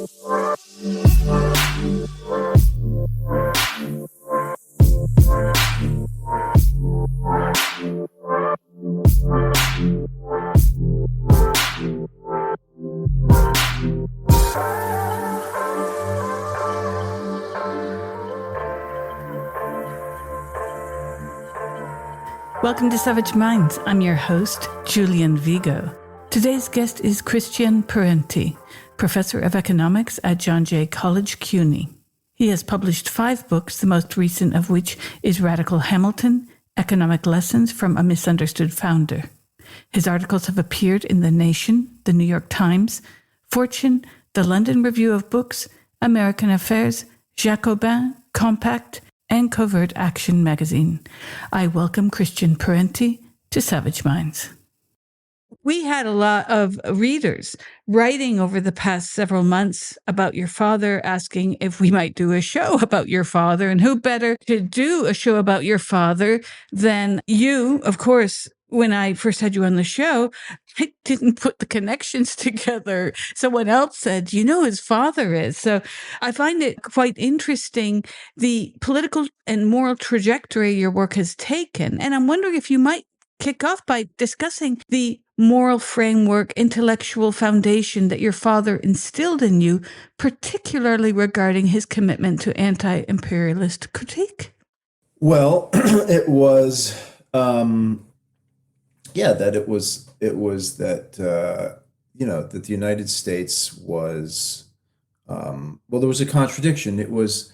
Welcome to Savage Minds. I'm your host, Julian Vigo. Today's guest is Michael Parenti, professor of economics at John Jay College, CUNY. He has published 5 books, the most recent of which is Radical Hamilton, Economic Lessons from a Misunderstood Founder. His articles have appeared in The Nation, The New York Times, Fortune, The London Review of Books, American Affairs, Jacobin, Compact, and Covert Action magazine. I welcome Michael Parenti to Savage Minds. We had a lot of readers writing over the past several months about your father, asking if we might do a show about your father, and who better to do a show about your father than you. Of course, when I first had you on the show, I didn't put the connections together. Someone else said, you know, his father is. So I find it quite interesting, the political and moral trajectory your work has taken. And I'm wondering if you might kick off by discussing the moral framework, intellectual foundation that your father instilled in you, particularly regarding his commitment to anti-imperialist critique. Well, it was... that the United States was, there was a contradiction. It was,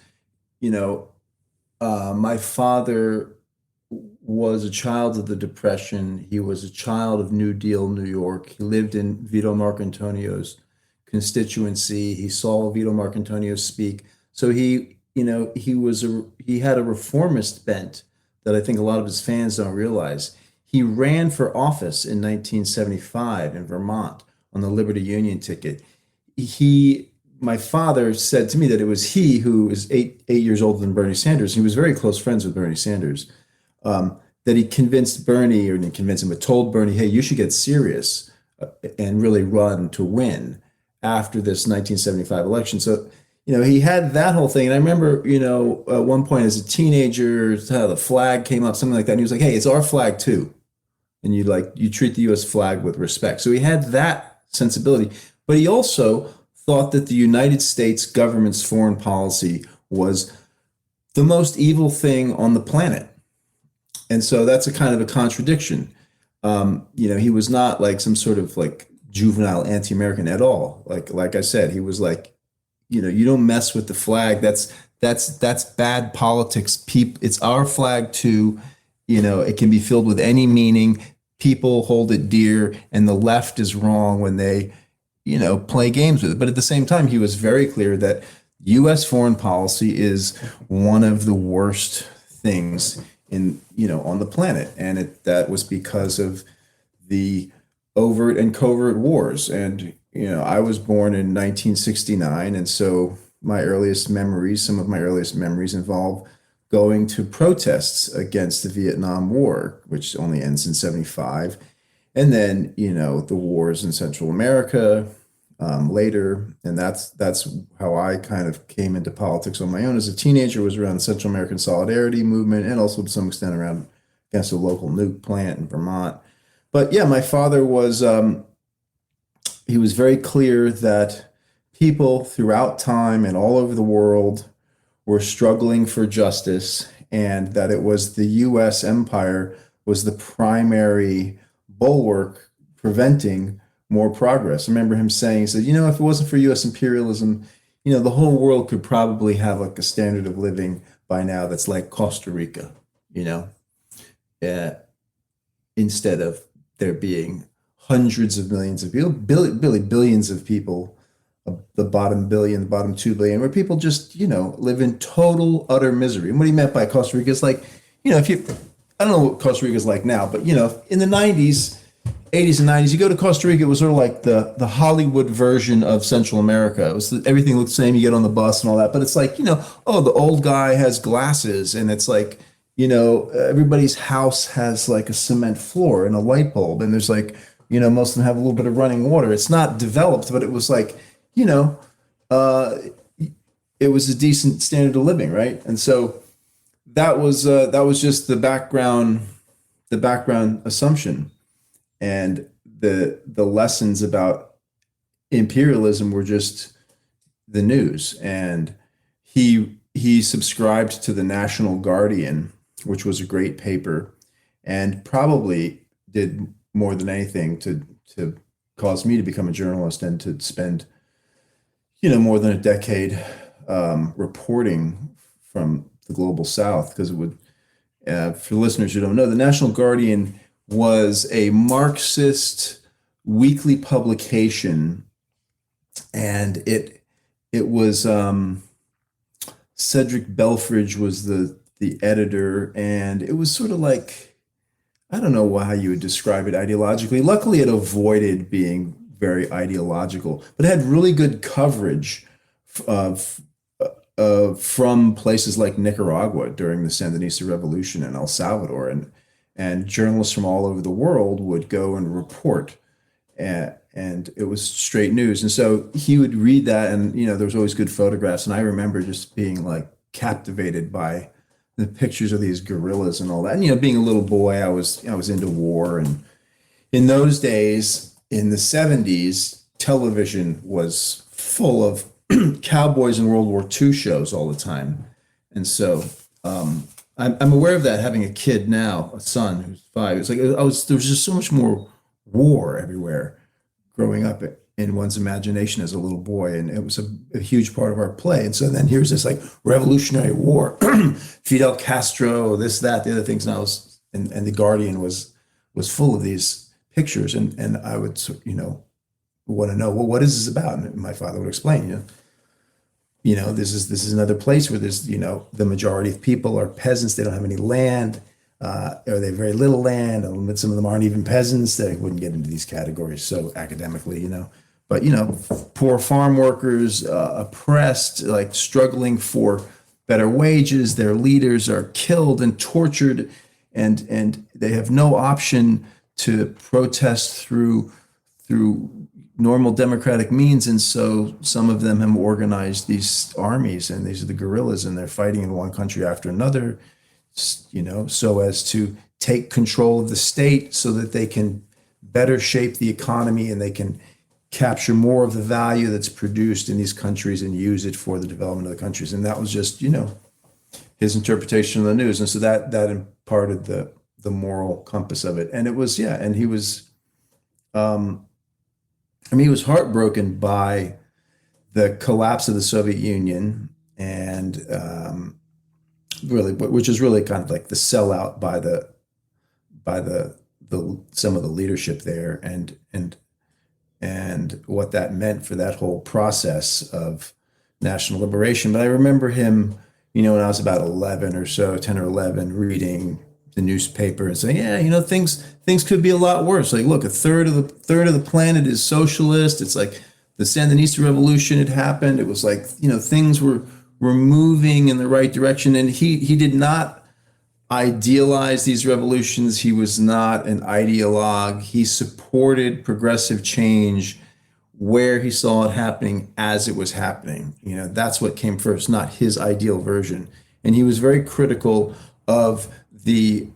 my father was a child of the Depression. He was a child of New Deal New York. He lived in Vito Marcantonio's constituency. He saw Vito Marcantonio speak. So he had a reformist bent that I think a lot of his fans don't realize. He ran for office in 1975 in Vermont on the Liberty Union ticket. My father said to me that it was he who is eight years older than Bernie Sanders. He was very close friends with Bernie Sanders. That he convinced Bernie, or didn't convince him, but told Bernie, hey, you should get serious and really run to win after this 1975 election. So, he had that whole thing. And I remember, at one point as a teenager, the flag came up, something like that. And he was like, hey, it's our flag too. And you treat the U.S. flag with respect. So he had that sensibility, but he also thought that the United States government's foreign policy was the most evil thing on the planet. And so that's a kind of a contradiction. He was not like some sort of like juvenile anti-American at all. Like I said, he was like, you don't mess with the flag. That's bad politics. It's our flag too. It can be filled with any meaning. People hold it dear, and the left is wrong when they, play games with it. But at the same time, he was very clear that U.S. foreign policy is one of the worst things on the planet. And that was because of the overt and covert wars. And, I was born in 1969. And so some of my earliest memories involve going to protests against the Vietnam War, which only ends in 1975. And then, the wars in Central America later. And that's how I kind of came into politics on my own as a teenager, was around the Central American Solidarity movement, and also to some extent around against a local nuke plant in Vermont. But yeah, my father was, he was very clear that people throughout time and all over the world were struggling for justice, and that it was the U.S. empire was the primary bulwark preventing more progress. I remember him saying, he said, if it wasn't for U.S. imperialism, the whole world could probably have like a standard of living by now that's like Costa Rica, instead of there being hundreds of millions of people, billions of people, the bottom 2 billion, where people just, live in total, utter misery. And what he meant by Costa Rica is like, I don't know what Costa Rica is like now, but, in the 90s, 80s and 90s, you go to Costa Rica, it was sort of like the Hollywood version of Central America. It was everything looked the same. You get on the bus and all that, but it's like, the old guy has glasses, and it's like, everybody's house has like a cement floor and a light bulb, and there's like, most of them have a little bit of running water. It's not developed, but it was like, uh, it was a decent standard of living, right? And so that was just the background assumption, and the lessons about imperialism were just the news. And he subscribed to the National Guardian, which was a great paper, and probably did more than anything to cause me to become a journalist and to spend more than a decade reporting from the global South, because it would, for listeners who don't know, the National Guardian was a Marxist weekly publication, and it was Cedric Belfridge was the editor, and it was sort of like, I don't know how you would describe it ideologically. Luckily, it avoided being very ideological, but it had really good coverage of from places like Nicaragua during the Sandinista Revolution and El Salvador, and journalists from all over the world would go and report, and it was straight news. And so he would read that, and there was always good photographs, and I remember just being like captivated by the pictures of these guerrillas and all that. And being a little boy, I was into war, and in those days, in the 70s, television was full of cowboys and World War II shows all the time. And so I'm aware of that, having a kid now, a son who's 5. It's like there was just so much more war everywhere growing up in one's imagination as a little boy. And it was a huge part of our play. And so then here's this like Revolutionary War, Fidel Castro, this, that, the other things. And and the Guardian was full of these pictures. And I would, want to know, well, what is this about? And my father would explain, this is another place where there's, the majority of people are peasants. They don't have any land, or they have very little land. Some of them aren't even peasants. They wouldn't get into these categories so academically, But, poor farm workers, oppressed, like struggling for better wages. Their leaders are killed and tortured, and they have no option to protest through normal democratic means. And so some of them have organized these armies, and these are the guerrillas, and they're fighting in one country after another, so as to take control of the state so that they can better shape the economy, and they can capture more of the value that's produced in these countries and use it for the development of the countries. And that was just, his interpretation of the news. And so that imparted the moral compass of it. And it was, and he was, he was heartbroken by the collapse of the Soviet Union, and which is really kind of like the sellout by the some of the leadership there, and what that meant for that whole process of national liberation. But I remember him, when I was about 11 or so, 10 or 11, reading the newspaper and saying, things could be a lot worse. Like, look, a third of the planet is socialist. It's like the Sandinista Revolution had happened. It was like, things were moving in the right direction. And he did not idealize these revolutions. He was not an ideologue. He supported progressive change where he saw it happening as it was happening. That's what came first, not his ideal version. And he was very critical of the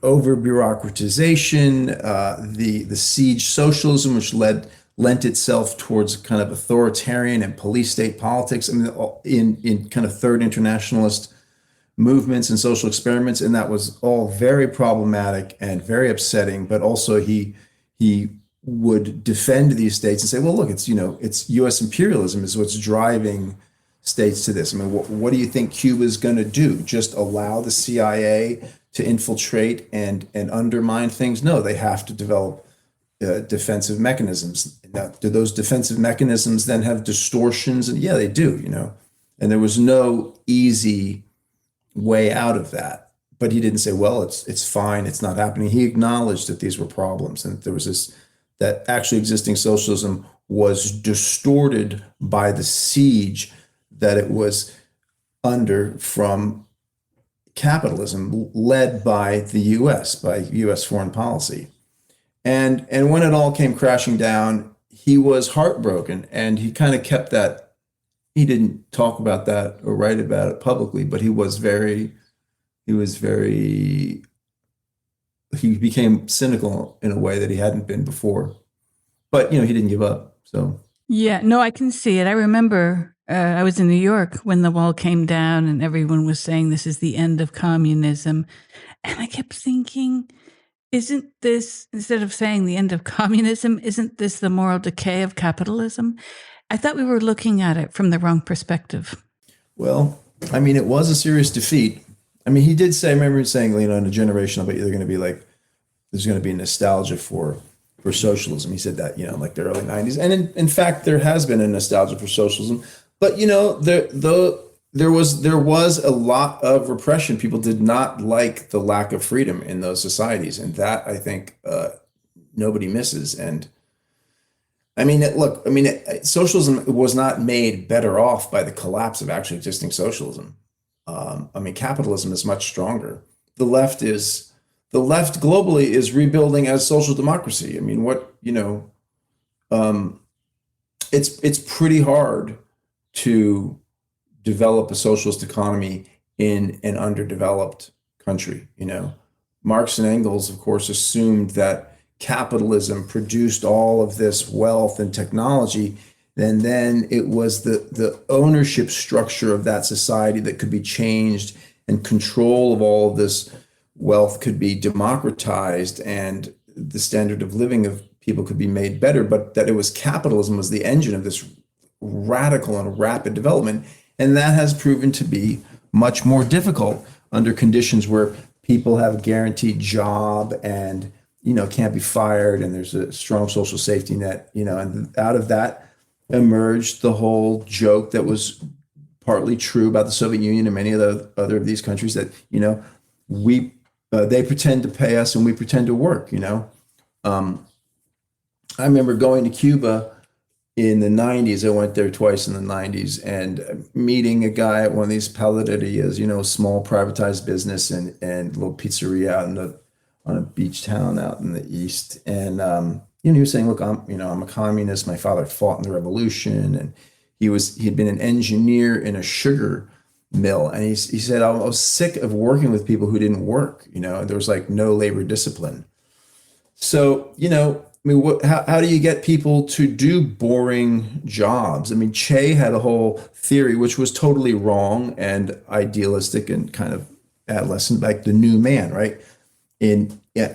over bureaucratization, the siege socialism, which lent itself towards kind of authoritarian and police state politics. I mean, in kind of third internationalist movements and social experiments, and that was all very problematic and very upsetting. But also he would defend these states and say, well, look, it's U.S. imperialism is what's driving states to this. I mean, what do you think Cuba is going to do? Just allow the CIA to infiltrate and undermine things? No, they have to develop defensive mechanisms. Now, do those defensive mechanisms then have distortions? And yeah, they do, and there was no easy way out of that. But he didn't say, well, it's fine, it's not happening. He acknowledged that these were problems, and there was that actually existing socialism was distorted by the siege that it was under from capitalism led by the U.S., by U.S. foreign policy. And when it all came crashing down, he was heartbroken, and he kind of kept that. He didn't talk about that or write about it publicly, but he was very, he became cynical in a way that he hadn't been before. But, he didn't give up. So, Yeah, no, I can see it. I remember I was in New York when the wall came down and everyone was saying this is the end of communism. And I kept thinking, isn't this, instead of saying the end of communism, isn't this the moral decay of capitalism? I thought we were looking at it from the wrong perspective. well, I mean, it was a serious defeat. I mean, he did say, I remember him saying, in a generation, I bet they're going to be like, there's going to be nostalgia for socialism. He said that, like the early 90s. And in fact, there has been a nostalgia for socialism. But, there was a lot of repression. People did not like the lack of freedom in those societies. And that, I think, nobody misses. And I mean, socialism was not made better off by the collapse of actually existing socialism. Capitalism is much stronger. The left globally is rebuilding as social democracy. I mean, it's pretty hard to develop a socialist economy in an underdeveloped country. Marx and Engels, of course, assumed that capitalism produced all of this wealth and technology, and then it was the ownership structure of that society that could be changed, and control of all of this wealth could be democratized, and the standard of living of people could be made better. But that it was capitalism was the engine of this radical and rapid development. And that has proven to be much more difficult under conditions where people have a guaranteed job and, can't be fired, and there's a strong social safety net, and out of that emerged the whole joke that was partly true about the Soviet Union and many of the other of these countries, that, they pretend to pay us and we pretend to work. I remember going to Cuba in the 90s. I went there twice in the 90s, and meeting a guy at one of these paladerias, small privatized business and little pizzeria out on a beach town out in the east. And he was saying, look, I'm a communist. My father fought in the revolution, and he'd been an engineer in a sugar mill. And he said, I was sick of working with people who didn't work. There was like no labor discipline. So, how do you get people to do boring jobs? I mean, Che had a whole theory, which was totally wrong and idealistic and kind of adolescent, like the new man, right?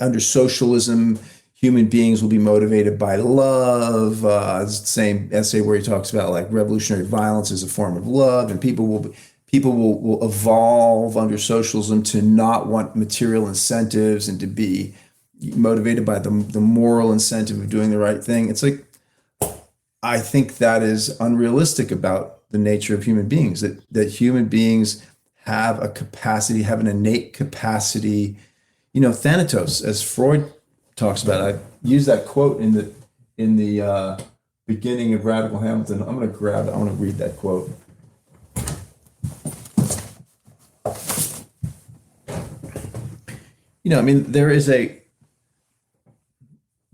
Under socialism, human beings will be motivated by love. The same essay where he talks about like revolutionary violence is a form of love, and people will evolve under socialism to not want material incentives and to be motivated by the moral incentive of doing the right thing. It's like, I think that is unrealistic about the nature of human beings, that human beings have an innate capacity, thanatos, as Freud talks about. I use that quote in the beginning of Radical Hamilton. I'm going to read that quote.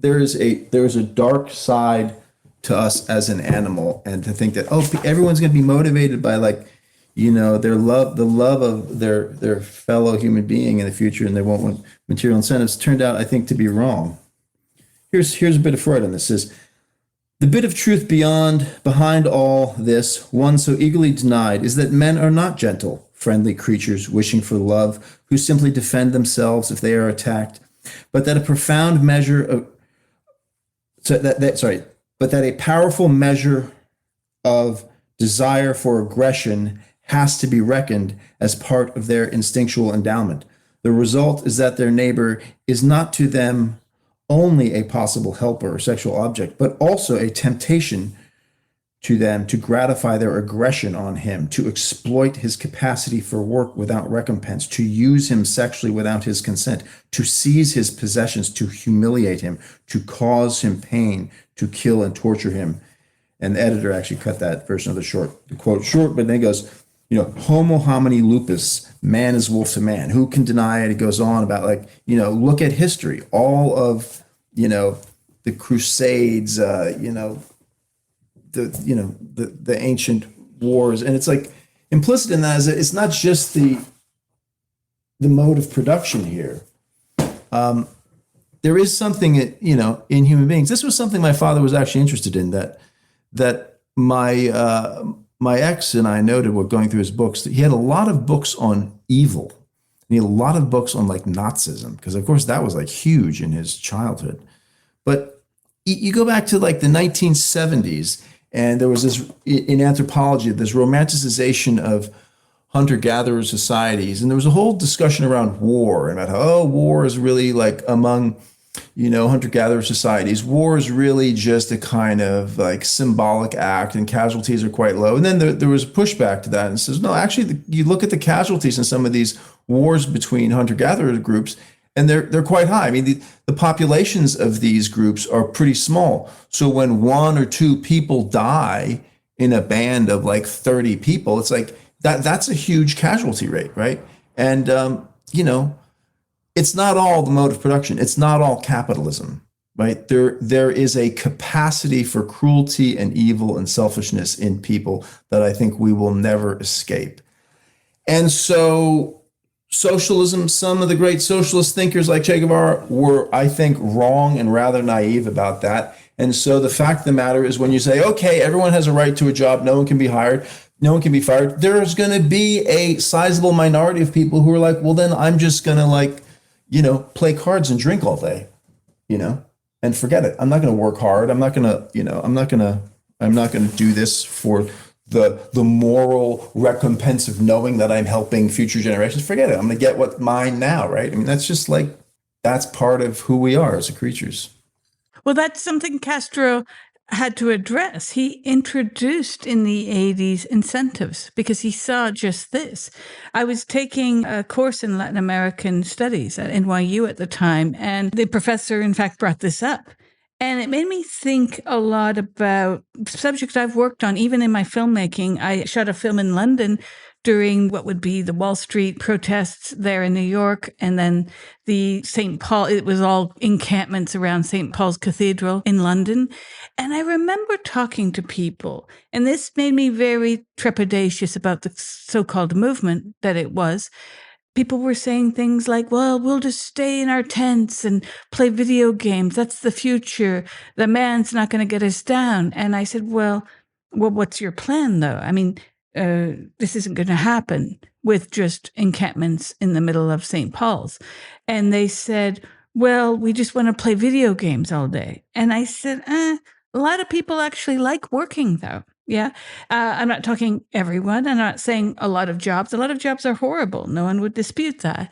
There is a dark side to us as an animal, and to think that, everyone's going to be motivated by the love of their fellow human being in the future, and they won't want material incentives, turned out, I think, to be wrong. Here's a bit of Freud on this. Says, the bit of truth behind all this, one so eagerly denied, is that men are not gentle, friendly creatures wishing for love, who simply defend themselves if they are attacked, but that a profound measure of but that a powerful measure of desire for aggression has to be reckoned as part of their instinctual endowment. The result is that their neighbor is not to them only a possible helper or sexual object, but also a temptation to them to gratify their aggression on him, to exploit his capacity for work without recompense, to use him sexually without his consent, to seize his possessions, to humiliate him, to cause him pain, to kill and torture him. And the editor actually cut that version of the quote short, but then he goes, homo homini lupus, man is wolf to man. Who can deny it? It goes on about look at history. All of, the the Crusades, the ancient wars. And it's like implicit in that is that it's not just the mode of production here. There is something, in human beings. This was something my father was actually interested in, that my ex and I noted while going through his books, that he had a lot of books on evil. And he had a lot of books on like Nazism, because of course that was like huge in his childhood. But you go back to like the 1970s, and there was this, in anthropology, this romanticization of hunter-gatherer societies. And there was a whole discussion around war, and about how, war is really like among, hunter-gatherer societies. War is really just a kind of like symbolic act, and casualties are quite low. And then there was pushback to that, and says, no, actually, you look at the casualties in some of these wars between hunter-gatherer groups, and they're quite high. I mean, the populations of these groups are pretty small. So when one or two people die in a band of like 30 people, it's like that's a huge casualty rate, right? And it's not all the mode of production. It's not all capitalism, right? There is a capacity for cruelty and evil and selfishness in people that I think we will never escape. And so socialism, some of the great socialist thinkers like Che Guevara were, I think, wrong and rather naive about that. And so the fact of the matter is, when you say, okay, everyone has a right to a job, no one can be hired, no one can be fired, there's going to be a sizable minority of people who are like, well, then I'm just going to play cards and drink all day, and forget it. I'm not going to work hard. I'm not going to do this for the moral recompense of knowing that I'm helping future generations. Forget it. I'm going to get what's mine now, right? I mean, that's part of who we are as creatures. Well, that's something Castro had to address. He introduced in the 80s incentives because he saw just this. I was taking a course in Latin American studies at NYU at the time, and the professor, in fact, brought this up. And it made me think a lot about subjects I've worked on, even in my filmmaking. I shot a film in London during what would be the Wall Street protests there in New York, and then the St. Paul, it was all encampments around St. Paul's Cathedral in London. And I remember talking to people, and this made me very trepidatious about the so-called movement that it was. People were saying things like, well, we'll just stay in our tents and play video games. That's the future. The man's not going to get us down. And I said, well, what's your plan, though? I mean, this isn't going to happen with just encampments in the middle of St. Paul's. And they said, well, we just want to play video games all day. And I said, a lot of people actually like working, though. Yeah. I'm not talking everyone. I'm not saying a lot of jobs. A lot of jobs are horrible. No one would dispute that.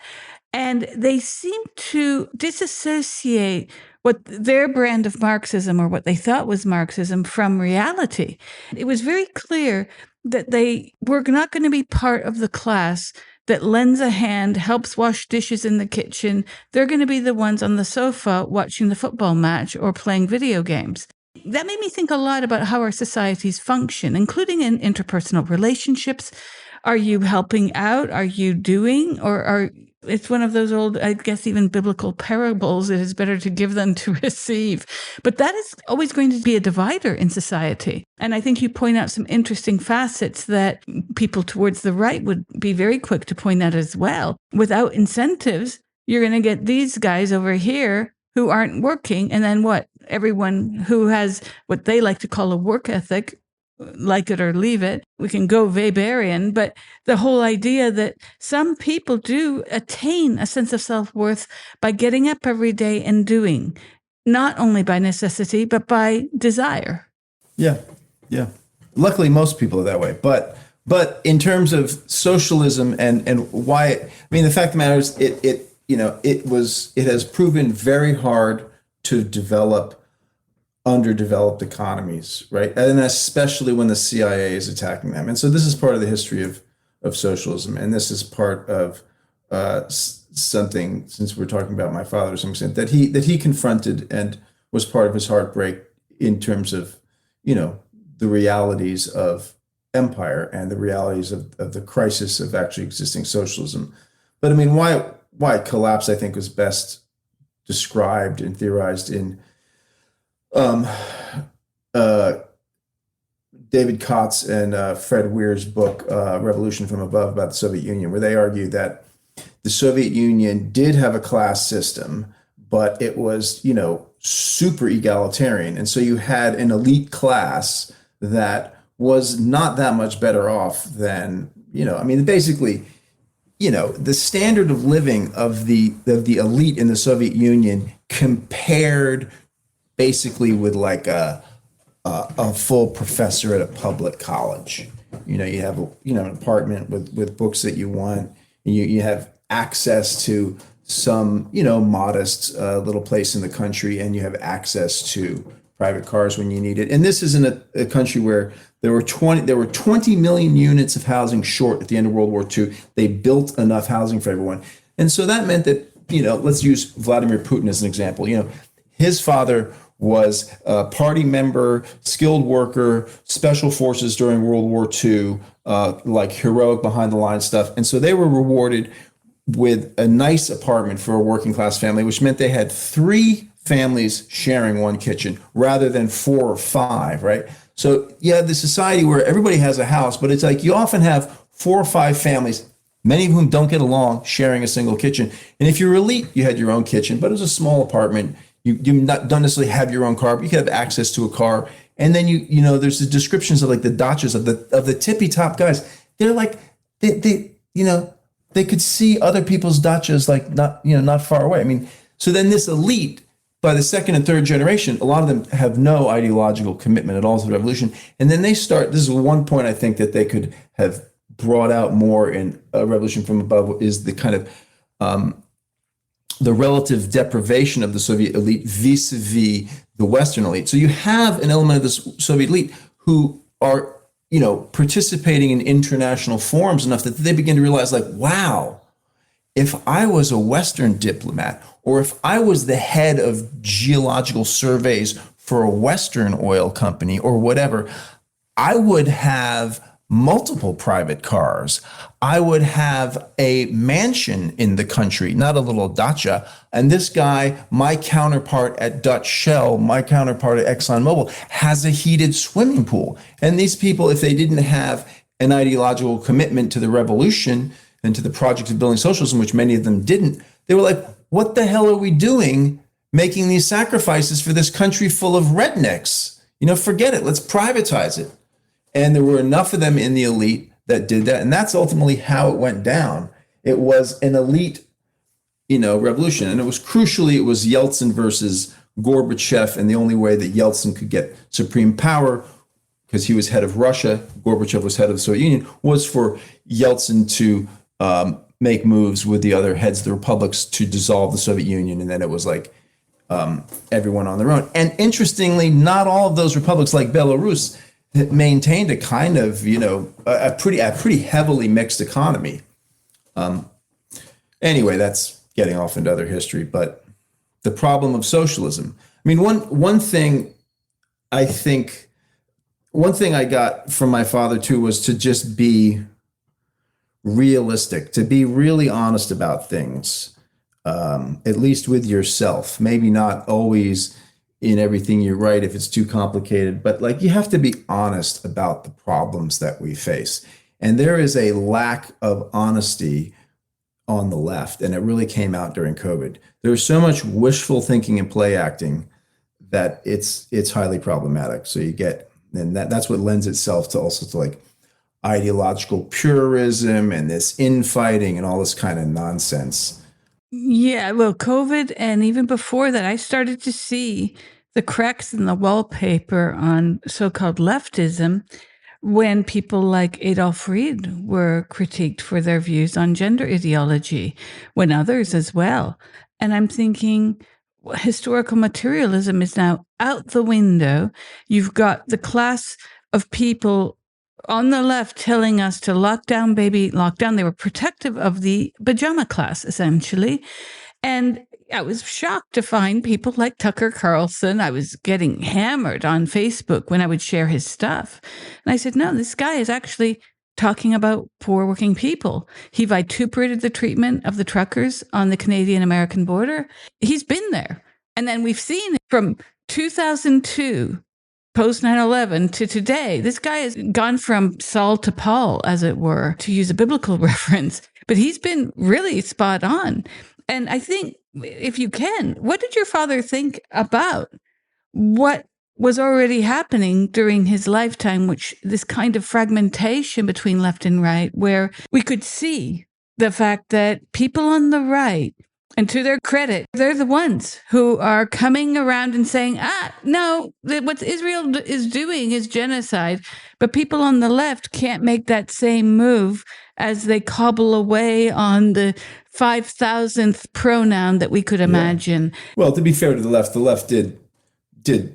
And they seem to disassociate what their brand of Marxism, or what they thought was Marxism, from reality. It was very clear that they were not going to be part of the class that lends a hand, helps wash dishes in the kitchen. They're going to be the ones on the sofa watching the football match or playing video games. That made me think a lot about how our societies function, including in interpersonal relationships. Are you helping out? Are you doing? It's one of those old, I guess, even biblical parables. It is better to give than to receive. But that is always going to be a divider in society. And I think you point out some interesting facets that people towards the right would be very quick to point out as well. Without incentives, you're going to get these guys over here who aren't working. And then what? Everyone who has what they like to call a work ethic, like it or leave it. We can go Weberian, but the whole idea that some people do attain a sense of self-worth by getting up every day and doing, not only by necessity, but by desire. Yeah. Luckily, most people are that way. But in terms of socialism and why, the fact of the matter is it has proven very hard to develop underdeveloped economies, right? And especially when the CIA is attacking them. And so this is part of the history of socialism. And this is part of something, since we're talking about my father to some extent, that he confronted and was part of his heartbreak in terms of, the realities of empire and the realities of the crisis of actually existing socialism. But why it collapsed, I think, was best described and theorized in um, uh, David Kotz and Fred Weir's book, Revolution from Above, about the Soviet Union, where they argue that the Soviet Union did have a class system, but it was, super egalitarian. And so you had an elite class that was not that much better off than, basically, the standard of living of the elite in the Soviet Union compared basically with like a full professor at a public college. You have an apartment with books that you want. You have access to some modest little place in the country, and you have access to private cars when you need it. And this is in a country where there were 20 million units of housing short at the end of World War II. They built enough housing for everyone, and so that meant that let's use Vladimir Putin as an example. His father was a party member, skilled worker, special forces during World War II, like heroic behind the line stuff. And so they were rewarded with a nice apartment for a working class family, which meant they had 3 families sharing one kitchen rather than 4 or 5, right? So you have this society where everybody has a house, but it's like you often have 4 or 5 families, many of whom don't get along, sharing a single kitchen. And if you're elite, you had your own kitchen, but it was a small apartment. You don't necessarily have your own car, but you could have access to a car. And then there's the descriptions of like the dachas of the tippy top guys. They're like they could see other people's dachas like not far away. I mean, so then this elite, by the second and third generation, a lot of them have no ideological commitment at all to the revolution. And then they start. This is one point I think that they could have brought out more in a Revolution from Above is the kind of the relative deprivation of the Soviet elite vis-a-vis the Western elite. So you have an element of the Soviet elite who are, participating in international forums enough that they begin to realize like, wow, if I was a Western diplomat, or if I was the head of geological surveys for a Western oil company or whatever, I would have multiple private cars. I would have a mansion in the country, not a little dacha. And this guy, my counterpart at Dutch Shell, my counterpart at ExxonMobil, has a heated swimming pool. And these people, if they didn't have an ideological commitment to the revolution and to the project of building socialism, which many of them didn't, they were like, what the hell are we doing making these sacrifices for this country full of rednecks? Forget it. Let's privatize it. And there were enough of them in the elite that did that. And that's ultimately how it went down. It was an elite, revolution. And it was Yeltsin versus Gorbachev. And the only way that Yeltsin could get supreme power, because he was head of Russia, Gorbachev was head of the Soviet Union, was for Yeltsin to make moves with the other heads of the republics to dissolve the Soviet Union. And then it was like everyone on their own. And interestingly, not all of those republics, like Belarus, maintained a kind of, a pretty heavily mixed economy. Anyway, that's getting off into other history. But the problem of socialism. I mean, one thing I got from my father too was to just be realistic, to be really honest about things, at least with yourself. Maybe not always in everything you write if it's too complicated, but like you have to be honest about the problems that we face. And there is a lack of honesty on the left, and it really came out during COVID. There's so much wishful thinking and play acting that it's highly problematic. So that's what lends itself to also to like ideological purism and this infighting and all this kind of nonsense. Yeah, well, COVID, and even before that, I started to see the cracks in the wallpaper on so-called leftism when people like Adolf Reed were critiqued for their views on gender ideology, when others as well. And I'm thinking, historical materialism is now out the window. You've got the class of people on the left telling us to lock down, baby, lock down. They were protective of the pajama class, essentially. And I was shocked to find people like Tucker Carlson. I was getting hammered on Facebook when I would share his stuff. And I said, no, this guy is actually talking about poor working people. He vituperated the treatment of the truckers on the Canadian-American border. He's been there. And then we've seen from 2002, post 9/11 to today, this guy has gone from Saul to Paul, as it were, to use a biblical reference, but he's been really spot on. And I think, if you can, what did your father think about what was already happening during his lifetime, which this kind of fragmentation between left and right, where we could see the fact that people on the right, and to their credit, they're the ones who are coming around and saying, no, what Israel is doing is genocide. But people on the left can't make that same move as they cobble away on the 5,000th pronoun that we could imagine. Yeah. Well, to be fair to the left did, I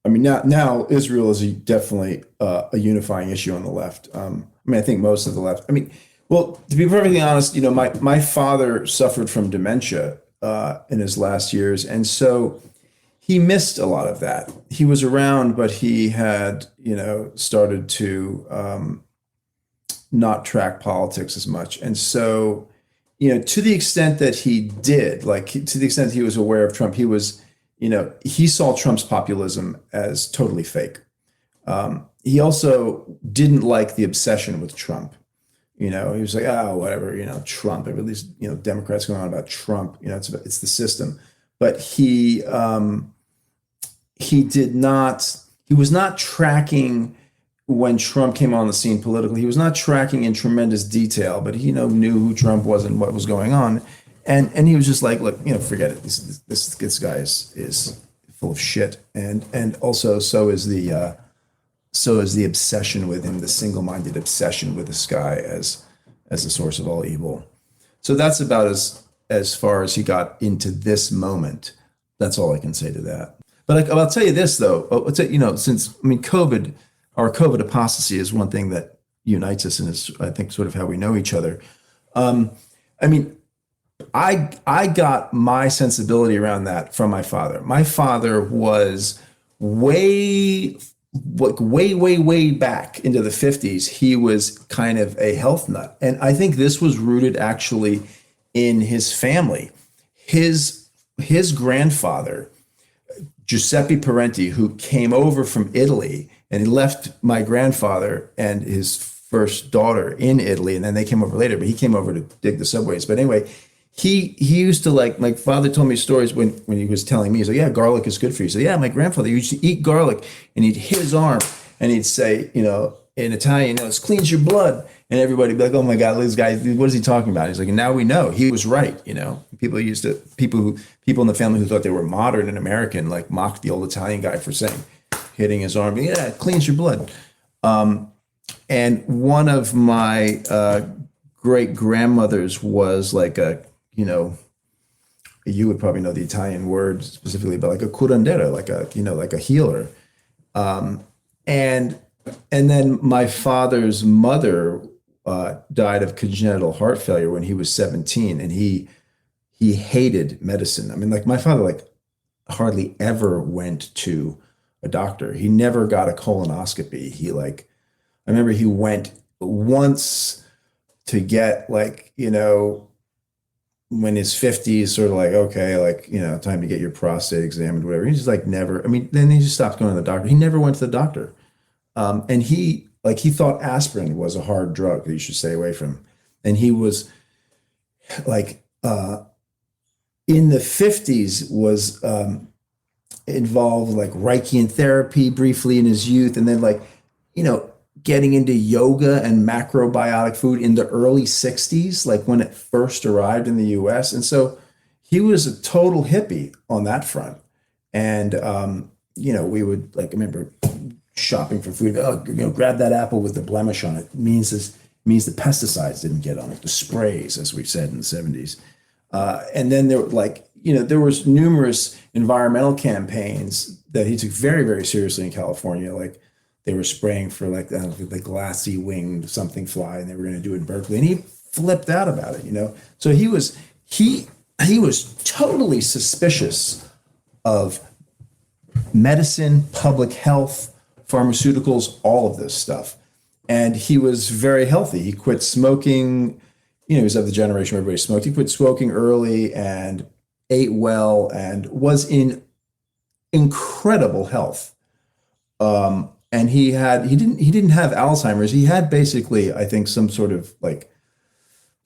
mean, now Israel is definitely a unifying issue on the left. I think most of the left, well, to be perfectly honest, my father suffered from dementia in his last years. And so he missed a lot of that. He was around, but he had, started to not track politics as much. And so, to the extent that he did, to the extent he was aware of Trump, he was, he saw Trump's populism as totally fake. He also didn't like the obsession with Trump. He was like, whatever, Trump. At least, Democrats going on about Trump. It's the system. But he was not tracking when Trump came on the scene politically. He was not tracking in tremendous detail, but he knew who Trump was and what was going on. And he was just like, look, forget it. This guy is full of shit. And also so is the obsession with him, the single-minded obsession with this guy as the source of all evil. So that's about as far as he got into this moment. That's all I can say to that. But I'll tell you this though, COVID, our COVID apostasy is one thing that unites us and is, I think, sort of how we know each other. I got my sensibility around that from my father. My father was way back into the 50s, he was kind of a health nut. And I think this was rooted actually in his family. His grandfather, Giuseppe Parenti, who came over from Italy, and he left my grandfather and his first daughter in Italy, and then they came over later, but he came over to dig the subways. But anyway, he used to, my father told me stories when he was telling me, he's like, yeah, garlic is good for you. So yeah, my grandfather used to eat garlic, and he'd hit his arm and he'd say, in Italian, it cleans your blood. And everybody would be like, oh my God, this guy, what is he talking about? He's like, and now we know he was right. People in the family who thought they were modern and American, mocked the old Italian guy for saying, hitting his arm, yeah, it cleans your blood. And one of my great grandmothers was you would probably know the Italian word specifically, but like a curandera, like a healer. And then my father's mother died of congenital heart failure when he was 17, and he hated medicine. My father hardly ever went to a doctor. He never got a colonoscopy. I remember he went once to get when his 50s, sort of okay, time to get your prostate examined, whatever. He's just never, then he just stopped going to the doctor. He never went to the doctor. And he thought aspirin was a hard drug that you should stay away from. And he was in the 50s was involved Reichian therapy briefly in his youth. And then getting into yoga and macrobiotic food in the early 60s, when it first arrived in the US. And so he was a total hippie on that front. And, we would I remember shopping for food. Grab that apple with the blemish on it. It means the pesticides didn't get on it, the sprays, as we said in the 70s. And then there were there was numerous environmental campaigns that he took very, very seriously in California. They were spraying for the glassy winged something fly, and they were going to do it in Berkeley, and he flipped out about it. So he was totally suspicious of medicine, public health, pharmaceuticals, all of this stuff. And he was very healthy. He quit smoking. He was of the generation where everybody smoked. He quit smoking early and ate well and was in incredible health. And he didn't have Alzheimer's. He had basically, I think, some sort of like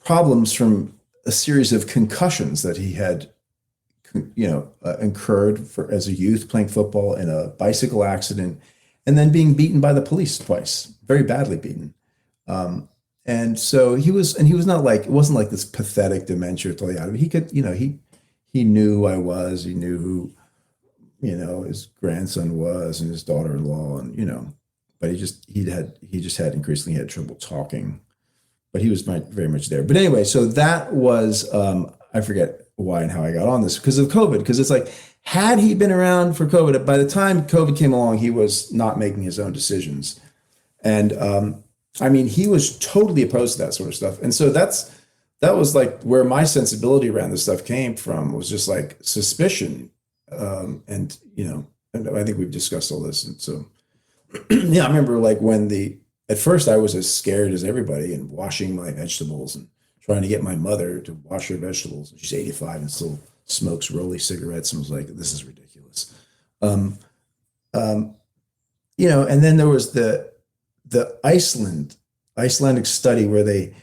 problems from a series of concussions that he had, incurred as a youth playing football in a bicycle accident, and then being beaten by the police twice, very badly beaten. And so he was not like, it wasn't like this pathetic dementia totally out of it. He could, he knew who I was. He knew who, his grandson was and his daughter-in-law, and, but he just had increasingly had trouble talking, but he was very much there. But anyway, so that was, I forget why and how I got on this, because of COVID, because it's like, had he been around for COVID, by the time COVID came along, he was not making his own decisions. And, he was totally opposed to that sort of stuff. And so that was like where my sensibility around this stuff came from, was just like suspicion. And I think we've discussed all this. And so, I remember like at first I was as scared as everybody and washing my vegetables and trying to get my mother to wash her vegetables. And she's 85 and still smokes Rolly cigarettes, and was like, this is ridiculous. And then there was the Icelandic study where they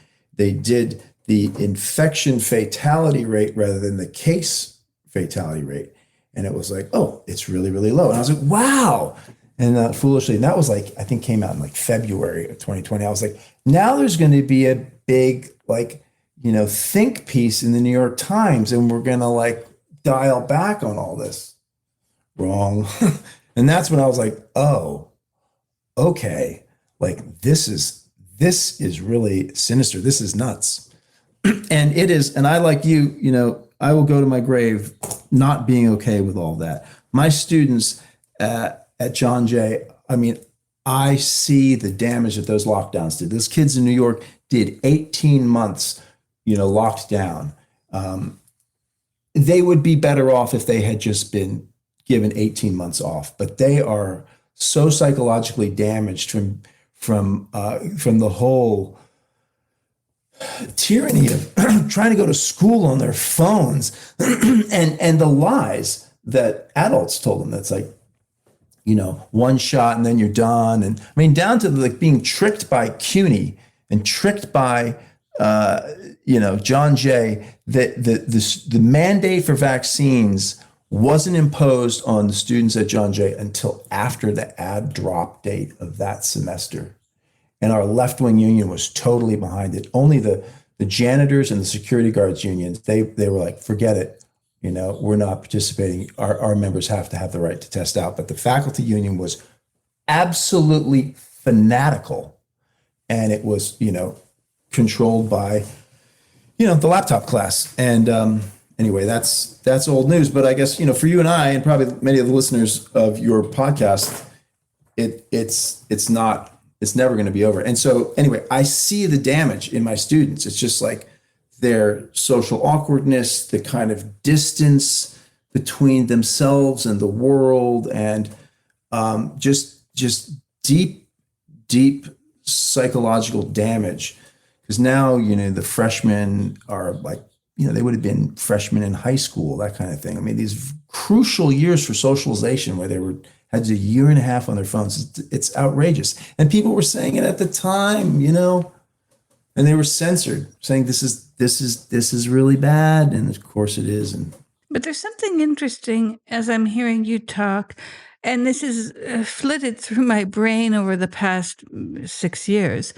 did the infection fatality rate rather than the case fatality rate. And it was like, oh, it's really, really low. And I was like, wow. And foolishly, and that was like, I think came out in like February of 2020. I was like, now there's going to be a big, like, think piece in the New York Times, and we're going to like dial back on all this. Wrong. And that's when I was like, oh, okay. Like this is really sinister. This is nuts. And it is. And I, like you, I will go to my grave not being okay with all that. My students at John Jay, I see the damage that those lockdowns did. Those kids in New York did 18 months, locked down. They would be better off if they had just been given 18 months off, but they are so psychologically damaged from the whole tyranny of trying to go to school on their phones and the lies that adults told them. That's like, one shot and then you're done. And down to like being tricked by CUNY and tricked by, John Jay, the mandate for vaccines wasn't imposed on the students at John Jay until after the ad drop date of that semester. And our left-wing union was totally behind it. Only the janitors and the security guards unions, they were like, forget it. We're not participating. Our members have to have the right to test out. But the faculty union was absolutely fanatical. And it was, controlled by, the laptop class. And anyway, that's old news. But I guess, for you and I, and probably many of the listeners of your podcast, it's never going to be over. And so anyway, I see the damage in my students. It's just like their social awkwardness, the kind of distance between themselves and the world, and just deep psychological damage. Because now, the freshmen are like, they would have been freshmen in high school, that kind of thing. These crucial years for socialization where they had a year and a half on their phones. It's outrageous. And people were saying it at the time, and they were censored, saying this is really bad. And of course it is. But there's something interesting as I'm hearing you talk, and this is flitted through my brain over the past 6 years.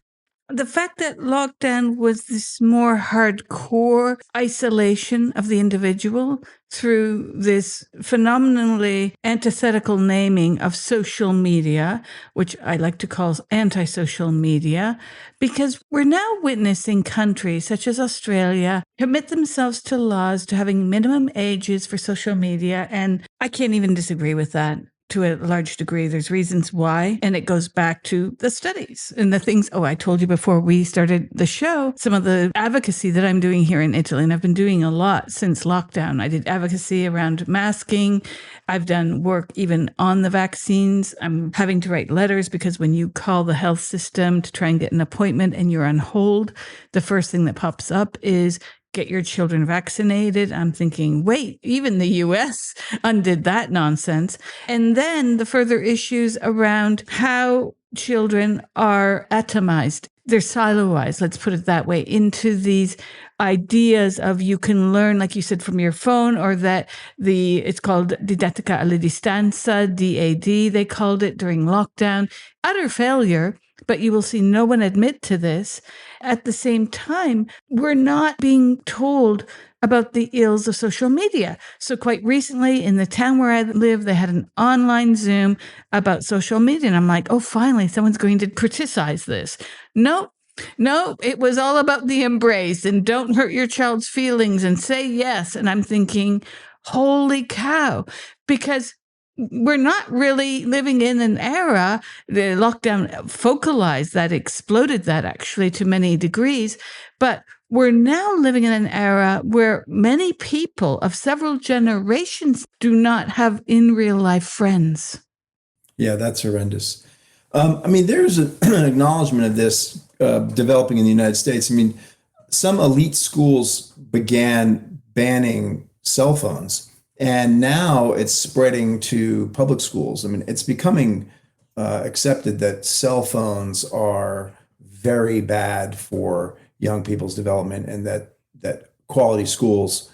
The fact that lockdown was this more hardcore isolation of the individual through this phenomenally antithetical naming of social media, which I like to call anti-social media, because we're now witnessing countries such as Australia commit themselves to laws to having minimum ages for social media. And I can't even disagree with that. To a large degree, there's reasons why, and it goes back to the studies and the things. Oh, I told you before we started the show, some of the advocacy that I'm doing here in Italy, and I've been doing a lot since lockdown. I did advocacy around masking. I've done work even on the vaccines. I'm having to write letters because when you call the health system to try and get an appointment and you're on hold, the first thing that pops up is, get your children vaccinated. I'm thinking, wait, even the US undid that nonsense. And then the further issues around how children are atomized. They're siloized, let's put it that way, into these ideas of you can learn, like you said, from your phone, or that it's called didattica alla distanza, DAD, they called it during lockdown. Utter failure, but you will see no one admit to this. At the same time, we're not being told about the ills of social media. So quite recently in the town where I live, they had an online Zoom about social media. And I'm like, oh, finally, someone's going to criticize this. No, it was all about the embrace and don't hurt your child's feelings and say yes. And I'm thinking, holy cow, because we're not really living in an era, the lockdown focalized that, exploded that actually to many degrees, but we're now living in an era where many people of several generations do not have in real life friends. Yeah, that's horrendous. I mean, there's an acknowledgement of this developing in the United States. I mean, some elite schools began banning cell phones, and now it's spreading to public schools. I mean, it's becoming accepted that cell phones are very bad for young people's development, and that quality schools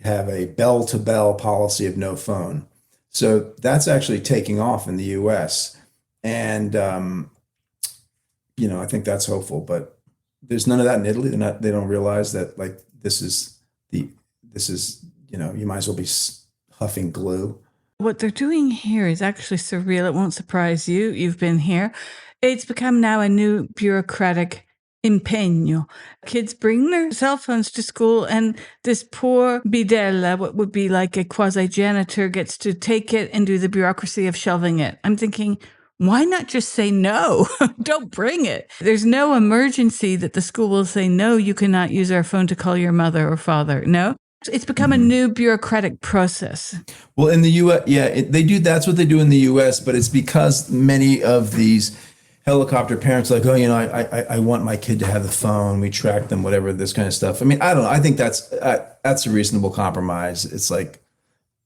have a bell-to-bell policy of no phone. So that's actually taking off in the U.S. And I think that's hopeful. But there's none of that in Italy. They don't realize that like this is you might as well be huffing glue. What they're doing here is actually surreal. It won't surprise you. You've been here. It's become now a new bureaucratic impegno. Kids bring their cell phones to school, and this poor bidella, what would be like a quasi-janitor, gets to take it and do the bureaucracy of shelving it. I'm thinking, why not just say no? Don't bring it. There's no emergency that the school will say, no, you cannot use our phone to call your mother or father. No. It's become a new bureaucratic process. Well, in the U.S., they do. That's what they do in the U.S., but it's because many of these helicopter parents are like, I want my kid to have the phone. We track them, whatever, this kind of stuff. I mean, I don't know. I think that's a reasonable compromise. It's like,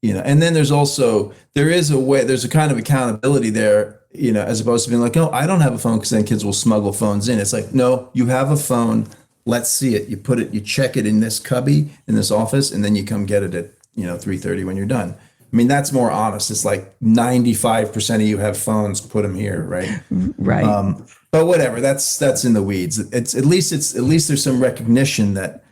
and then there's a kind of accountability there, as opposed to being like, no, I don't have a phone because then kids will smuggle phones in. It's like, no, you have a phone. Let's see it. You check it in this cubby in this office, and then you come get it at 3:30 when you're done. I mean, that's more honest. It's like 95% of you have phones. Put them here, right? Right. But whatever. That's in the weeds. It's at least there's some recognition that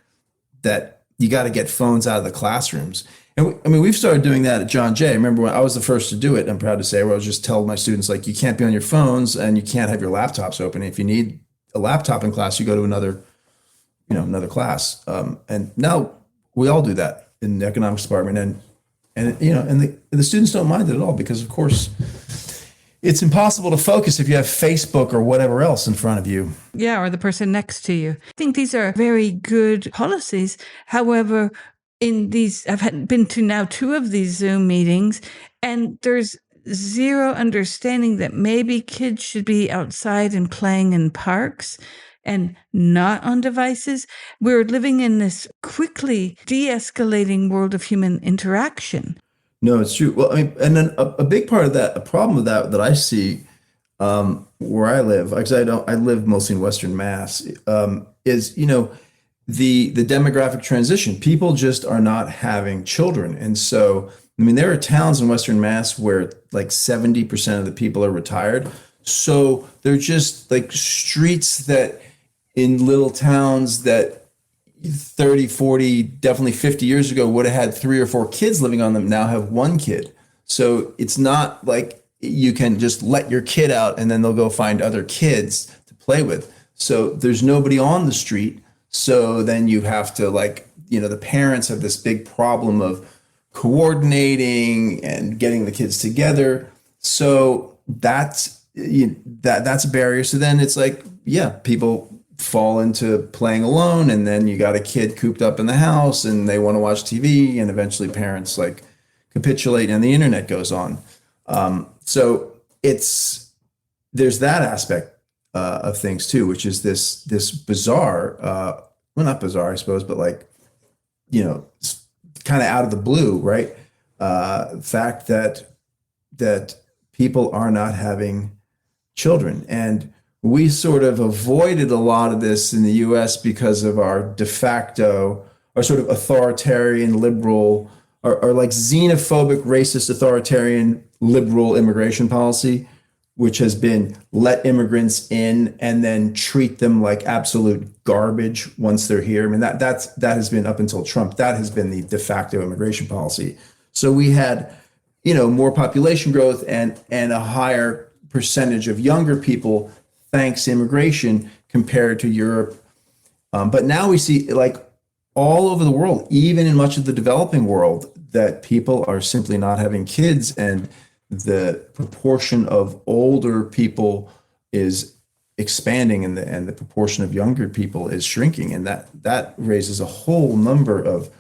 you got to get phones out of the classrooms. And we've started doing that at John Jay. I remember when I was the first to do it. I'm proud to say, where I was just telling my students, like, you can't be on your phones and you can't have your laptops open. If you need a laptop in class, you go to another class. And now we all do that in the economics department, and the students don't mind it at all, because of course it's impossible to focus if you have Facebook or whatever else in front of you. Yeah, or the person next to you. I think these are very good policies. However, I've been to now 2 of these Zoom meetings, and there's zero understanding that maybe kids should be outside and playing in parks and not on devices. We're living in this quickly de-escalating world of human interaction. No, it's true. Well, I mean, and then a big part of that, a problem with that I see where I live, because I live mostly in Western Mass, is the demographic transition. People just are not having children, and so I mean, there are towns in Western Mass where like 70% of the people are retired. So they're just like streets that in little towns that 30, 40, definitely 50 years ago would have had 3 or 4 kids living on them, now have 1 kid. So it's not like you can just let your kid out and then they'll go find other kids to play with. So there's nobody on the street. So then you have to the parents have this big problem of coordinating and getting the kids together. So that's a barrier. So then it's like, people fall into playing alone, and then you got a kid cooped up in the house and they want to watch TV, and eventually parents capitulate and the internet goes on. So there's that aspect of things too, which is this bizarre, well, not bizarre, I suppose, but kind of out of the blue, right? Fact that people are not having children. And we sort of avoided a lot of this in the US because of our de facto, or sort of authoritarian liberal, or like xenophobic, racist, authoritarian liberal immigration policy, which has been let immigrants in and then treat them like absolute garbage once they're here. I mean, that has been, up until Trump, that has been the de facto immigration policy. So we had, more population growth and a higher percentage of younger people thanks to immigration compared to Europe. But now we see, like, all over the world, even in much of the developing world, that people are simply not having kids, and the proportion of older people is expanding, and the proportion of younger people is shrinking. And that raises a whole number of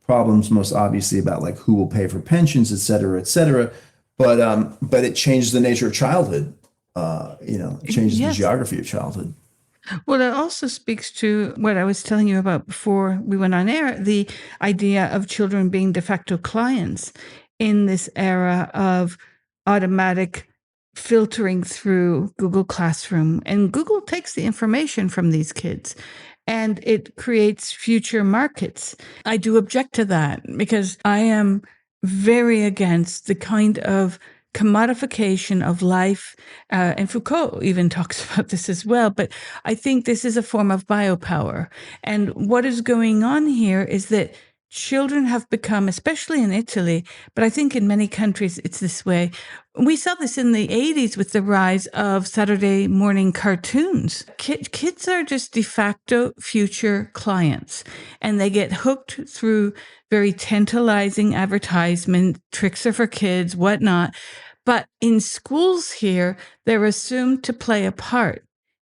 problems, most obviously about like who will pay for pensions, et cetera, et cetera. But it changes the nature of childhood. It changes the geography of childhood. Well, it also speaks to what I was telling you about before we went on air, the idea of children being de facto clients in this era of automatic filtering through Google Classroom. And Google takes the information from these kids and it creates future markets. I do object to that because I am very against the kind of commodification of life, and Foucault even talks about this as well, but I think this is a form of biopower. And what is going on here is that children have become, especially in Italy, but I think in many countries it's this way. We saw this in the 80s with the rise of Saturday morning cartoons. Kids are just de facto future clients, and they get hooked through very tantalizing advertisement, tricks are for kids, whatnot. But in schools here, they're assumed to play a part,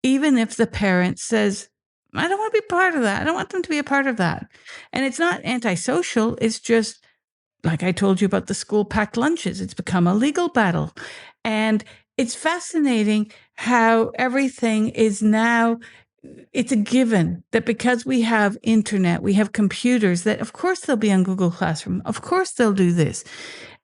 even if the parent says, I don't want to be part of that. I don't want them to be a part of that. And it's not antisocial. It's just, like I told you about the school packed lunches, it's become a legal battle. And it's fascinating how everything is now, it's a given that because we have internet, we have computers, that of course they'll be on Google Classroom. Of course they'll do this.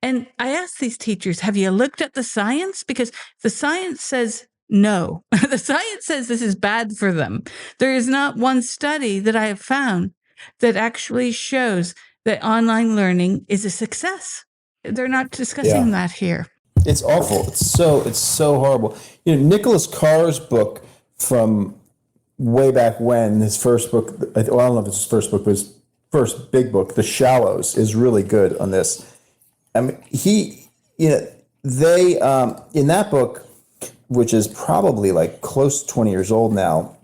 And I asked these teachers, have you looked at the science? Because the science says no. The science says this is bad for them. There is not one study that I have found that actually shows that online learning is a success. They're not discussing that here. It's awful. It's so horrible. Nicholas Carr's book from way back when, his first book, I don't know if it's his first book, but his first big book, The Shallows, is really good on this. I mean, they in that book, which is probably like close to 20 years old now,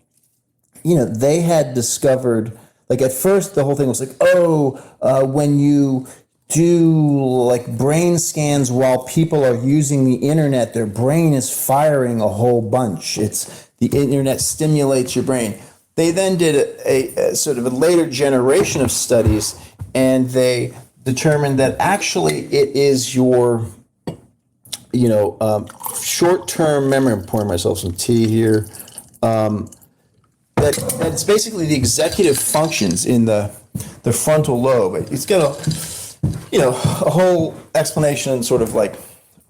they had discovered, like at first the whole thing was like, when you do like brain scans while people are using the internet, their brain is firing a whole bunch. It's the internet stimulates your brain. They then did a sort of a later generation of studies, and they determined that actually it is your, short-term memory. I'm pouring myself some tea here. That it's basically the executive functions in the frontal lobe. It's got a whole explanation, sort of like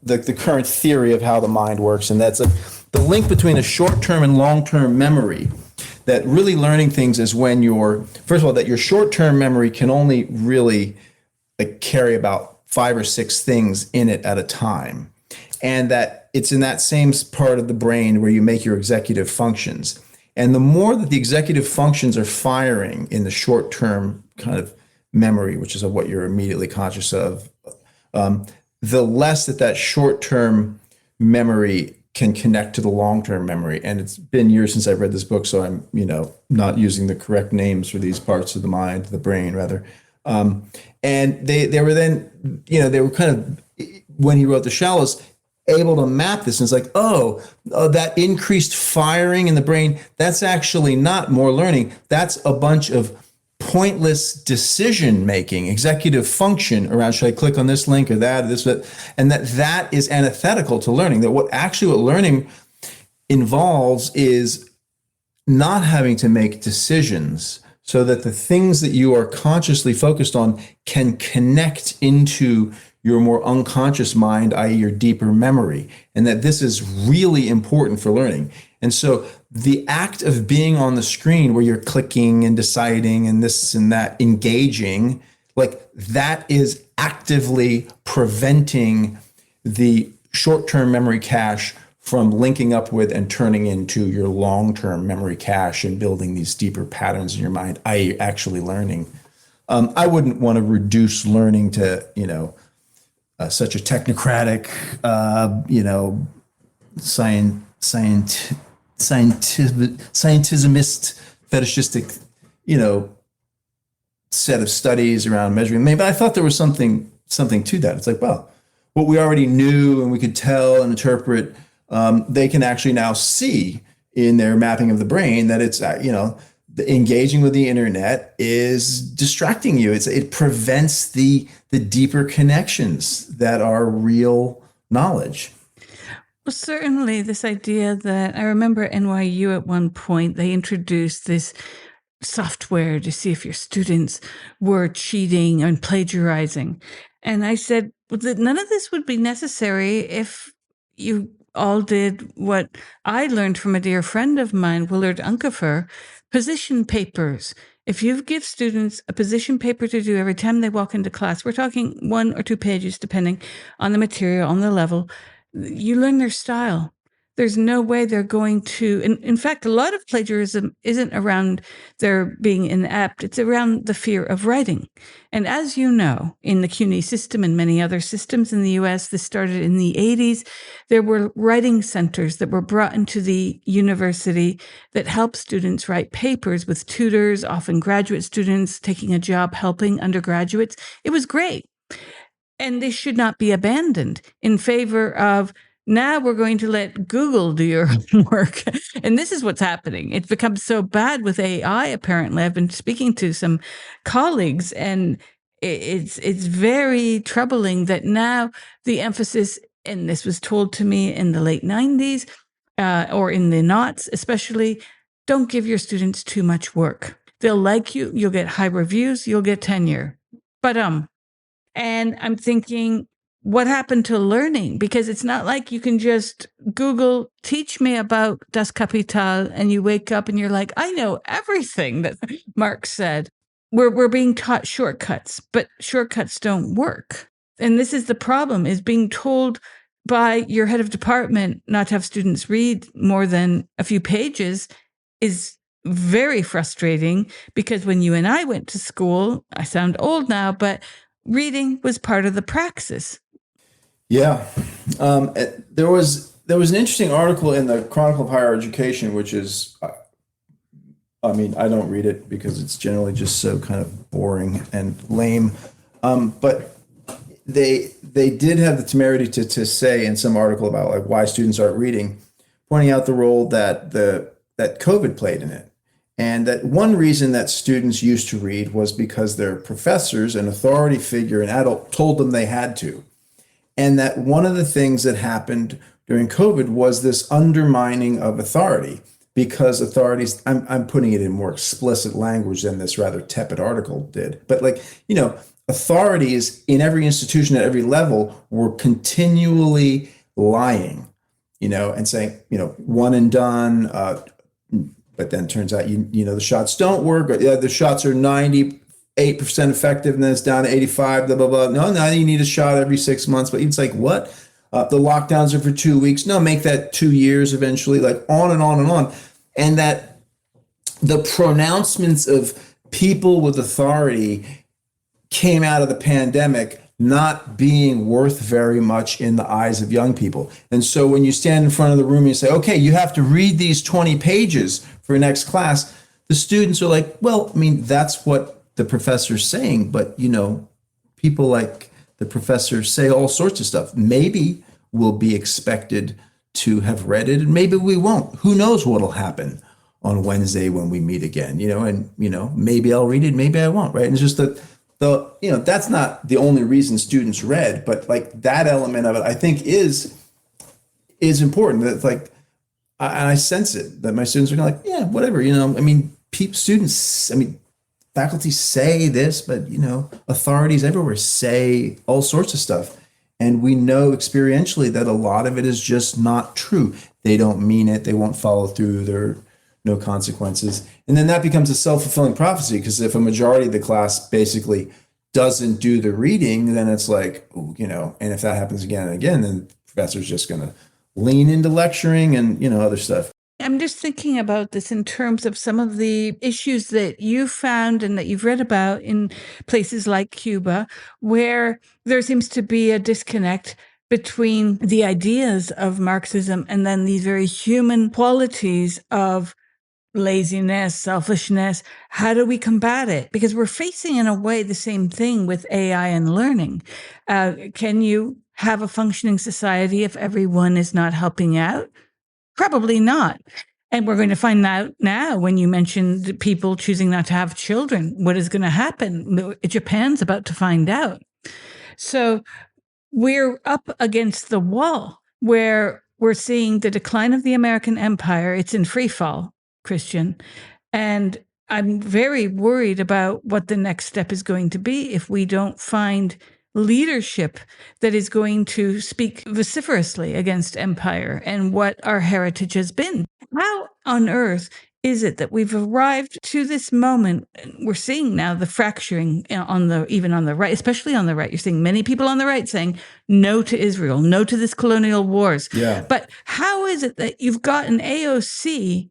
the current theory of how the mind works, and that's the link between a short-term and long-term memory. That really learning things is when first of all, that your short-term memory can only really carry about 5 or 6 things in it at a time. And that it's in that same part of the brain where you make your executive functions. And the more that the executive functions are firing in the short-term kind of memory, which is what you're immediately conscious of, the less that short-term memory can connect to the long-term memory. And it's been years since I've read this book, so I'm, not using the correct names for these parts of the mind, the brain rather. And they were then, they were kind of, when he wrote The Shallows, able to map this. And it's like, that increased firing in the brain, that's actually not more learning. That's a bunch of pointless decision making, executive function around, should I click on this link or that, or this, and that is antithetical to learning. That what learning involves is not having to make decisions so that the things that you are consciously focused on can connect into your more unconscious mind, i.e. your deeper memory, and that this is really important for learning. And so the act of being on the screen where you're clicking and deciding and this and that, engaging, like that is actively preventing the short-term memory cache from linking up with and turning into your long-term memory cache and building these deeper patterns in your mind, i.e. actually learning. I wouldn't want to reduce learning to, such a technocratic, scientismist, fetishistic, set of studies around measuring. Maybe I thought there was something to that. It's like, well, what we already knew and we could tell and interpret, they can actually now see in their mapping of the brain that it's, engaging with the internet is distracting you. It prevents the deeper connections that are real knowledge. Well, certainly this idea that I remember NYU at one point, they introduced this software to see if your students were cheating and plagiarizing. And I said, well, that none of this would be necessary if you all did what I learned from a dear friend of mine, Willard Unkefer, position papers. If you give students a position paper to do every time they walk into class, we're talking 1 or 2 pages, depending on the material, on the level, you learn their style. There's no way they're going to, in fact, a lot of plagiarism isn't around their being inept, it's around the fear of writing. And as you know, in the CUNY system and many other systems in the US, this started in the 80s, there were writing centers that were brought into the university that helped students write papers with tutors, often graduate students taking a job helping undergraduates. It was great. And they should not be abandoned in favor of, now we're going to let Google do your homework. And this is what's happening. It's become so bad with AI, apparently. I've been speaking to some colleagues, and it's very troubling that now the emphasis, and this was told to me in the late 90s, or in the noughts especially, don't give your students too much work. They'll like you, you'll get high reviews, you'll get tenure. But and I'm thinking, what happened to learning? Because it's not like you can just Google, teach me about Das Kapital, and you wake up and you're like, I know everything that Marx said. We're being taught shortcuts, but shortcuts don't work. And this is the problem, is being told by your head of department not to have students read more than a few pages is very frustrating, because when you and I went to school, I sound old now, but reading was part of the praxis. Yeah. There was an interesting article in the Chronicle of Higher Education, which is, I don't read it because it's generally just so kind of boring and lame. But they did have the temerity to say in some article about like why students aren't reading, pointing out the role that COVID played in it. And that one reason that students used to read was because their professors, an authority figure, an adult, told them they had to. And that one of the things that happened during COVID was this undermining of authority, because authorities, I'm putting it in more explicit language than this rather tepid article did, but authorities in every institution at every level were continually lying, and saying, one and done, but then it turns out, the shots don't work. The shots are 98% effective, and then it's down to 85, blah, blah, blah. No, now you need a shot every 6 months. But it's like, what? The lockdowns are for 2 weeks. No, make that 2 years eventually, like on and on and on. And that the pronouncements of people with authority came out of the pandemic not being worth very much in the eyes of young people. And so when you stand in front of the room and you say, okay, you have to read these 20 pages for next class, the students are like, well, that's what the professor's saying, but people like the professor say all sorts of stuff. Maybe we'll be expected to have read it, and maybe we won't. Who knows what'll happen on Wednesday when we meet again, and maybe I'll read it, maybe I won't, right? And it's just that that's not the only reason students read, but like that element of it, I think is important. That's like, and I sense it, that my students are like, yeah, whatever, students, faculty say this, but authorities everywhere say all sorts of stuff. And we know experientially that a lot of it is just not true. They don't mean it. They won't follow through. There are no consequences. And then that becomes a self-fulfilling prophecy, because if a majority of the class basically doesn't do the reading, then it's like, and if that happens again and again, then the professor's just going to lean into lecturing and, other stuff. I'm just thinking about this in terms of some of the issues that you found and that you've read about in places like Cuba, where there seems to be a disconnect between the ideas of Marxism and then these very human qualities of laziness, selfishness. How do we combat it? Because we're facing, in a way, the same thing with AI and learning. Can you have a functioning society if everyone is not helping out? Probably not. And we're going to find out now, when you mentioned people choosing not to have children, what is going to happen? Japan's about to find out. So we're up against the wall where we're seeing the decline of the American empire. It's in free fall, Christian. And I'm very worried about what the next step is going to be if we don't find leadership that is going to speak vociferously against empire and what our heritage has been. How on earth is it that we've arrived to this moment? We're seeing now the fracturing even on the right, especially on the right. You're seeing many people on the right saying no to Israel, no to this colonial wars. Yeah. But how is it that you've got an AOC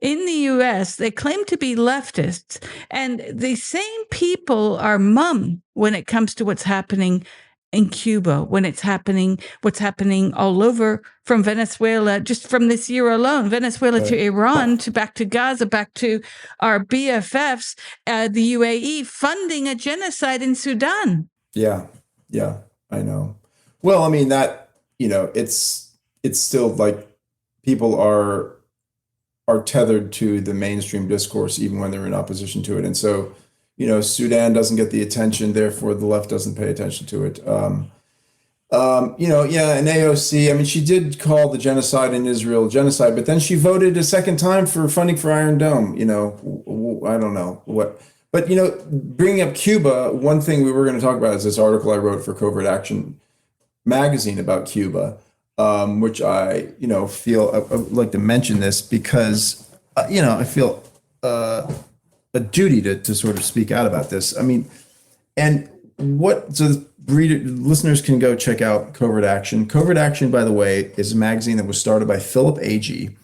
in the US, they claim to be leftists, and the same people are mum when it comes to what's happening in Cuba, what's happening all over, from Venezuela, just from this year alone, Venezuela to Iran, to back to Gaza, back to our BFFs, the UAE funding a genocide in Sudan. Yeah, I know. Well, I mean, that, it's still like people are tethered to the mainstream discourse, even when they're in opposition to it. And so, Sudan doesn't get the attention, therefore the left doesn't pay attention to it. And AOC, I mean, she did call the genocide in Israel genocide, but then she voted a second time for funding for Iron Dome. I don't know what. But, bringing up Cuba, one thing we were going to talk about is this article I wrote for Covert Action magazine about Cuba, which I, feel I would like to mention this because, I feel a duty to sort of speak out about this. I mean, listeners can go check out Covert Action. Covert Action, by the way, is a magazine that was started by Philip Agee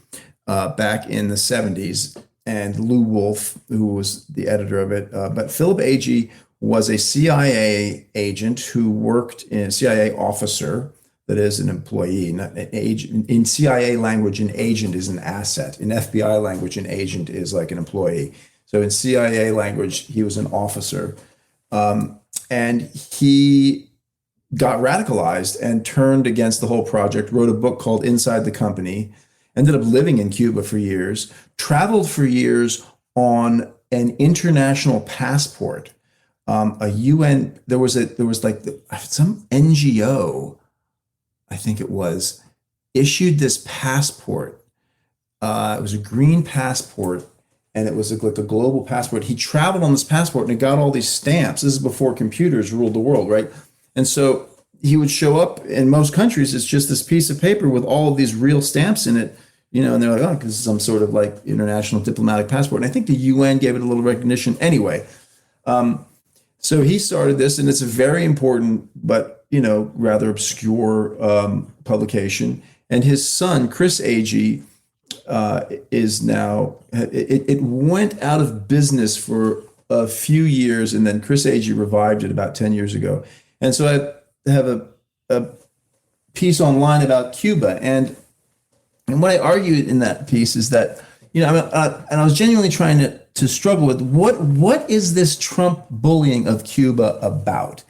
back in the 70s, and Lou Wolfe, who was the editor of it. But Philip Agee was a CIA agent who worked in a CIA officer. That is an employee, not an agent. In CIA language, an agent is an asset. In FBI language, an agent is like an employee. So in CIA language, he was an officer. And he got radicalized and turned against the whole project, wrote a book called Inside the Company, ended up living in Cuba for years, traveled for years on an international passport. There was some NGO, I think it was, issued this passport. It was a green passport, and it was like a global passport. He traveled on this passport and it got all these stamps. This is before computers ruled the world, right? And so he would show up in most countries. It's just this piece of paper with all of these real stamps in it, and they're like, oh, because it's some sort of like international diplomatic passport. And I think the UN gave it a little recognition anyway. So he started this, and it's a very important, but rather obscure publication. And his son, Chris Agee, is now, it went out of business for a few years, and then Chris Agee revived it about 10 years ago. And so I have a piece online about Cuba, and what I argued in that piece is that, and I was genuinely trying to struggle with what is this Trump bullying of Cuba about?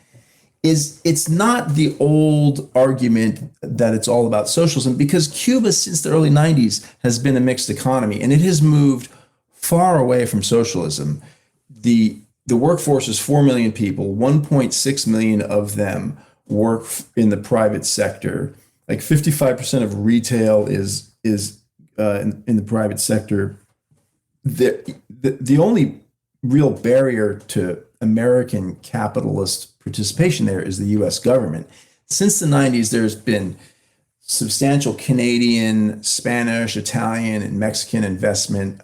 It's not the old argument that it's all about socialism, because Cuba since the early 90s has been a mixed economy, and it has moved far away from socialism. The workforce is 4 million people, 1.6 million of them work in the private sector. Like 55% of retail is in the private sector. The only real barrier to American capitalist participation there is the US government. Since the 90s, there's been substantial Canadian, Spanish, Italian, and Mexican investment.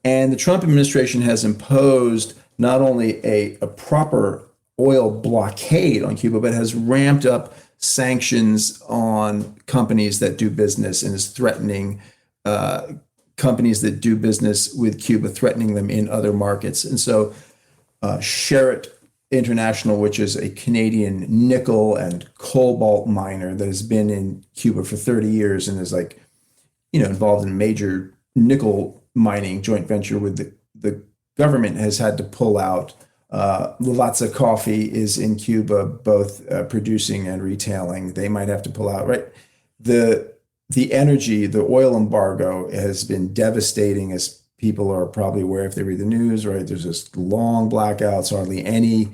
And the Trump administration has imposed not only a proper oil blockade on Cuba, but has ramped up sanctions on companies that do business and is threatening companies that do business with Cuba, threatening them in other markets. And so Sherritt International, which is a Canadian nickel and cobalt miner that has been in Cuba for 30 years and is involved in major nickel mining joint venture with the government, has had to pull out. Lavazza Coffee is in Cuba, both producing and retailing. They might have to pull out, right? The energy, the oil embargo has been devastating, as people are probably aware if they read the news, right? There's just long blackouts, hardly any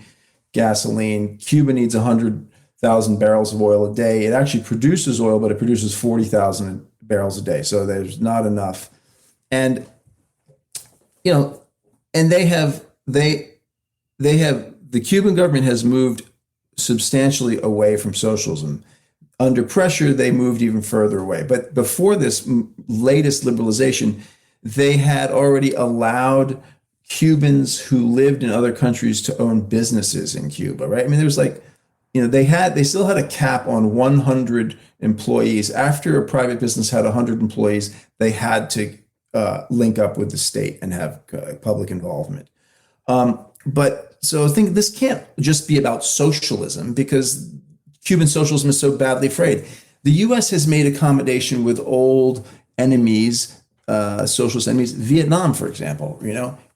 gasoline. Cuba needs 100,000 barrels of oil a day. It actually produces oil, but it produces 40,000 barrels a day. So there's not enough. And, and the Cuban government has moved substantially away from socialism. Under pressure, they moved even further away. But before this latest liberalization, they had already allowed Cubans who lived in other countries to own businesses in Cuba, right? I mean, there was they still had a cap on 100 employees. After a private business had 100 employees, they had to link up with the state and have public involvement. But so I think this can't just be about socialism, because Cuban socialism is so badly frayed. The U.S. has made accommodation with old enemies, socialist enemies. Vietnam, for example,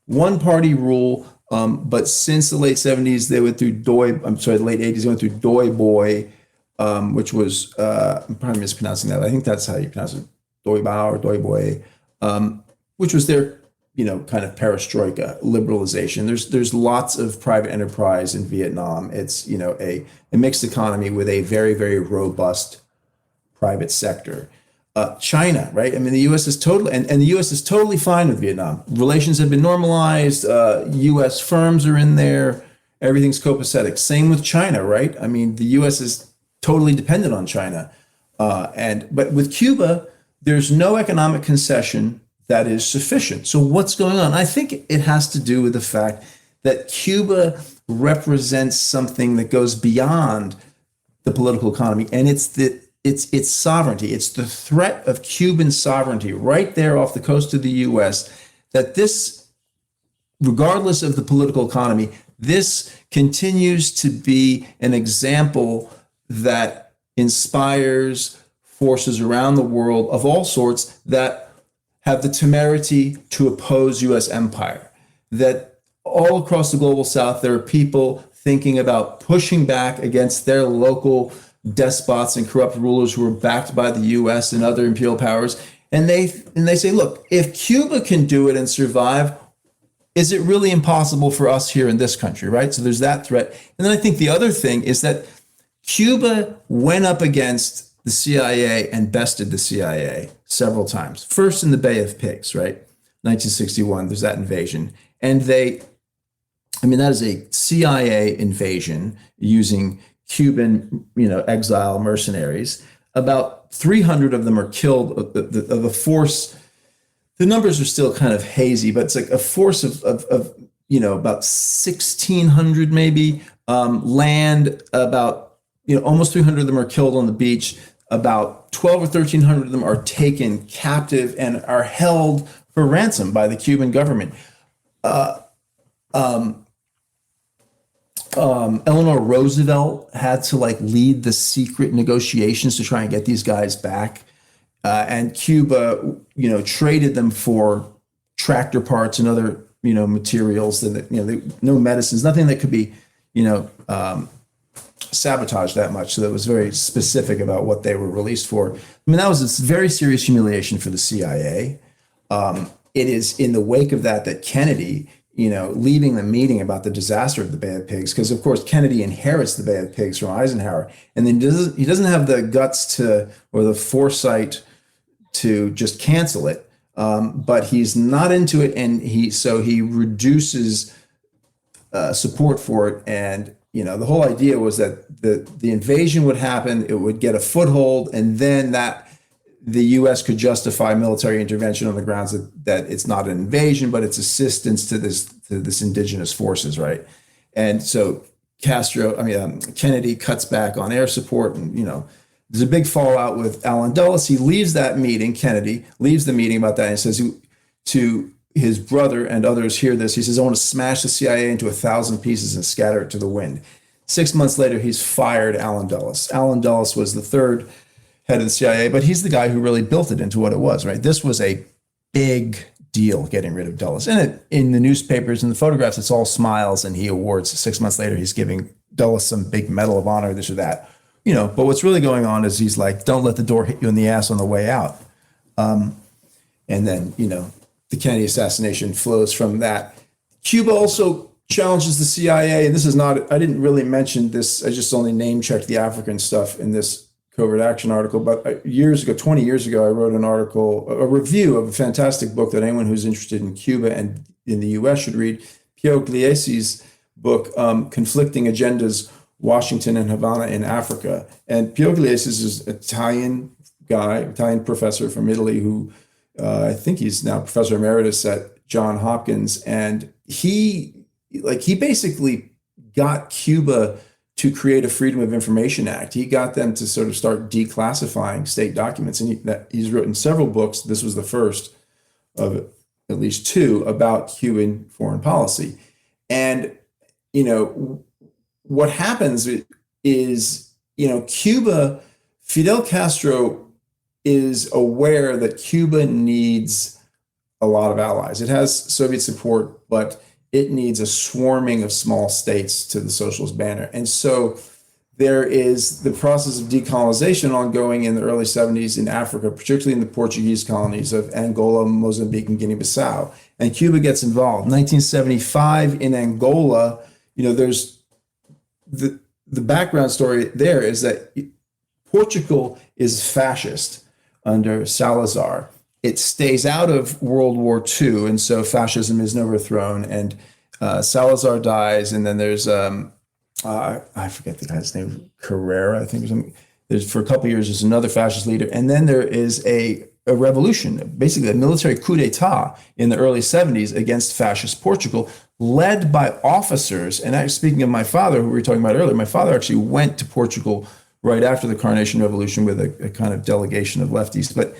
one party rule. But since the late 70s, they went through the late 80s, they went through Doi Boy, which was, I'm probably mispronouncing that. I think that's how you pronounce it, Doi Bao or Doi Boy, which was their, kind of perestroika liberalization. There's lots of private enterprise in Vietnam. It's, a mixed economy with a very, very robust private sector. China, right? I mean, the U.S. is totally, and the U.S. is totally fine with Vietnam. Relations have been normalized. U.S. firms are in there. Everything's copacetic. Same with China, right? I mean, the U.S. is totally dependent on China. But with Cuba, there's no economic concession that is sufficient. So what's going on? I think it has to do with the fact that Cuba represents something that goes beyond the political economy, and it's its sovereignty. It's the threat of Cuban sovereignty right there off the coast of the U.S. that this, regardless of the political economy, this continues to be an example that inspires forces around the world of all sorts that have the temerity to oppose U.S. empire. That all across the global South, there are people thinking about pushing back against their local despots and corrupt rulers who are backed by the U.S. and other imperial powers. And they say, look, if Cuba can do it and survive, is it really impossible for us here in this country, right? So there's that threat. And then I think the other thing is that Cuba went up against the CIA and bested the CIA several times. First in the Bay of Pigs, right? 1961, there's that invasion. And that is a CIA invasion using Cuban, exile mercenaries. About 300 of them are killed of the force. The numbers are still kind of hazy, but it's like a force of about 1,600 maybe, land about, almost 300 of them are killed on the beach. About 12 or 1,300 of them are taken captive and are held for ransom by the Cuban government. Eleanor Roosevelt had to lead the secret negotiations to try and get these guys back. And Cuba, traded them for tractor parts and other, materials that, no medicines, nothing that could be, sabotaged that much. So that was very specific about what they were released for. That was a very serious humiliation for the CIA. It is in the wake of that Kennedy, leaving the meeting about the disaster of the Bay of Pigs, because of course Kennedy inherits the Bay of Pigs from Eisenhower, and then he doesn't have the guts or the foresight to just cancel it. but he's not into it, and he reduces support for it. And the whole idea was that the invasion would happen, it would get a foothold, and then that the U.S. could justify military intervention on the grounds that it's not an invasion, but it's assistance to this indigenous forces, right? And so Kennedy cuts back on air support, and there's a big fallout with Allen Dulles. He leaves that meeting. Kennedy leaves the meeting about that, and says to his brother, and others hear this, he says, "I want to smash the CIA into 1,000 pieces and scatter it to the wind." 6 months later, he's fired Allen Dulles. Allen Dulles was the third head of the CIA, but he's the guy who really built it into what it was, right? This was a big deal, getting rid of Dulles. And in the newspapers and the photographs, it's all smiles, and he awards. 6 months later, he's giving Dulles some big Medal of Honor, this or that. But what's really going on is he's like, don't let the door hit you in the ass on the way out. And then, the Kennedy assassination flows from that. Cuba also challenges the CIA, and this is not, I didn't really mention this, I just only name checked the African stuff in this covert action article, but years ago, 20 years ago, I wrote an article, a review of a fantastic book that anyone who's interested in Cuba and in the US should read, Pugliesi's book, Conflicting Agendas, Washington and Havana in Africa. And Pugliese is an Italian guy, Italian professor from Italy who I think he's now professor emeritus at Johns Hopkins. And he basically got Cuba to create a Freedom of Information Act. He got them to sort of start declassifying state documents. And he's written several books. This was the first of at least two about Cuban foreign policy. And, what happens is, Cuba, Fidel Castro is aware that Cuba needs a lot of allies. It has Soviet support, but it needs a swarming of small states to the socialist banner. And so there is the process of decolonization ongoing in the early 70s in Africa, particularly in the Portuguese colonies of Angola, Mozambique, and Guinea-Bissau. And Cuba gets involved. 1975 in Angola, there's the background story there is that Portugal is fascist under Salazar. It stays out of World War II, and so fascism is overthrown, and Salazar dies, and then there's, I forget the guy's name, Carrera, I think, or something. There's, for a couple of years, there's another fascist leader, and then there is a revolution, basically a military coup d'etat in the early 70s against fascist Portugal, led by officers. And speaking of my father, who we were talking about earlier, my father actually went to Portugal right after the Carnation Revolution with a kind of delegation of lefties, but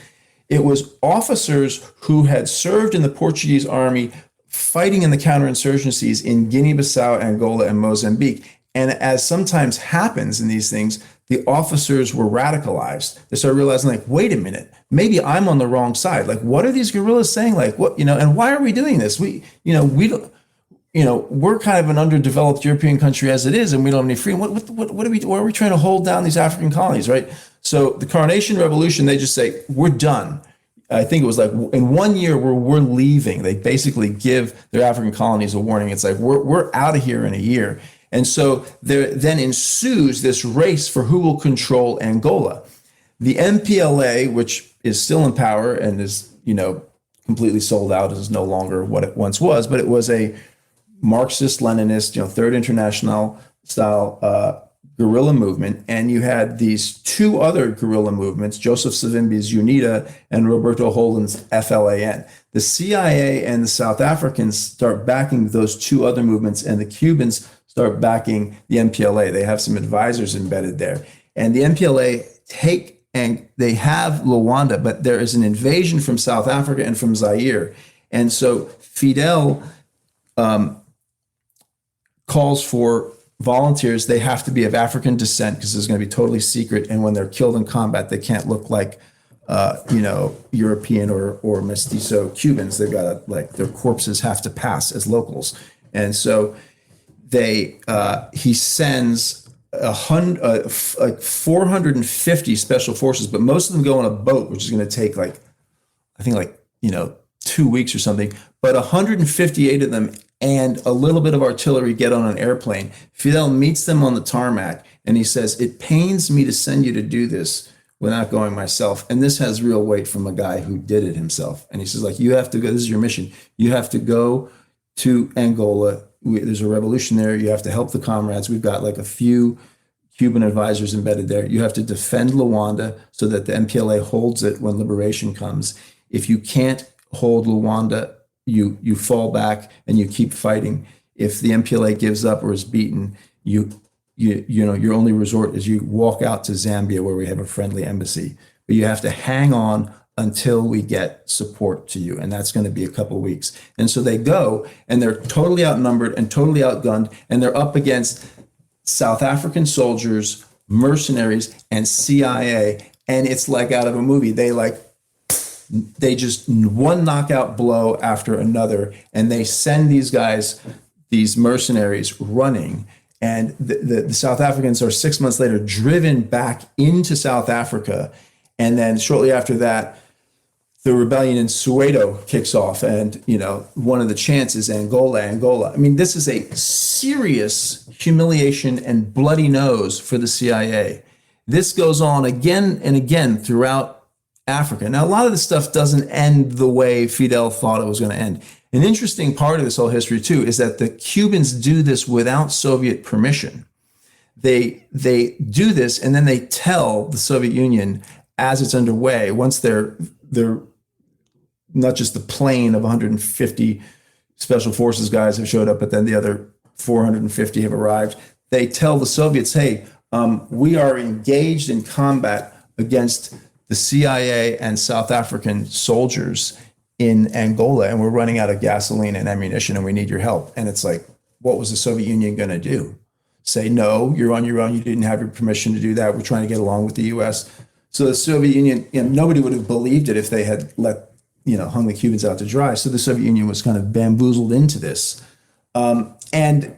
it was officers who had served in the Portuguese army fighting in the counterinsurgencies in Guinea-Bissau, Angola, and Mozambique. And as sometimes happens in these things, the officers were radicalized. They started realizing, like, wait a minute, maybe I'm on the wrong side. Like, what are these guerrillas saying? Like, what, and why are we doing this? We don't, we're kind of an underdeveloped European country as it is, and we don't have any freedom. Why are we trying to hold down these African colonies, right? So the Carnation Revolution, they just say, we're done. I think it was like, in 1 year, we're leaving. They basically give their African colonies a warning. It's like, we're out of here in a year. And so there then ensues this race for who will control Angola. The MPLA, which is still in power and is, completely sold out, is no longer what it once was, but it was a Marxist, Leninist, Third International style guerrilla movement. And you had these two other guerrilla movements, Joseph Savimbi's UNITA and Roberto Holden's FLAN. The CIA and the South Africans start backing those two other movements, and the Cubans start backing the MPLA. They have some advisors embedded there. And the MPLA they have Luanda, but there is an invasion from South Africa and from Zaire. And so Fidel calls for volunteers. They have to be of African descent because it's going to be totally secret. And when they're killed in combat, they can't look like, European or mestizo Cubans. They've got to, their corpses have to pass as locals. And so he sends 450 special forces, but most of them go on a boat, which is going to take 2 weeks or something. But 158 of them and a little bit of artillery get on an airplane. Fidel meets them on the tarmac, and he says, "It pains me to send you to do this. without going myself. And this has real weight from a guy who did it himself. And he says, like, you have to go, this is your mission. You have to go to Angola. There's a revolution there. You have to help the comrades. We've got like a few Cuban advisors embedded there. You have to defend Luanda so that the MPLA holds it when liberation comes. If you can't hold Luanda, you fall back and you keep fighting. If the MPLA gives up or is beaten, you know, your only resort is you walk out to Zambia, where we have a friendly embassy. But you have to hang on until we get support to you. And that's going to be a couple of weeks. And so they go, and they're totally outnumbered and totally outgunned. And they're up against South African soldiers, mercenaries, and CIA. And it's like out of a movie. They just one knockout blow after another. And they send these guys, these mercenaries, running. And the South Africans are 6 months later driven back into South Africa. And then shortly after that, the rebellion in Soweto kicks off. And, you know, one of the chants is Angola. I mean, this is a serious humiliation and bloody nose for the CIA. This goes on again and again throughout Africa. Now, a lot of this stuff doesn't end the way Fidel thought it was going to end. An interesting part of this whole history, too, is that the Cubans do this without Soviet permission. They do this, and then they tell the Soviet Union as it's underway, once they're not just the plane of 150 special forces guys have showed up, but then the other 450 have arrived. They tell the Soviets, hey, we are engaged in combat against the CIA and South African soldiers in Angola, and we're running out of gasoline and ammunition, and we need your help. And it's like, what was the Soviet Union going to do? Say, no, you're on your own. You didn't have your permission to do that. We're trying to get along with the U.S. So the Soviet Union, you know, nobody would have believed it if they had hung the Cubans out to dry. So the Soviet Union was kind of bamboozled into this. And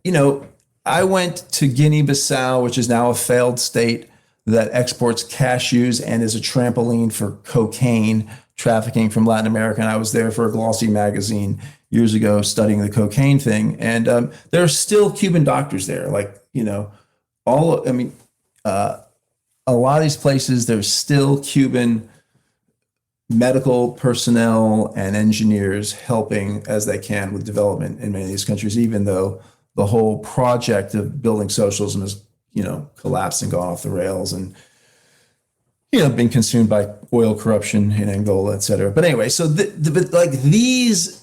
you know, I went to Guinea-Bissau, which is now a failed state that exports cashews and is a trampoline for cocaine trafficking from Latin America. And I was there for a glossy magazine years ago studying the cocaine thing. And there are still Cuban doctors there. Like, you know, a lot of these places, there's still Cuban medical personnel and engineers helping as they can with development in many of these countries, even though the whole project of building socialism has, you know, collapsed and gone off the rails and, you know, been consumed by oil corruption in Angola, et cetera. But anyway, so but like these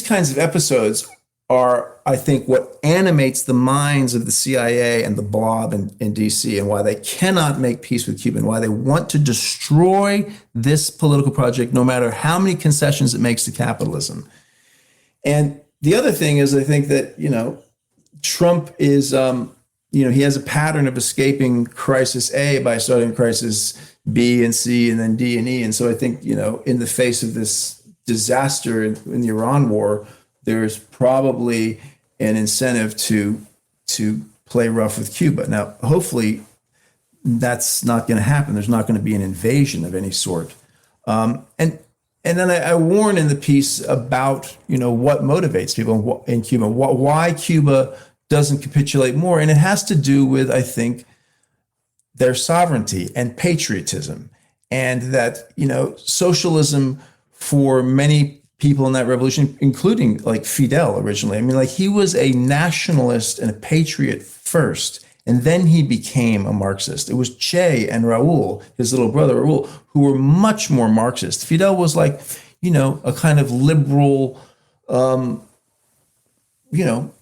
kinds of episodes are, I think, what animates the minds of the CIA and the blob in DC, and why they cannot make peace with Cuba, and why they want to destroy this political project, no matter how many concessions it makes to capitalism. And the other thing is, I think that, you know, Trump is, you know, he has a pattern of escaping crisis A by starting crisis B and C and then D and E. And so I think, you know, in the face of this disaster in the Iran war, there's probably an incentive to play rough with Cuba. Now, hopefully that's not going to happen. There's not going to be an invasion of any sort. And then I warn in the piece about, you know, what motivates people in Cuba, why Cuba doesn't capitulate more. And it has to do with, I think, their sovereignty and patriotism, and that, you know, socialism for many people in that revolution, including like Fidel originally. I mean, like, he was a nationalist and a patriot first, and then he became a Marxist. It was Che and Raul, his little brother Raul, who were much more Marxist. Fidel was like, you know, a kind of liberal, you know,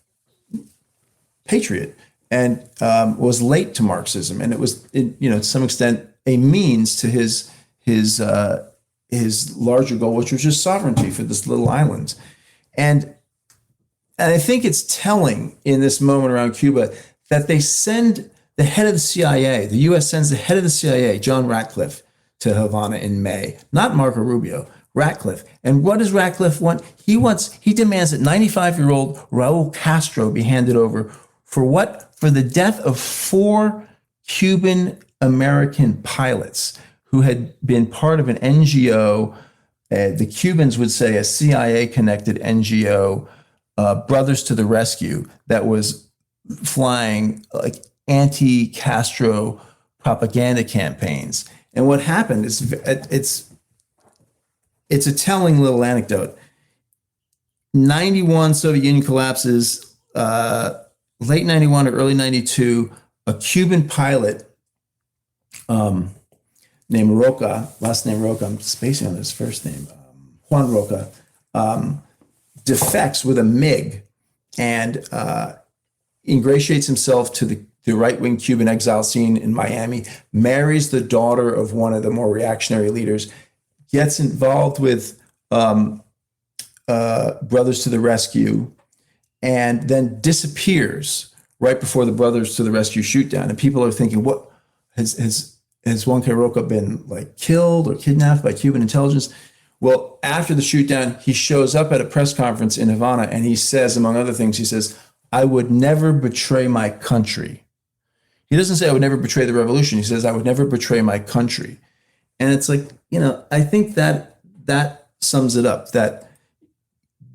patriot, and was late to Marxism. And it was, you know, to some extent, a means to his larger goal, which was just sovereignty for this little island. And I think it's telling in this moment around Cuba that they send the head of the CIA, the U.S. sends the head of the CIA, John Ratcliffe, to Havana in May, not Marco Rubio, Ratcliffe. And what does Ratcliffe want? He demands that 95-year-old Raul Castro be handed over for what? For the death of 4 Cuban American pilots who had been part of an NGO, the Cubans would say a CIA-connected NGO, Brothers to the Rescue, that was flying like anti-Castro propaganda campaigns. And what happened is it's a telling little anecdote. 91, Soviet Union collapses, late 91 or early 92, a Cuban pilot named Roca, last name Roca, I'm spacing on his first name, Juan Roca, defects with a MiG and ingratiates himself to the right-wing Cuban exile scene in Miami, marries the daughter of one of the more reactionary leaders, gets involved with Brothers to the Rescue, and then disappears right before the Brothers to the Rescue shoot down. And people are thinking, what has Juan K. Roca been like killed or kidnapped by Cuban intelligence? Well, after the shoot down, he shows up at a press conference in Havana and he says, among other things, he says, I would never betray my country. He doesn't say I would never betray the revolution. He says, I would never betray my country. And it's like, I think that sums it up, that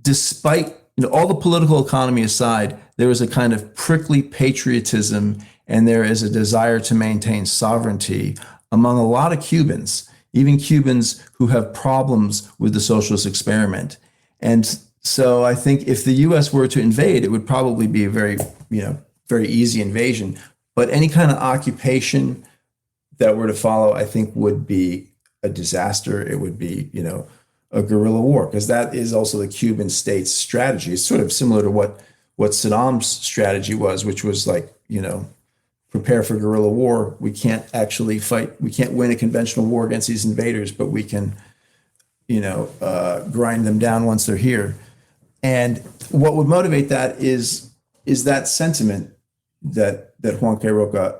despite all the political economy aside, there is a kind of prickly patriotism and there is a desire to maintain sovereignty among a lot of Cubans, even Cubans who have problems with the socialist experiment. And so I think if the US were to invade, it would probably be a very easy invasion. But any kind of occupation that were to follow, I think would be a disaster. It would be, a guerrilla war, because that is also the Cuban state's strategy. It's sort of similar to what Saddam's strategy was, which was like, prepare for guerrilla war. We can't actually fight. We can't win a conventional war against these invaders, but we can, grind them down once they're here. And what would motivate that is that sentiment that Juan K. Roca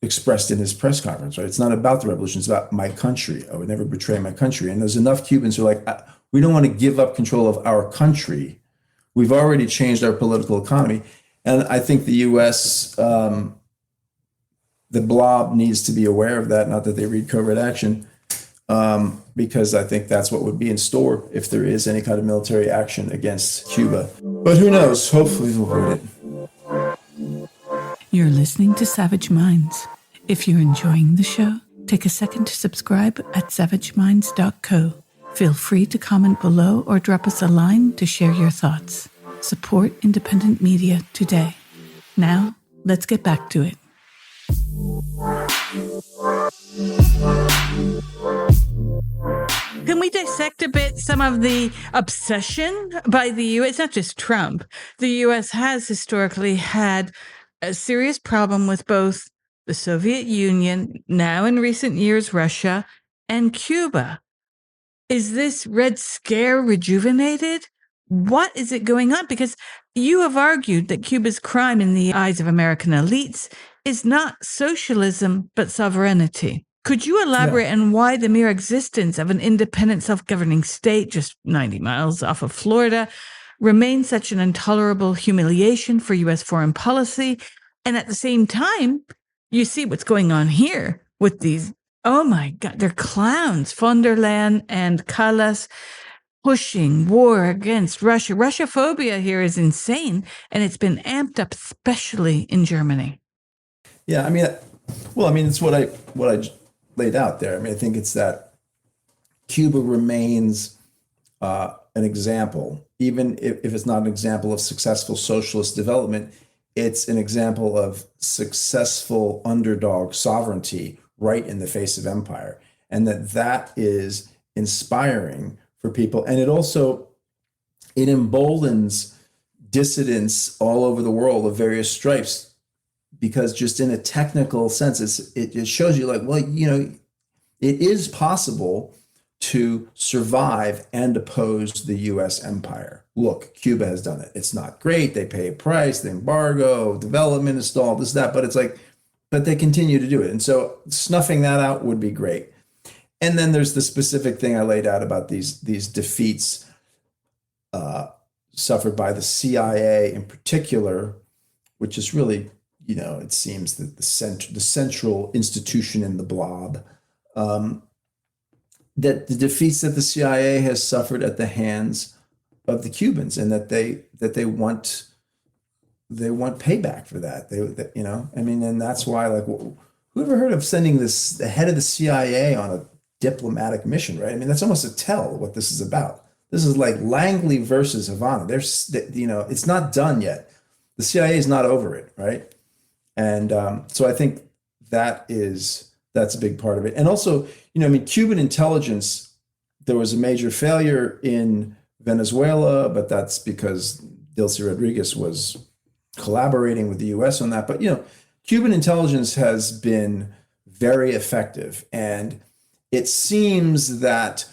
expressed in his press conference, right? It's not about the revolution, it's about my country. I would never betray my country. And there's enough Cubans who are like, we don't want to give up control of our country. We've already changed our political economy. And I think the US, the blob needs to be aware of that, not that they read Covert Action, because I think that's what would be in store if there is any kind of military action against Cuba. But who knows? Hopefully they'll avoid it. You're listening to Savage Minds. If you're enjoying the show, take a second to subscribe at savageminds.co. Feel free to comment below or drop us a line to share your thoughts. Support independent media today. Now, let's get back to it. Can we dissect a bit some of the obsession by the U.S.? It's not just Trump. The U.S. has historically had a serious problem with both the Soviet Union, now in recent years, Russia, and Cuba. Is this Red Scare rejuvenated? What is it going on? Because you have argued that Cuba's crime in the eyes of American elites is not socialism, but sovereignty. Could you elaborate on why the mere existence of an independent self-governing state just 90 miles off of Florida remains such an intolerable humiliation for U.S. foreign policy? And at the same time, you see what's going on here with these, oh my God, they're clowns, von der Leyen and Callas, pushing war against Russia. Russophobia here is insane, and it's been amped up, especially in Germany. Yeah, it's what I laid out there. I think it's that Cuba remains an example, even if it's not an example of successful socialist development, it's an example of successful underdog sovereignty right in the face of empire. And that is inspiring for people. And it emboldens dissidents all over the world of various stripes, because just in a technical sense, it shows you like, well, it is possible to survive and oppose the US empire. Look, Cuba has done it. It's not great. They pay a price, the embargo, development is stalled, this, that, but it's like, but they continue to do it. And so snuffing that out would be great. And then there's the specific thing I laid out about these defeats suffered by the CIA in particular, which is really, it seems that the central institution in the blob, that the defeats that the CIA has suffered at the hands of the Cubans, and that they want payback for that. And that's why, like, who ever heard of sending the head of the CIA on a diplomatic mission, right? I mean, that's almost a tell what this is about. This is like Langley versus Havana. It's not done yet. The CIA is not over it, right? And so I think that's a big part of it. And also, Cuban intelligence, there was a major failure in Venezuela, but that's because Delcy Rodriguez was collaborating with the US on that. But, Cuban intelligence has been very effective. And it seems that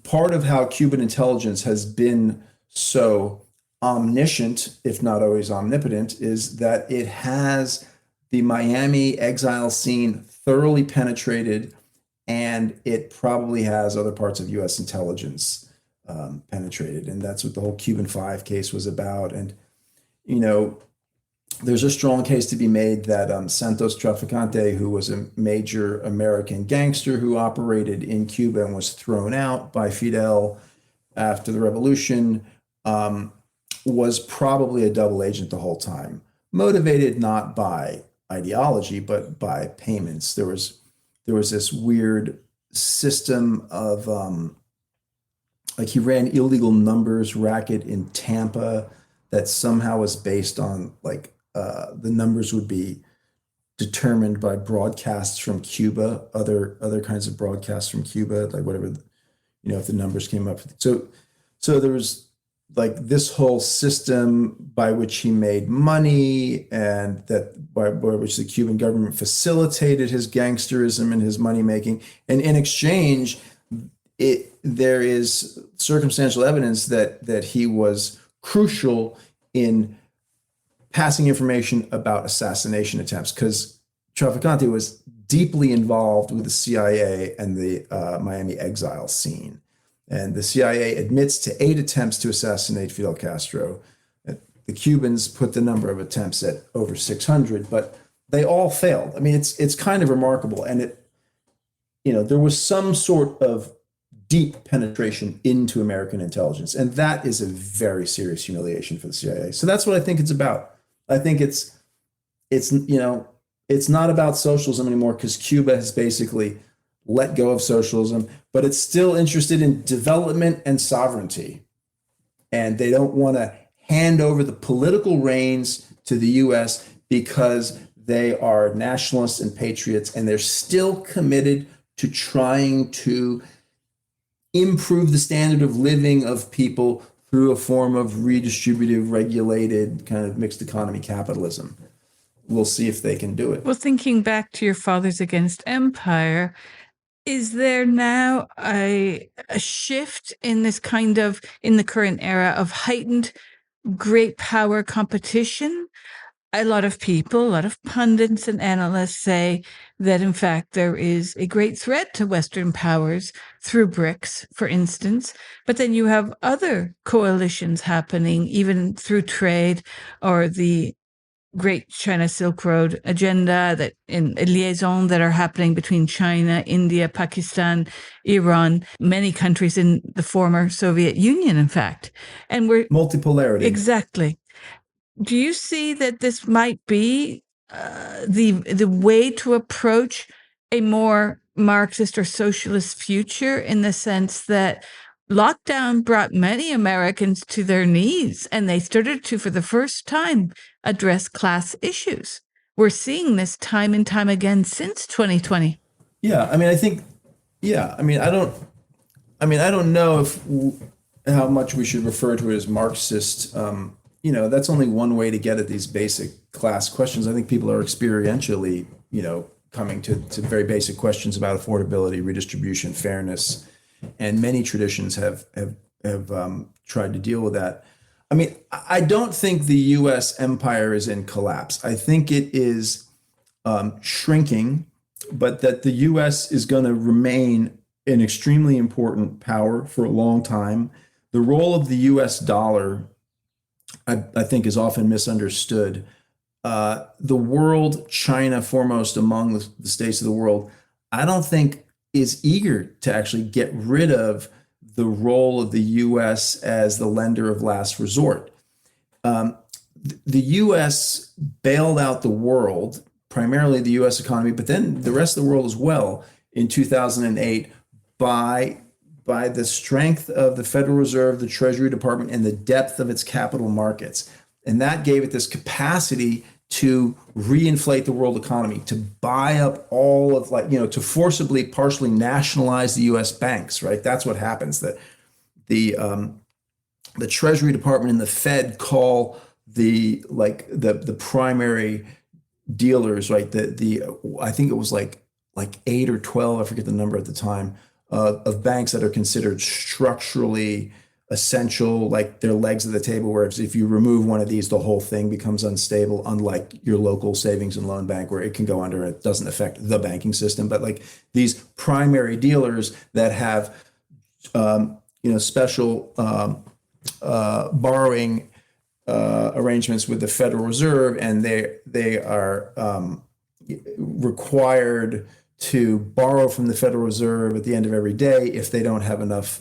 part of how Cuban intelligence has been so omniscient, if not always omnipotent, is that it has the Miami exile scene thoroughly penetrated, and it probably has other parts of US intelligence penetrated. And that's what the whole Cuban Five case was about. And, there's a strong case to be made that Santos Traficante, who was a major American gangster who operated in Cuba and was thrown out by Fidel after the revolution, was probably a double agent the whole time, motivated not by ideology, but by payments. There was this weird system of like he ran illegal numbers racket in Tampa that somehow was based on like the numbers would be determined by broadcasts from Cuba, other kinds of broadcasts from Cuba, like whatever, if the numbers came up. So there was like this whole system by which he made money, and that by which the Cuban government facilitated his gangsterism and his money making. And in exchange, there is circumstantial evidence that he was crucial in passing information about assassination attempts, because Traficante was deeply involved with the CIA and the Miami exile scene. And the CIA admits to 8 attempts to assassinate Fidel Castro. The Cubans put the number of attempts at over 600, but they all failed. I mean, it's kind of remarkable. And there was some sort of deep penetration into American intelligence. And that is a very serious humiliation for the CIA. So that's what I think it's about. I think it's not about socialism anymore, because Cuba has basically let go of socialism, but it's still interested in development and sovereignty. And they don't want to hand over the political reins to the US because they are nationalists and patriots, and they're still committed to trying to improve the standard of living of people through a form of redistributive, regulated kind of mixed economy capitalism. We'll see if they can do it. Well, thinking back to your Fathers Against Empire, is there now a shift in this in the current era of heightened great power competition? A lot of people, a lot of pundits and analysts say that, in fact, there is a great threat to Western powers through BRICS, for instance. But then you have other coalitions happening, even through trade, or the Great China Silk Road agenda, that in liaison that are happening between China, India, Pakistan, Iran, many countries in the former Soviet Union, in fact. And we're multipolarity. Exactly. Do you see that this might be the way to approach a more Marxist or socialist future, in the sense that lockdown brought many Americans to their knees, and they started to, for the first time, address class issues? We're seeing this time and time again since 2020. Yeah, I mean, I don't know how much we should refer to it as Marxist. That's only one way to get at these basic class questions. I think people are experientially, coming to very basic questions about affordability, redistribution, fairness, and many traditions have tried to deal with that. I mean, I don't think the U.S. empire is in collapse. I think it is shrinking, but that the U.S. is going to remain an extremely important power for a long time. The role of the U.S. dollar, I think, is often misunderstood. The world, China foremost among the states of the world, I don't think is eager to actually get rid of the role of the U.S. as the lender of last resort. The U.S. bailed out the world primarily the U.S. economy, but then the rest of the world as well in 2008 by the strength of the Federal Reserve, the Treasury Department, and the depth of its capital markets. And that gave it this capacity to reinflate the world economy, to buy up all of to forcibly, partially nationalize the U.S. banks, right? That's what happens. That the Treasury Department and the Fed call the primary dealers, right? I think it was like 8 or 12, I forget the number at the time, of banks that are considered structurally essential, like they're legs of the table, where if you remove one of these, the whole thing becomes unstable, unlike your local savings and loan bank where it can go under, it doesn't affect the banking system. But like these primary dealers that have special borrowing arrangements with the Federal Reserve, and they are required to borrow from the Federal Reserve at the end of every day if they don't have enough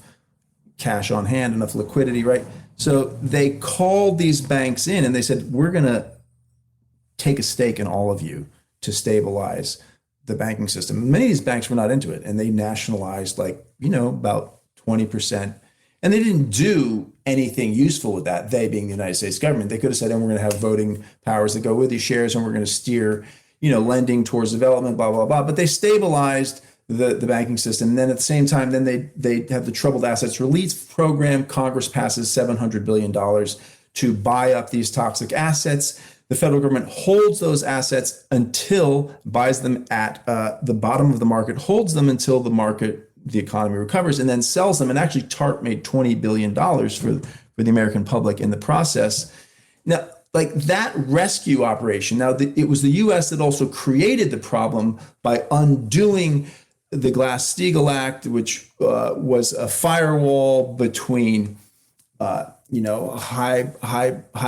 cash on hand, enough liquidity, right? So they called these banks in and they said, we're going to take a stake in all of you to stabilize the banking system. Many of these banks were not into it, and they nationalized about 20%. And they didn't do anything useful with that, they being the United States government. They could have said, and we're going to have voting powers that go with these shares, and we're going to steer, lending towards development, blah, blah, blah. But they stabilized the banking system. And then at the same time, then they have the troubled assets release program. Congress passes $700 billion to buy up these toxic assets. The federal government holds those assets buys them at the bottom of the market, holds them until the economy recovers, and then sells them. And actually, TARP made $20 billion for the American public in the process. Now, like that rescue operation, it was the U.S. that also created the problem by undoing the Glass-Steagall Act, which was a firewall between high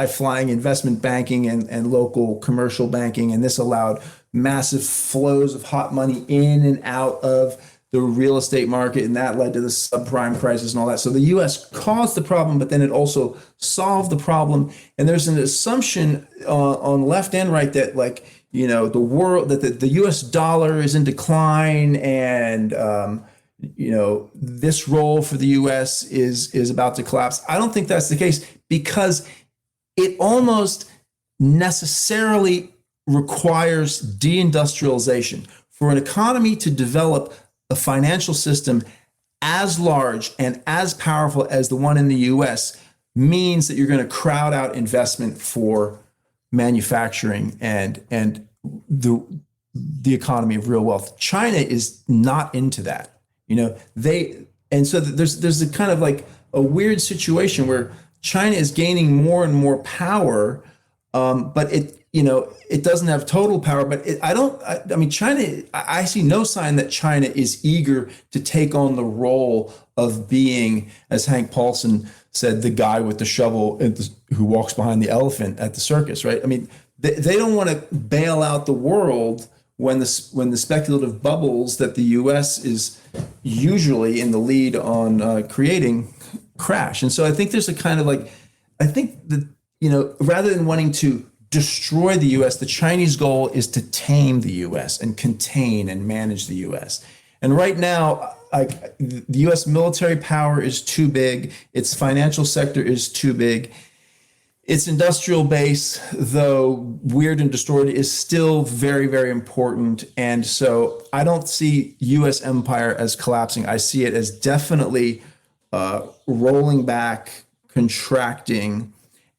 flying investment banking and local commercial banking, and this allowed massive flows of hot money in and out of the real estate market, and that led to the subprime crisis and all that. So the U.S. caused the problem, but then it also solved the problem. And there's an assumption on left and right that the world, that the U.S. dollar is in decline, and this role for the U.S. is about to collapse. I don't think that's the case, because it almost necessarily requires deindustrialization. For an economy to develop a financial system as large and as powerful as the one in the U.S. means that you're going to crowd out investment for manufacturing and the economy of real wealth. China is not into that. So there's a kind of like a weird situation where China is gaining more and more power, but it doesn't have total power. But China, I see no sign that China is eager to take on the role of being, as Hank Paulson said, the guy with the shovel who walks behind the elephant at the circus, right? I mean, they don't want to bail out the world when the speculative bubbles that the U.S. is usually in the lead on creating crash. And so I think there's a kind of rather than wanting to destroy the U.S., the Chinese goal is to tame the U.S. and contain and manage the U.S. And right now, the U.S. military power is too big. Its financial sector is too big. Its industrial base, though weird and distorted, is still very, very important. And so I don't see U.S. empire as collapsing. I see it as definitely rolling back, contracting.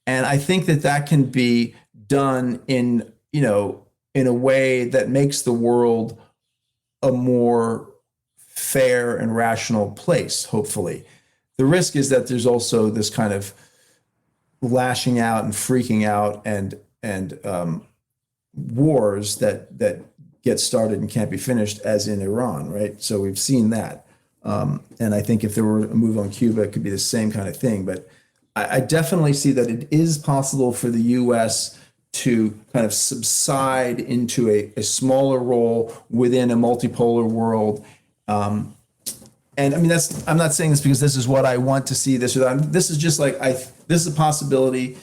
And I think that can be done in a way that makes the world a more fair and rational place, hopefully. The risk is that there's also this kind of lashing out and freaking out and wars that get started and can't be finished, as in Iran, right? So we've seen that. And I think if there were a move on Cuba, it could be the same kind of thing. But I definitely see that it is possible for the U.S. to kind of subside into a smaller role within a multipolar world. And I mean, I'm not saying this because this is what I want to see, this or that. This is just this is a possibility.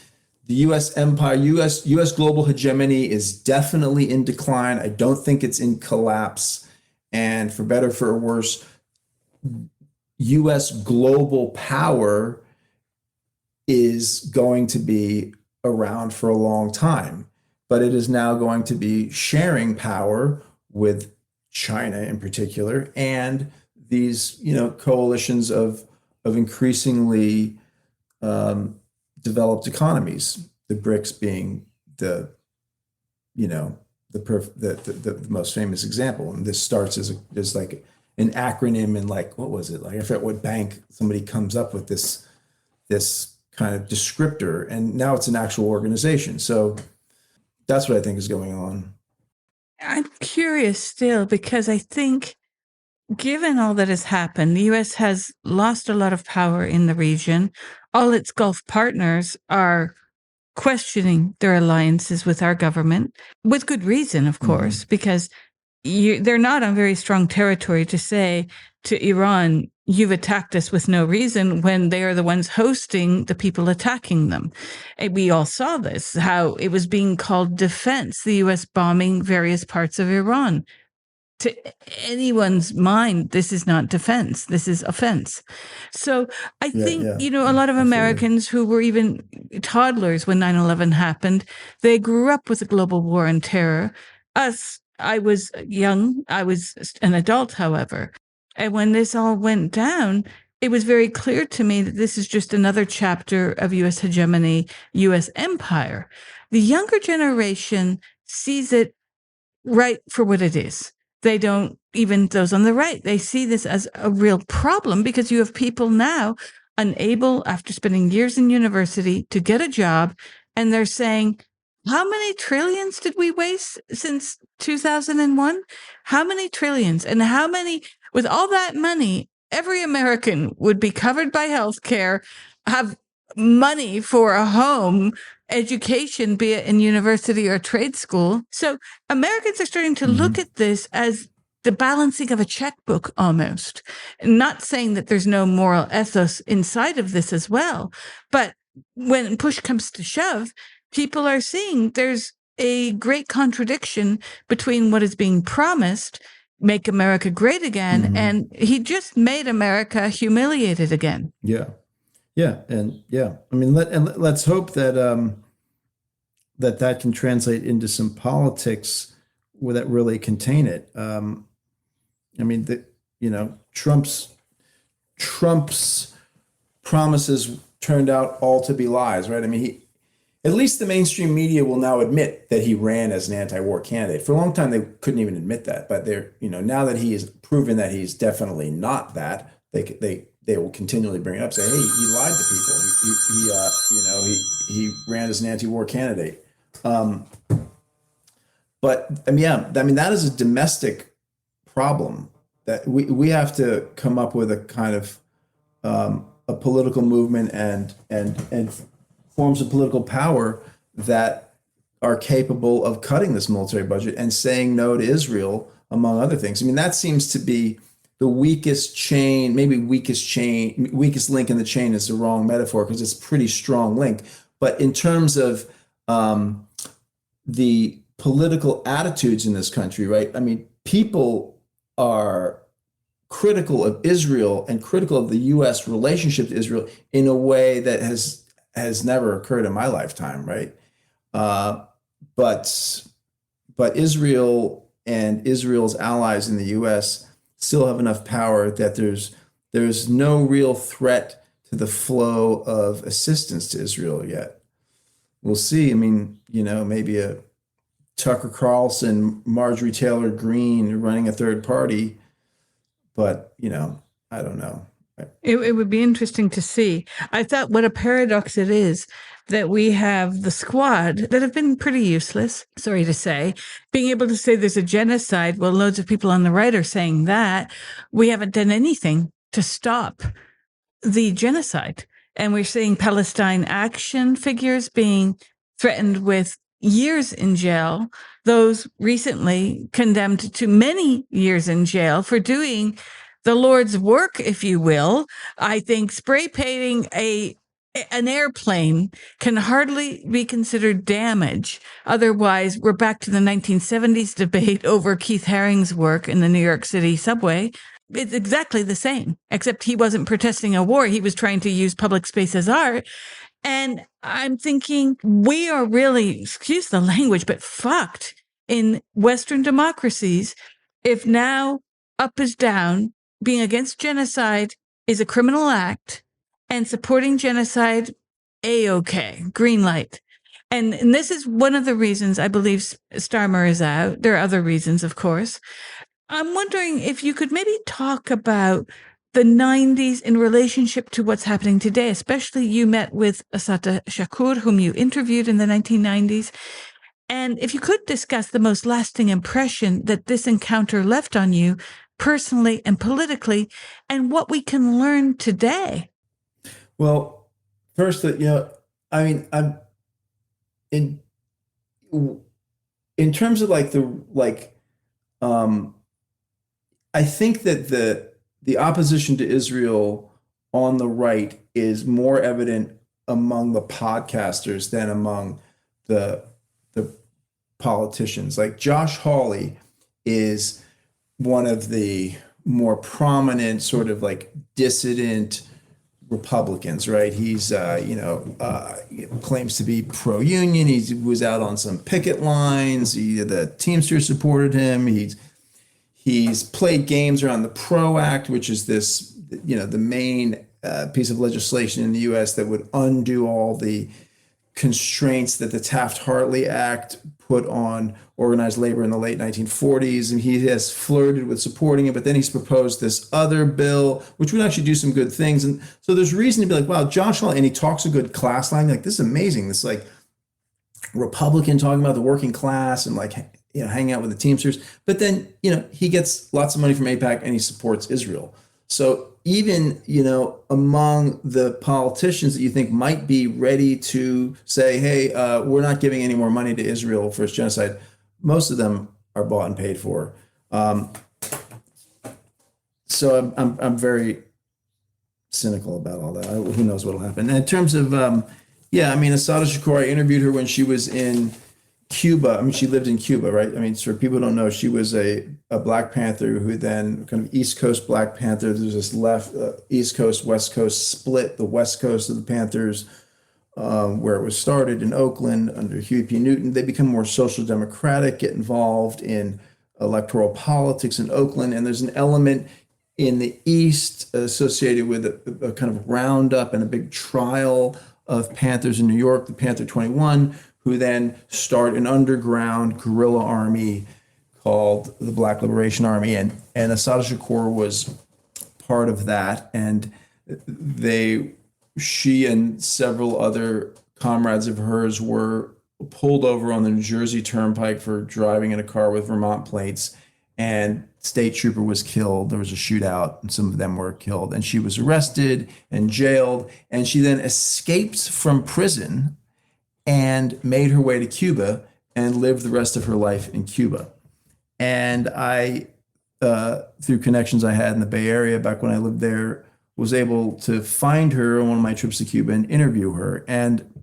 the U.S. empire, U.S. global hegemony is definitely in decline. I don't think it's in collapse. And for better or for worse, U.S. global power is going to be around for a long time, but it is now going to be sharing power with China in particular, and these, coalitions of increasingly developed economies, the BRICS being the most famous example. And this starts as like an acronym, and like, what was it? Like, I forget what bank somebody comes up with this kind of descriptor, and now it's an actual organization. So that's what I think is going on. I'm curious still, because I think given all that has happened, the US has lost a lot of power in the region. All its Gulf partners are questioning their alliances with our government, with good reason, of course, because they're not on very strong territory to say to Iran, you've attacked us with no reason, when they are the ones hosting the people attacking them. And we all saw this, how it was being called defense, the US bombing various parts of Iran. To anyone's mind, this is not defense, this is offense. So I think, a lot of Americans who were even toddlers when 9/11 happened, they grew up with the global war on terror. I was young, I was an adult, however. And when this all went down, it was very clear to me that this is just another chapter of US hegemony, US empire. The younger generation sees it right for what it is. They don't, even those on the right, they see this as a real problem, because you have people now unable, after spending years in university, to get a job. And they're saying, how many trillions did we waste since 2001? How many trillions? And how many, with all that money, every American would be covered by healthcare, have money for a home, education, be it in university or trade school. So Americans are starting to look at this as the balancing of a checkbook almost. Not saying that there's no moral ethos inside of this as well, but when push comes to shove, people are seeing there's a great contradiction between what is being promised, make America great again, and he just made America humiliated again. Yeah. I mean, let's hope that that can translate into some politics that really contain it. I mean, Trump's promises turned out all to be lies, right? I mean, at least the mainstream media will now admit that he ran as an anti-war candidate. For a long time, they couldn't even admit that, but they're, now that he has proven that he's definitely not that, they will continually bring it up, say, hey, he lied to people. He ran as an anti-war candidate. But I mean, that is a domestic problem that we have to come up with a kind of a political movement and forms of political power that are capable of cutting this military budget and saying no to Israel, among other things. I mean, that seems to be the weakest link in the chain is the wrong metaphor, because it's a pretty strong link. But in terms of the political attitudes in this country, right? I mean, people are critical of Israel and critical of the U.S. relationship to Israel in a way that has never occurred in my lifetime, right? But Israel and Israel's allies in the U.S. still have enough power that there's no real threat to the flow of assistance to Israel yet. We'll see. I mean, maybe a Tucker Carlson, Marjorie Taylor Greene running a third party, but I don't know. It would be interesting to see. I thought what a paradox it is that we have the squad that have been pretty useless, sorry to say, being able to say there's a genocide. Well, loads of people on the right are saying that. We haven't done anything to stop the genocide. And we're seeing Palestine action figures being threatened with years in jail. Those recently condemned to many years in jail for doing the Lord's work, if you will. I think spray painting a an airplane can hardly be considered damage. Otherwise, we're back to the 1970s debate over Keith Haring's work in the New York City subway. It's exactly the same, except he wasn't protesting a war. He was trying to use public space as art. And I'm thinking we are really, excuse the language, but fucked in Western democracies if now up is down, being against genocide is a criminal act, and supporting genocide, A-OK, green light. And this is one of the reasons I believe Starmer is out. There are other reasons, of course. I'm wondering if you could maybe talk about the 90s in relationship to what's happening today, especially you met with Assata Shakur, whom you interviewed in the 1990s. And if you could discuss the most lasting impression that this encounter left on you personally and politically, and what we can learn today. Well, first, I mean, I'm in terms of I think that the opposition to Israel on the right is more evident among the podcasters than among the politicians. Like Josh Hawley is one of the more prominent sort of like dissident Republicans, right? He's, claims to be pro-union. He was out on some picket lines. The Teamsters supported him. He's played games around the PRO Act, which is this, the main piece of legislation in the U.S. that would undo all the constraints that the Taft-Hartley Act put on organized labor in the late 1940s. And he has flirted with supporting it, but then he's proposed this other bill, which would actually do some good things. And so there's reason to be like, wow, Josh Hawley, and he talks a good class line. Like, this is amazing. This like Republican talking about the working class and like, hanging out with the Teamsters. But then, he gets lots of money from AIPAC and he supports Israel. So even, among the politicians that you think might be ready to say, hey, we're not giving any more money to Israel for its genocide, most of them are bought and paid for. So I'm very cynical about all that. Who knows what'll happen. And in terms of, Assata Shakur, I interviewed her when she was in Cuba. I mean, she lived in Cuba, right? I mean, for people who don't know, she was a Black Panther who then kind of East Coast Black Panther. There's this left, East Coast, West Coast split. The West Coast of the Panthers, where it was started in Oakland under Huey P. Newton, they become more social democratic, get involved in electoral politics in Oakland. And there's an element in the East associated with a kind of roundup and a big trial of Panthers in New York, the Panther 21, who then start an underground guerrilla army called the Black Liberation Army. And Assata Shakur was part of that. And she and several other comrades of hers were pulled over on the New Jersey Turnpike for driving in a car with Vermont plates. And state trooper was killed. There was a shootout and some of them were killed. And she was arrested and jailed. And she then escaped from prison and made her way to Cuba and lived the rest of her life in Cuba. And I, through connections I had in the Bay Area back when I lived there, was able to find her on one of my trips to Cuba and interview her. And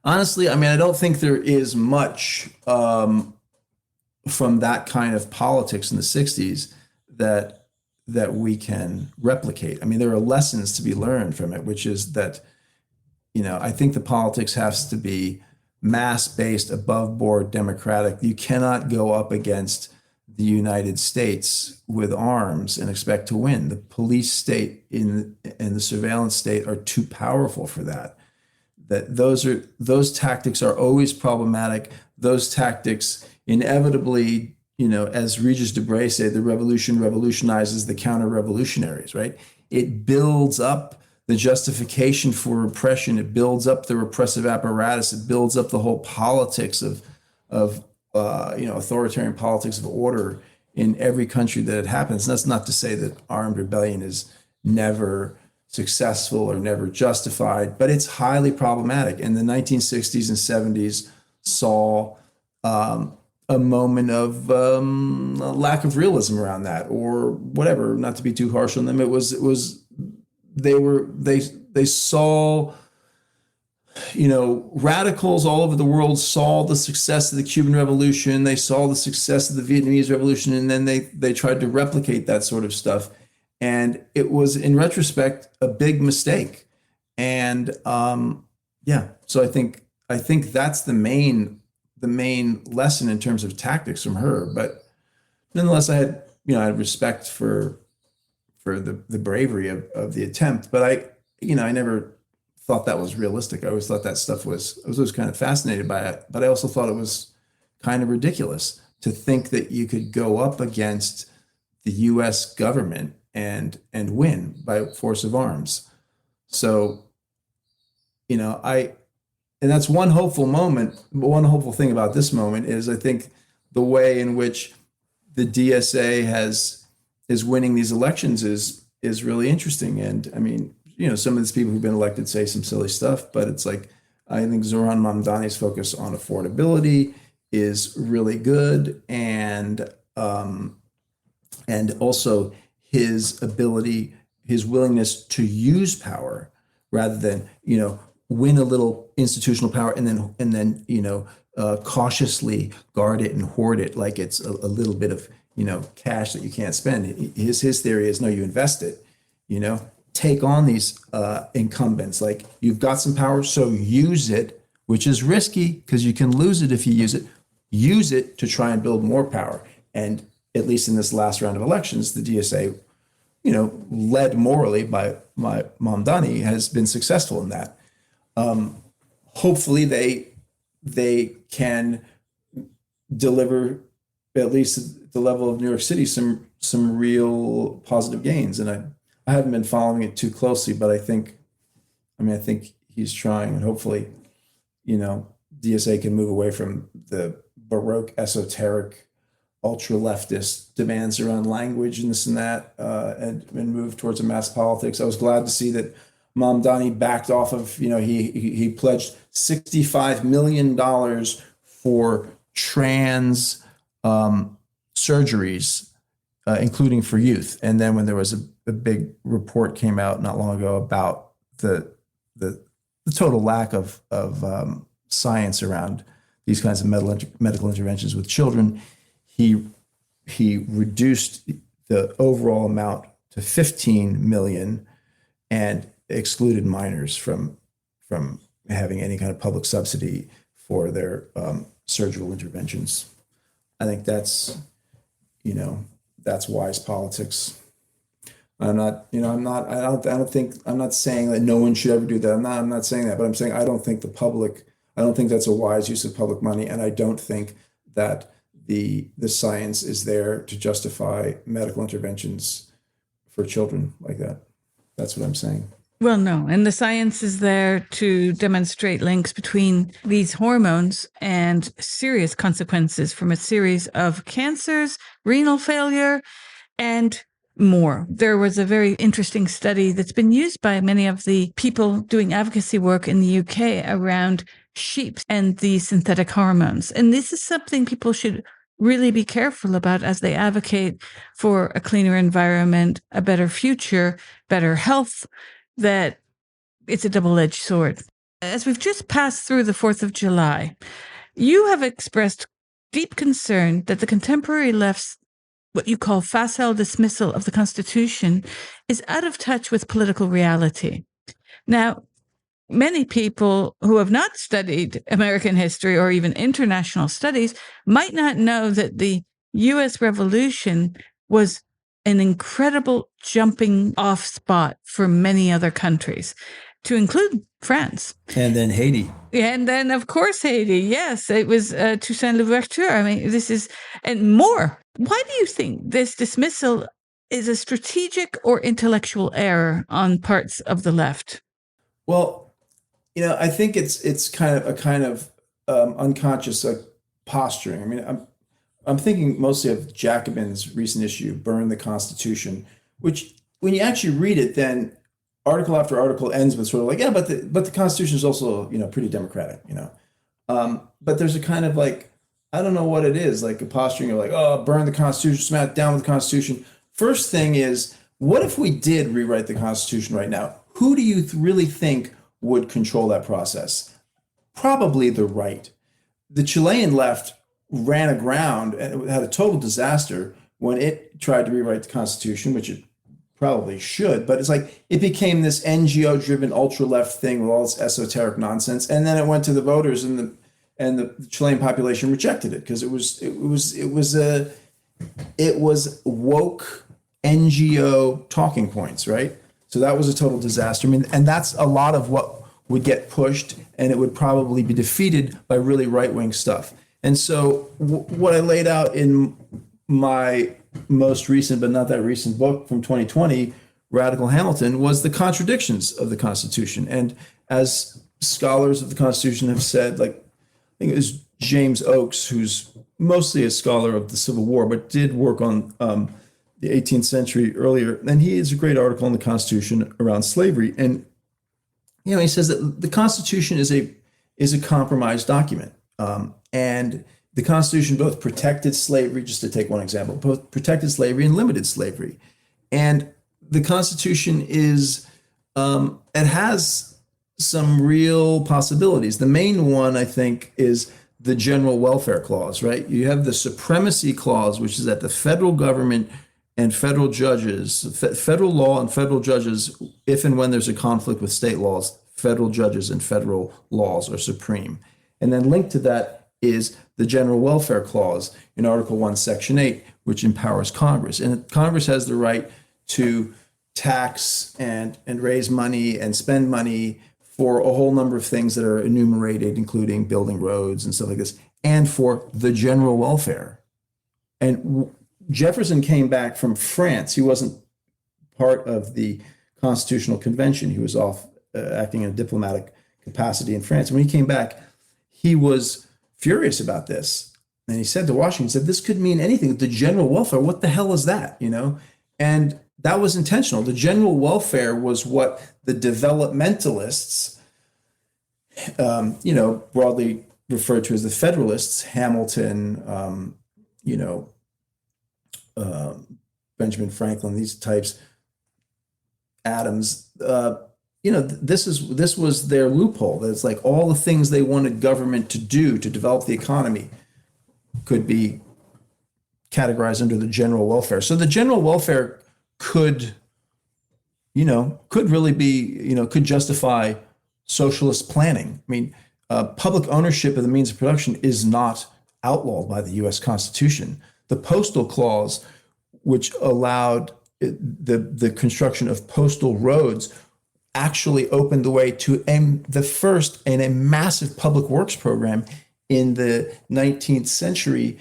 honestly, I mean, I don't think there is much from that kind of politics in the 60s that we can replicate. I mean, there are lessons to be learned from it, which is that, I think the politics has to be mass-based, above-board, democratic. You cannot go up against the United States with arms and expect to win. The police state and the surveillance state are too powerful for that. Those tactics are always problematic. Those tactics inevitably, as Regis Debray said, the revolution revolutionizes the counter-revolutionaries, right? It builds up the justification for repression. It builds up the repressive apparatus. It builds up the whole politics of authoritarian politics of order in every country that it happens. And that's not to say that armed rebellion is never successful or never justified, but it's highly problematic. And the 1960s and 70s saw a moment of a lack of realism around that, or whatever. Not to be too harsh on them, they they saw, radicals all over the world saw the success of the Cuban Revolution. They saw the success of the Vietnamese Revolution, and then they tried to replicate that sort of stuff. And it was, in retrospect, a big mistake. And so I think that's the main lesson in terms of tactics from her. But nonetheless, I had respect for the bravery of the attempt. But I never thought that was realistic. I always thought that stuff I was always kind of fascinated by it, but I also thought it was kind of ridiculous to think that you could go up against the US government and win by force of arms. So, and that's one hopeful moment. One hopeful thing about this moment is I think the way in which the DSA is winning these elections is really interesting. And I mean, some of these people who've been elected say some silly stuff, but it's like, I think Zoran Mamdani's focus on affordability is really good. And also his ability, his willingness to use power rather than, win a little institutional power and then cautiously guard it and hoard it like it's a little bit of, cash that you can't spend. His theory is, no, you invest it, take on these incumbents. Like, you've got some power, so use it, which is risky because you can lose it if you use it. Use it to try and build more power. And at least in this last round of elections, the DSA, led morally by Mamdani, has been successful in that. Hopefully they can deliver, at least at the level of New York City, some real positive gains. And I haven't been following it too closely, but I think he's trying, and hopefully, DSA can move away from the Baroque, esoteric, ultra leftist demands around language and this and that, and move towards a mass politics. I was glad to see that Mamdani backed off of, he pledged $65 million for trans surgeries, including for youth. And then when there was a big report came out not long ago about the total lack of science around these kinds of medical interventions with children, he reduced the overall amount to 15 million and excluded minors from having any kind of public subsidy for their surgical interventions. I think that's wise politics. I'm not saying that no one should ever do that. I'm not saying that, but I'm saying I don't think that's a wise use of public money, and I don't think that the science is there to justify medical interventions for children like that. That's what I'm saying. Well, no. And the science is there to demonstrate links between these hormones and serious consequences from a series of cancers, renal failure, and more. There was a very interesting study that's been used by many of the people doing advocacy work in the UK around sheep and the synthetic hormones. And this is something people should really be careful about as they advocate for a cleaner environment, a better future, better health, that it's a double-edged sword. As we've just passed through the 4th of July, you have expressed deep concern that the contemporary left's what you call facile dismissal of the Constitution is out of touch with political reality. Now, many people who have not studied American history or even international studies might not know that the U.S. Revolution was an incredible jumping off spot for many other countries, to include France. And then Haiti. And then, of course, Haiti. Yes, it was Toussaint Louverture. I mean, this is, and more. Why do you think this dismissal is a strategic or intellectual error on parts of the left? Well, I think it's kind of unconscious posturing. I mean, I'm thinking mostly of Jacobin's recent issue, Burn the Constitution, which when you actually read it, then article after article ends with sort of like, yeah, but the Constitution is also, pretty democratic, but there's a kind of like, I don't know what it is, like a posturing of like, oh, burn the Constitution, smack down with the Constitution. First thing is, what if we did rewrite the Constitution right now? who do you really think would control that process? Probably the right. The Chilean left ran aground and had a total disaster when it tried to rewrite the Constitution, which it probably should, but it's like it became this NGO-driven ultra-left thing with all this esoteric nonsense, and then it went to the voters, and the Chilean population rejected it because it was woke NGO talking points, right? So that was a total disaster. I mean, and that's a lot of what would get pushed, and it would probably be defeated by really right-wing stuff. And so what I laid out in my most recent, but not that recent book from 2020, Radical Hamilton, was the contradictions of the Constitution. And as scholars of the Constitution have said, like, I think it was James Oakes, who's mostly a scholar of the Civil War, but did work on the 18th century earlier. And he has a great article on the Constitution around slavery. And, you know, he says that the Constitution is a compromise document. And the Constitution both protected slavery, just to take one example, both protected slavery and limited slavery. And the Constitution is, it has some real possibilities. The main one, I think, is the general welfare clause, right? You have the supremacy clause, which is that the federal government and federal judges, federal law and federal judges, if and when there's a conflict with state laws, federal judges and federal laws are supreme. And then linked to that is the general welfare clause in Article 1, Section 8, which empowers Congress. And Congress has the right to tax and raise money and spend money for a whole number of things that are enumerated, including building roads and stuff like this, and for the general welfare. And Jefferson came back from France. He wasn't part of the Constitutional Convention. He was off acting in a diplomatic capacity in France. And when he came back, he was furious about this. And he said to Washington, he said, this could mean anything. The general welfare, what the hell is that? You know? And that was intentional. The general welfare was what the developmentalists, broadly referred to as the Federalists, Hamilton, Benjamin Franklin, these types, Adams, this was their loophole. That's like all the things they wanted government to do to develop the economy could be categorized under the general welfare. So the general welfare could really be, could justify socialist planning. I mean, public ownership of the means of production is not outlawed by the U.S. Constitution. The postal clause, which allowed the construction of postal roads, actually opened the way to the first and a massive public works program in the 19th century,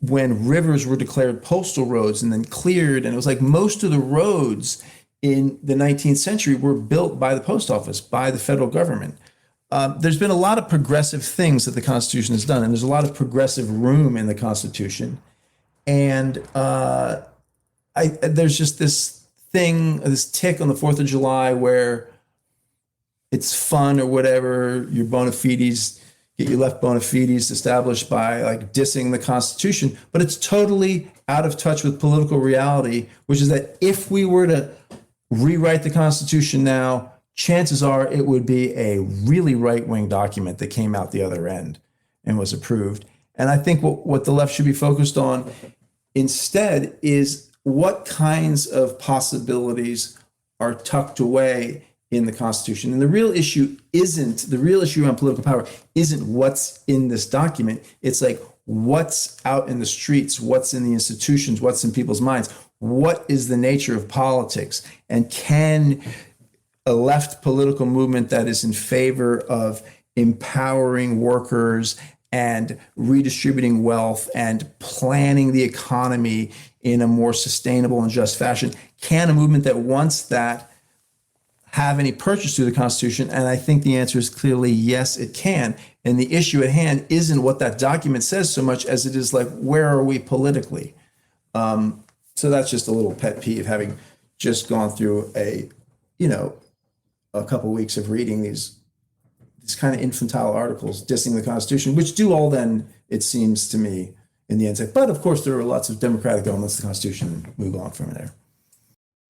when rivers were declared postal roads and then cleared. And it was like most of the roads in the 19th century were built by the post office, by the federal government. There's been a lot of progressive things that the Constitution has done, and there's a lot of progressive room in the Constitution. And there's just this thing, this tick on the 4th of July where it's fun or whatever, your bona fides, get your left bona fides established by like dissing the Constitution, but it's totally out of touch with political reality, which is that if we were to rewrite the Constitution now, chances are it would be a really right-wing document that came out the other end and was approved. And I think what the left should be focused on instead is what kinds of possibilities are tucked away in the Constitution. And the real issue around political power isn't what's in this document. It's like what's out in the streets, what's in the institutions, what's in people's minds. What is the nature of politics? And can a left political movement that is in favor of empowering workers and redistributing wealth and planning the economy in a more sustainable and just fashion, can a movement that wants that have any purchase through the Constitution? And I think the answer is clearly yes, it can. And the issue at hand isn't what that document says so much as it is like, where are we politically? So that's just a little pet peeve, having just gone through a couple of weeks of reading these kind of infantile articles dissing the Constitution, which do all then, it seems to me, in the end say, but of course there are lots of democratic elements of the Constitution, and move on from there.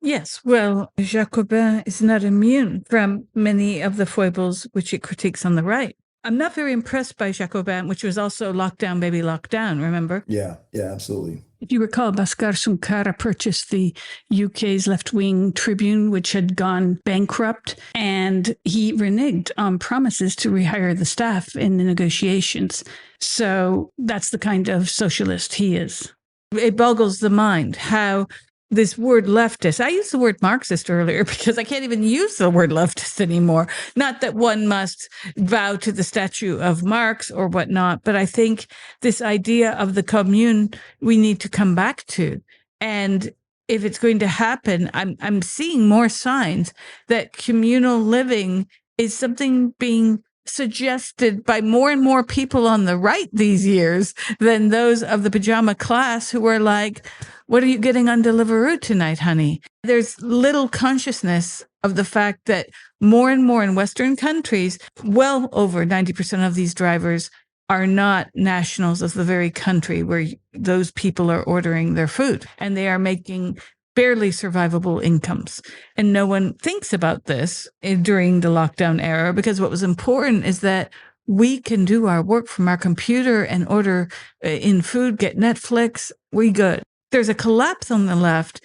Yes, well, Jacobin is not immune from many of the foibles which it critiques on the right. I'm not very impressed by Jacobin, which was also lockdown, baby, lockdown, remember? Yeah, absolutely. If you recall, Bhaskar Sunkara purchased the UK's left-wing Tribune, which had gone bankrupt, and he reneged on promises to rehire the staff in the negotiations. So that's the kind of socialist he is. It boggles the mind how this word leftist, I used the word Marxist earlier because I can't even use the word leftist anymore. Not that one must vow to the statue of Marx or whatnot, but I think this idea of the commune we need to come back to. And if it's going to happen, I'm seeing more signs that communal living is something being suggested by more and more people on the right these years than those of the pajama class who are like, what are you getting on Deliveroo tonight, honey? There's little consciousness of the fact that more and more in Western countries, well over 90% of these drivers are not nationals of the very country where those people are ordering their food, and they are making barely survivable incomes. And no one thinks about this during the lockdown era, because what was important is that we can do our work from our computer and order in food, get Netflix, we good. There's a collapse on the left,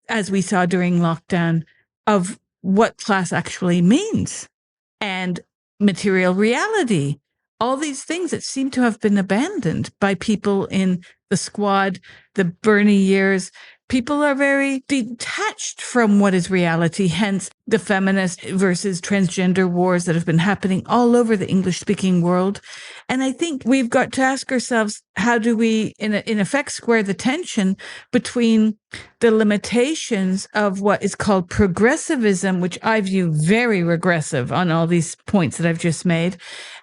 as we saw during lockdown, of what class actually means and material reality. All these things that seem to have been abandoned by people in the squad, the Bernie years. People are very detached from what is reality, hence the feminist versus transgender wars that have been happening all over the English-speaking world. And I think we've got to ask ourselves, how do we, in effect, square the tension between the limitations of what is called progressivism, which I view very regressive on all these points that I've just made,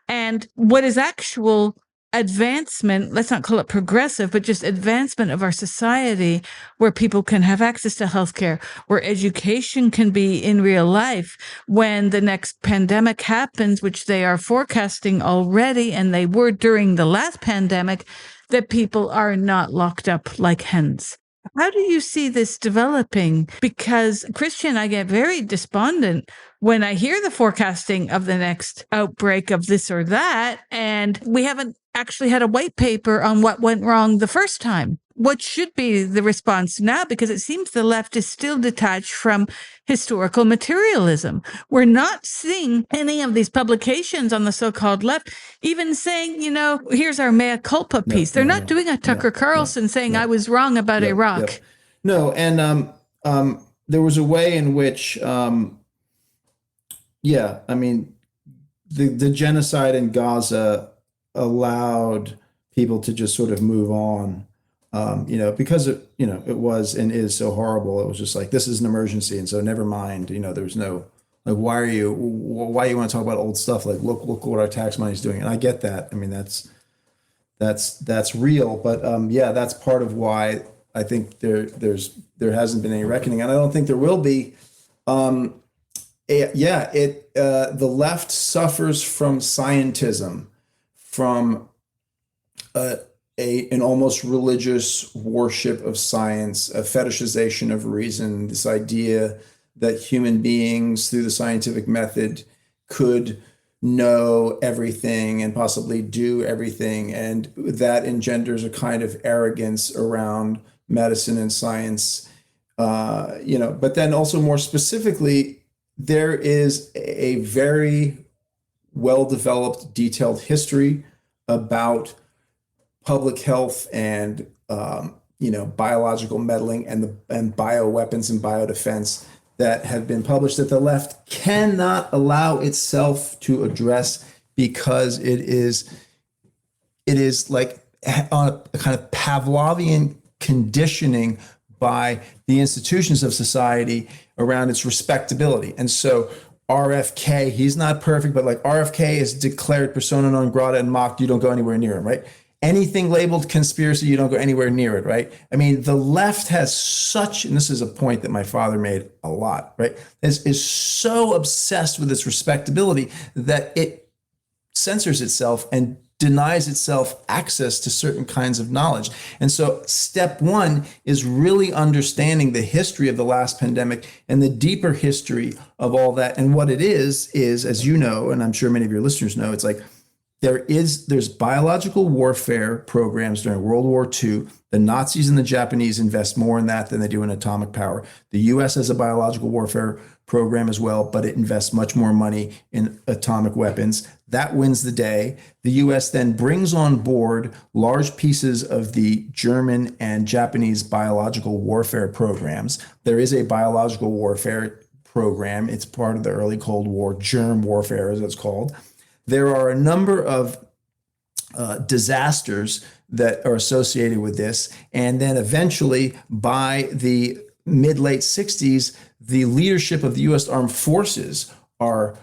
and what is actual advancement, let's not call it progressive, but just advancement of our society, where people can have access to healthcare, where education can be in real life when the next pandemic happens, which they are forecasting already, and they were during the last pandemic, that people are not locked up like hens. How do you see this developing? Because, Christian, I get very despondent when I hear the forecasting of the next outbreak of this or that, and we haven't actually had a white paper on what went wrong the first time. What should be the response now? Because it seems the left is still detached from historical materialism. We're not seeing any of these publications on the so-called left even saying, here's our mea culpa piece. They're not doing a Tucker Carlson saying, I was wrong about Iraq. Yep. No, and there was a way in which, the genocide in Gaza allowed people to just sort of move on. Because it was and is so horrible. It was just like, this is an emergency, and so never mind. There was no like, why you want to talk about old stuff? Like, look what our tax money is doing. And I get that. I mean, that's real. But that's part of why I think there hasn't been any reckoning, and I don't think there will be. The left suffers from scientism, from an almost religious worship of science, a fetishization of reason, this idea that human beings through the scientific method could know everything and possibly do everything. And that engenders a kind of arrogance around medicine and science. But then also more specifically, there is a very well-developed, detailed history about public health and biological meddling and bioweapons and biodefense that have been published that the left cannot allow itself to address, because it is like a kind of Pavlovian conditioning by the institutions of society around its respectability. And so RFK, he's not perfect, but like RFK is declared persona non grata and mocked. You don't go anywhere near him, right? Anything labeled conspiracy, you don't go anywhere near it, right? I mean, the left has such, and this is a point that my father made a lot, right? Is so obsessed with its respectability that it censors itself and denies itself access to certain kinds of knowledge. And so step one is really understanding the history of the last pandemic and the deeper history of all that. And what it is, as you know, and I'm sure many of your listeners know, it's like there's biological warfare programs during World War II. The Nazis and the Japanese invest more in that than they do in atomic power. The US has a biological warfare program as well, but it invests much more money in atomic weapons. That wins the day. The US then brings on board large pieces of the German and Japanese biological warfare programs. There is a biological warfare program. It's part of the early Cold War, germ warfare as it's called. There are a number of disasters that are associated with this. And then eventually, by the mid-late 60s, the leadership of the U.S. Armed Forces are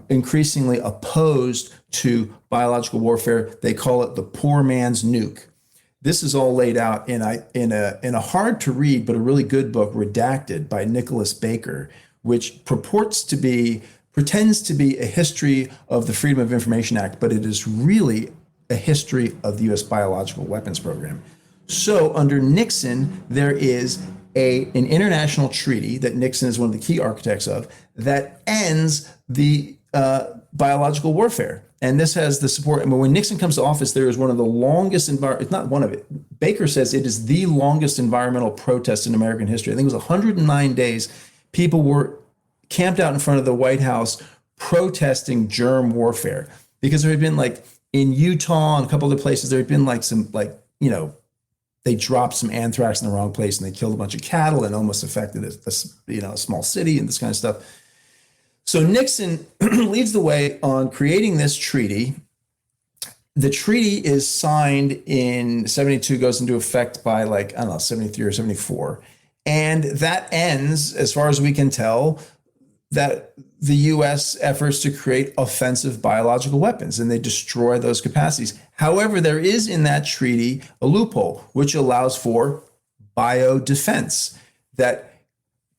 increasingly opposed to biological warfare. They call it the poor man's nuke. This is all laid out in a hard to read, but a really good book, Redacted, by Nicholas Baker, which pretends to be a history of the Freedom of Information Act, but it is really a history of the U.S. biological weapons program. So under Nixon, there is an international treaty that Nixon is one of the key architects of that ends the biological warfare. And this has the support. I mean, when Nixon comes to office, there is one of the longest it's not one of it. Baker says it is the longest environmental protest in American history. I think it was 109 days. People were camped out in front of the White House protesting germ warfare because there had been, like, in Utah and a couple other places, there had been they dropped some anthrax in the wrong place and they killed a bunch of cattle and almost affected a small city and this kind of stuff. So Nixon leads the way on creating this treaty. The treaty is signed in 72, goes into effect by 73 or 74. And that ends, as far as we can tell, that the U.S. efforts to create offensive biological weapons, and they destroy those capacities. However, there is in that treaty a loophole which allows for biodefense, that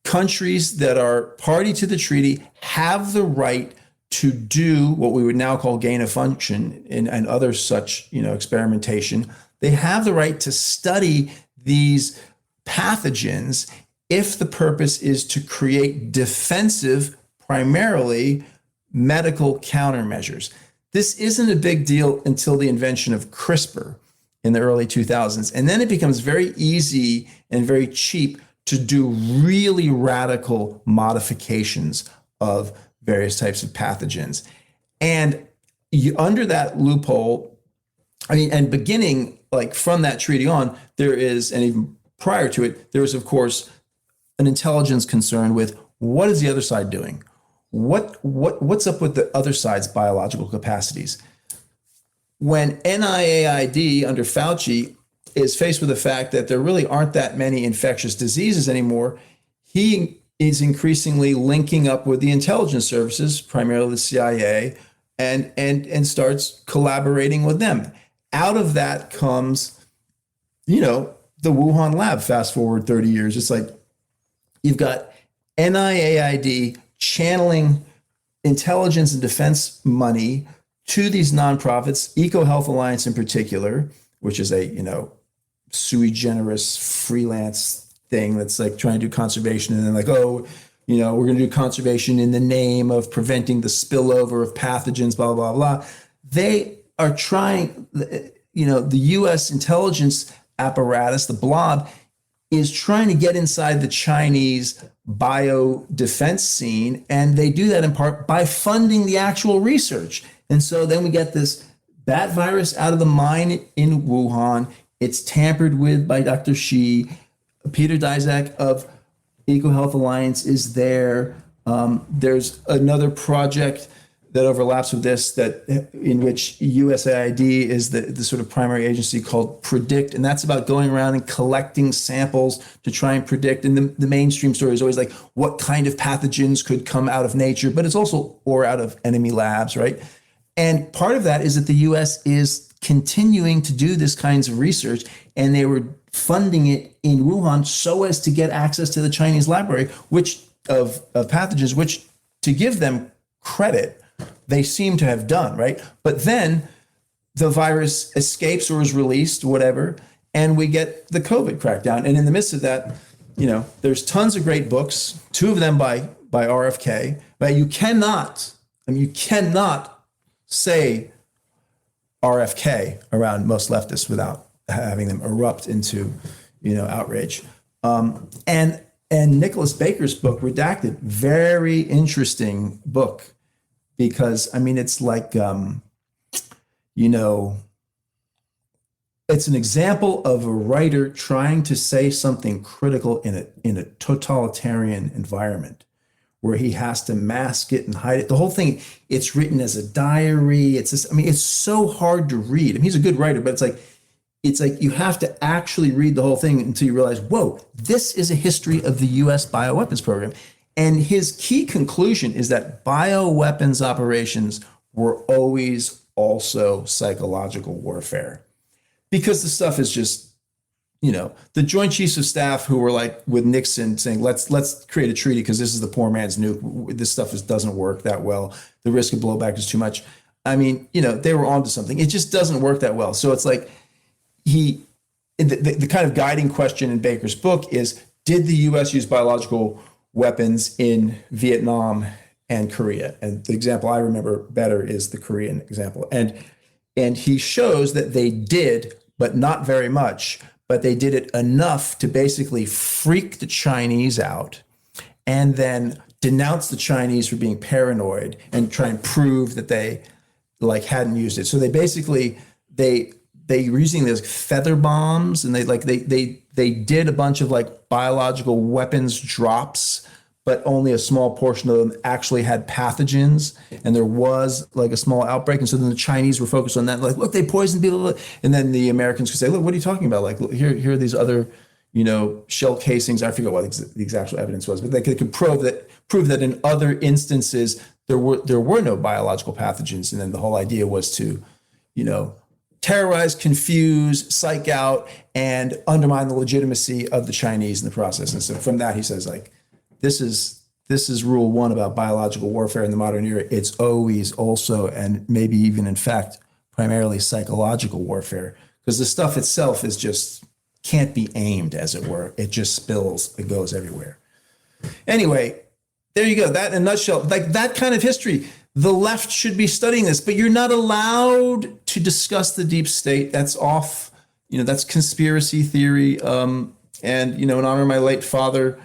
countries that are party to the treaty have the right to do what we would now call gain of function and other such experimentation. They have the right to study these pathogens if the purpose is to create defensive, primarily medical countermeasures. This isn't a big deal until the invention of CRISPR in the early 2000s. And then it becomes very easy and very cheap to do really radical modifications of various types of pathogens. And under that loophole, and beginning from that treaty on, there is, and even prior to it, there was, of course, an intelligence concern with what is the other side doing? What's up with the other side's biological capacities? When NIAID under Fauci is faced with the fact that there really aren't that many infectious diseases anymore, he is increasingly linking up with the intelligence services, primarily the CIA, and starts collaborating with them. Out of that comes, the Wuhan lab. Fast forward 30 years, it's like you've got NIAID channeling intelligence and defense money to these nonprofits, EcoHealth Alliance in particular, which is a sui generis freelance thing that's trying to do conservation, and then we're going to do conservation in the name of preventing the spillover of pathogens, blah, blah, blah. They are trying, the U.S. intelligence apparatus, the blob, is trying to get inside the Chinese biodefense scene. And they do that in part by funding the actual research. And so then we get this bat virus out of the mine in Wuhan. It's tampered with by Dr. Shi. Peter Daszak of EcoHealth Alliance is there. There's another project that overlaps with this, in which USAID is the sort of primary agency, called Predict. And that's about going around and collecting samples to try and predict. And the mainstream story is always what kind of pathogens could come out of nature, but it's also, or out of enemy labs, right? And part of that is that the US is continuing to do this kinds of research, and they were funding it in Wuhan so as to get access to the Chinese library, of pathogens, which, to give them credit, they seem to have done, right? But then the virus escapes or is released, whatever, and we get the COVID crackdown. And in the midst of that, there's tons of great books, two of them by RFK, but you cannot say RFK around most leftists without having them erupt into, outrage. And Nicholas Baker's book, Redacted, very interesting book, because it's like, it's an example of a writer trying to say something critical in a totalitarian environment where he has to mask it and hide it. The whole thing, it's written as a diary. It's so hard to read. He's a good writer, but it's like you have to actually read the whole thing until you realize, whoa, this is a history of the US bioweapons program. And his key conclusion is that bioweapons operations were always also psychological warfare. Because the stuff is just, the Joint Chiefs of Staff who were like with Nixon saying, let's create a treaty because this is the poor man's nuke. This stuff doesn't work that well. The risk of blowback is too much. They were onto something. It just doesn't work that well. So it's like the kind of guiding question in Baker's book is, did the US use biological weapons in Vietnam and Korea? And the example I remember better is the Korean example. And he shows that they did, but not very much, but they did it enough to basically freak the Chinese out and then denounce the Chinese for being paranoid and try and prove that they hadn't used it. So they basically, they were using those feather bombs, and they did a bunch of biological weapons drops, but only a small portion of them actually had pathogens, and there was a small outbreak. And so then the Chinese were focused on that, look, they poisoned people. And then the Americans could say, look, what are you talking about? Here are these other, shell casings. I forget what the actual evidence was, but they could prove that in other instances there were no biological pathogens. And then the whole idea was to, terrorize, confuse, psych out, and undermine the legitimacy of the Chinese in the process. And so from that, he says, this is rule one about biological warfare in the modern era. It's always also, and maybe even in fact, primarily psychological warfare, because the stuff itself is just can't be aimed, as it were. It just spills, it goes everywhere. Anyway, there you go. That in a nutshell, that kind of history. The left should be studying this, but you're not allowed to discuss the deep state. That's off, that's conspiracy theory. And, in honor of my late father,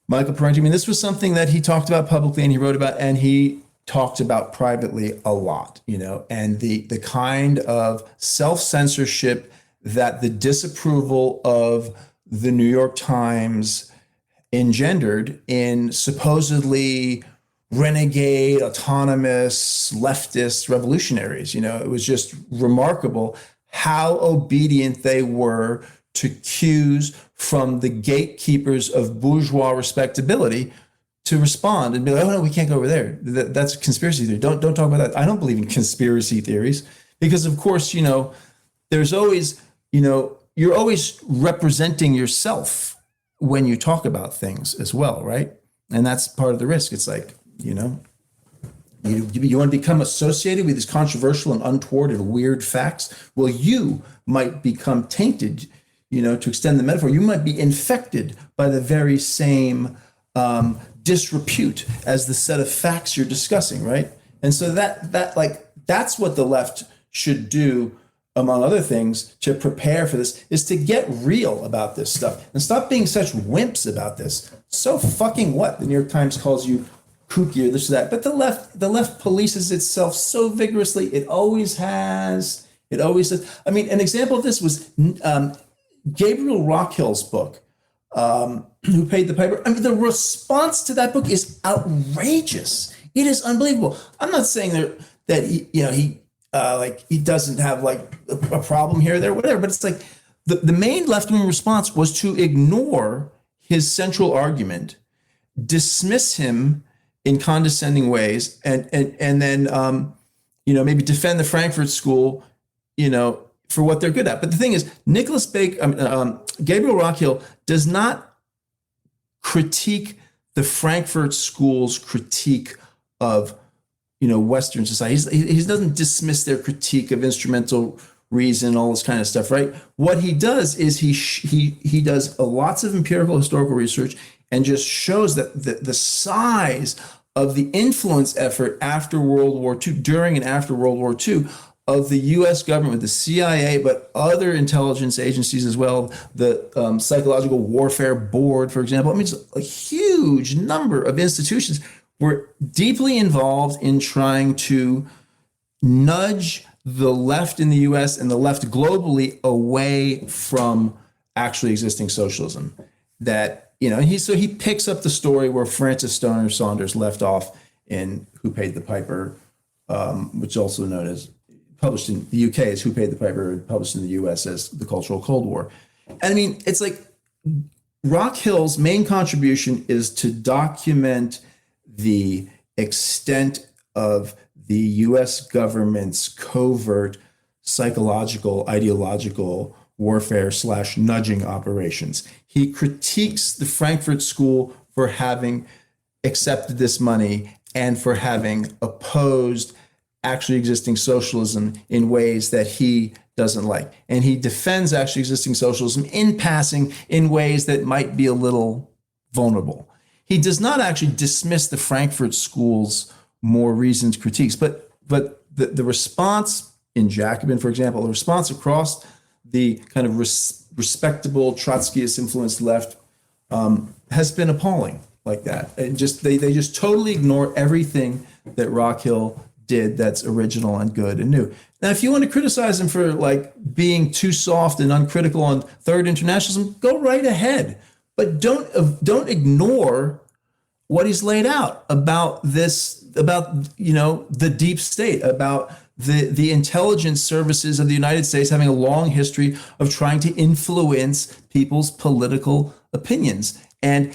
Michael Parenti, this was something that he talked about publicly and he wrote about and he talked about privately a lot, and the kind of self-censorship that the disapproval of the New York Times engendered in supposedly renegade, autonomous, leftist revolutionaries. It was just remarkable how obedient they were to cues from the gatekeepers of bourgeois respectability to respond and be like, oh no, we can't go over there. That's a conspiracy theory. Don't talk about that. I don't believe in conspiracy theories because of course, there's always, you're always representing yourself when you talk about things as well, right? And that's part of the risk. It's like, you want to become associated with these controversial and untoward and weird facts. Well, you might become tainted, to extend the metaphor. You might be infected by the very same disrepute as the set of facts you're discussing, right? And so that's what the left should do, among other things, to prepare for this, is to get real about this stuff and stop being such wimps about this. So fucking what? The New York Times calls you kooky or this or that, but the left polices itself so vigorously. It always has. It always does. An example of this was Gabriel Rockhill's book, Who Paid the Piper. The response to that book is outrageous. It is unbelievable. I'm not saying that he doesn't have a problem here or there, whatever, but it's the main left-wing response was to ignore his central argument, dismiss him in condescending ways, and then maybe defend the Frankfurt School, for what they're good at. But the thing is, Gabriel Rockhill does not critique the Frankfurt School's critique of Western society. He doesn't dismiss their critique of instrumental reason, all this kind of stuff, right? What he does is he does lots of empirical historical research and just shows that the size of the influence effort after World War II, during and after World War II, of the U.S. government, the CIA, but other intelligence agencies as well, the Psychological Warfare Board, for example. I mean, it's a huge number of institutions were deeply involved in trying to nudge the left in the US and the left globally away from actually existing socialism. That, he picks up the story where Francis Stoner Saunders left off in Who Paid the Piper, which is also known as, published in the UK as Who Paid the Piper, published in the US as The Cultural Cold War. And I mean, it's like Rock Hill's main contribution is to document the extent of the US government's covert psychological, ideological warfare / nudging operations. He critiques the Frankfurt School for having accepted this money and for having opposed actually existing socialism in ways that he doesn't like. And he defends actually existing socialism in passing in ways that might be a little vulnerable. He does not actually dismiss the Frankfurt School's more reasoned critiques, but the response in Jacobin, for example, the response across the kind of respectable Trotskyist influenced left has been appalling like that. And they just totally ignore everything that Rock Hill did that's original and good and new. Now, if you want to criticize him for like being too soft and uncritical on Third Internationalism, go right ahead. But don't ignore what he's laid out about this, about the deep state, about the intelligence services of the United States having a long history of trying to influence people's political opinions and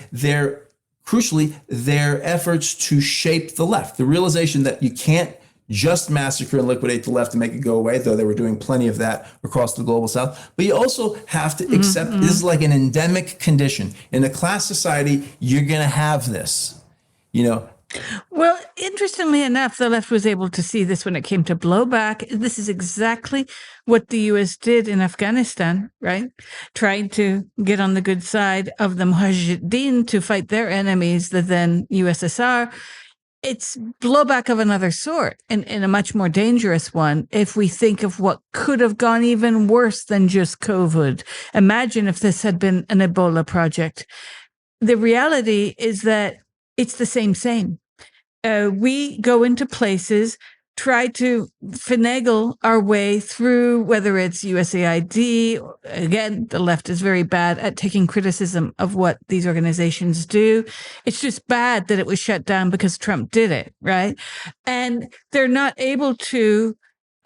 crucially their efforts to shape the left. The realization that you can't just massacre and liquidate the left and make it go away, though they were doing plenty of that across the global south. But you also have to accept this is like an endemic condition. In a class society, you're going to have this, Well, interestingly enough, the left was able to see this when it came to blowback. This is exactly what the U.S. did in Afghanistan, right? Trying to get on the good side of the Mujahideen to fight their enemies, the then USSR. It's blowback of another sort and a much more dangerous one if we think of what could have gone even worse than just COVID. Imagine if this had been an Ebola project. The reality is that it's the same. We go into places, try to finagle our way through, whether it's USAID. Again, the left is very bad at taking criticism of what these organizations do. It's just bad that it was shut down because Trump did it, right? And they're not able to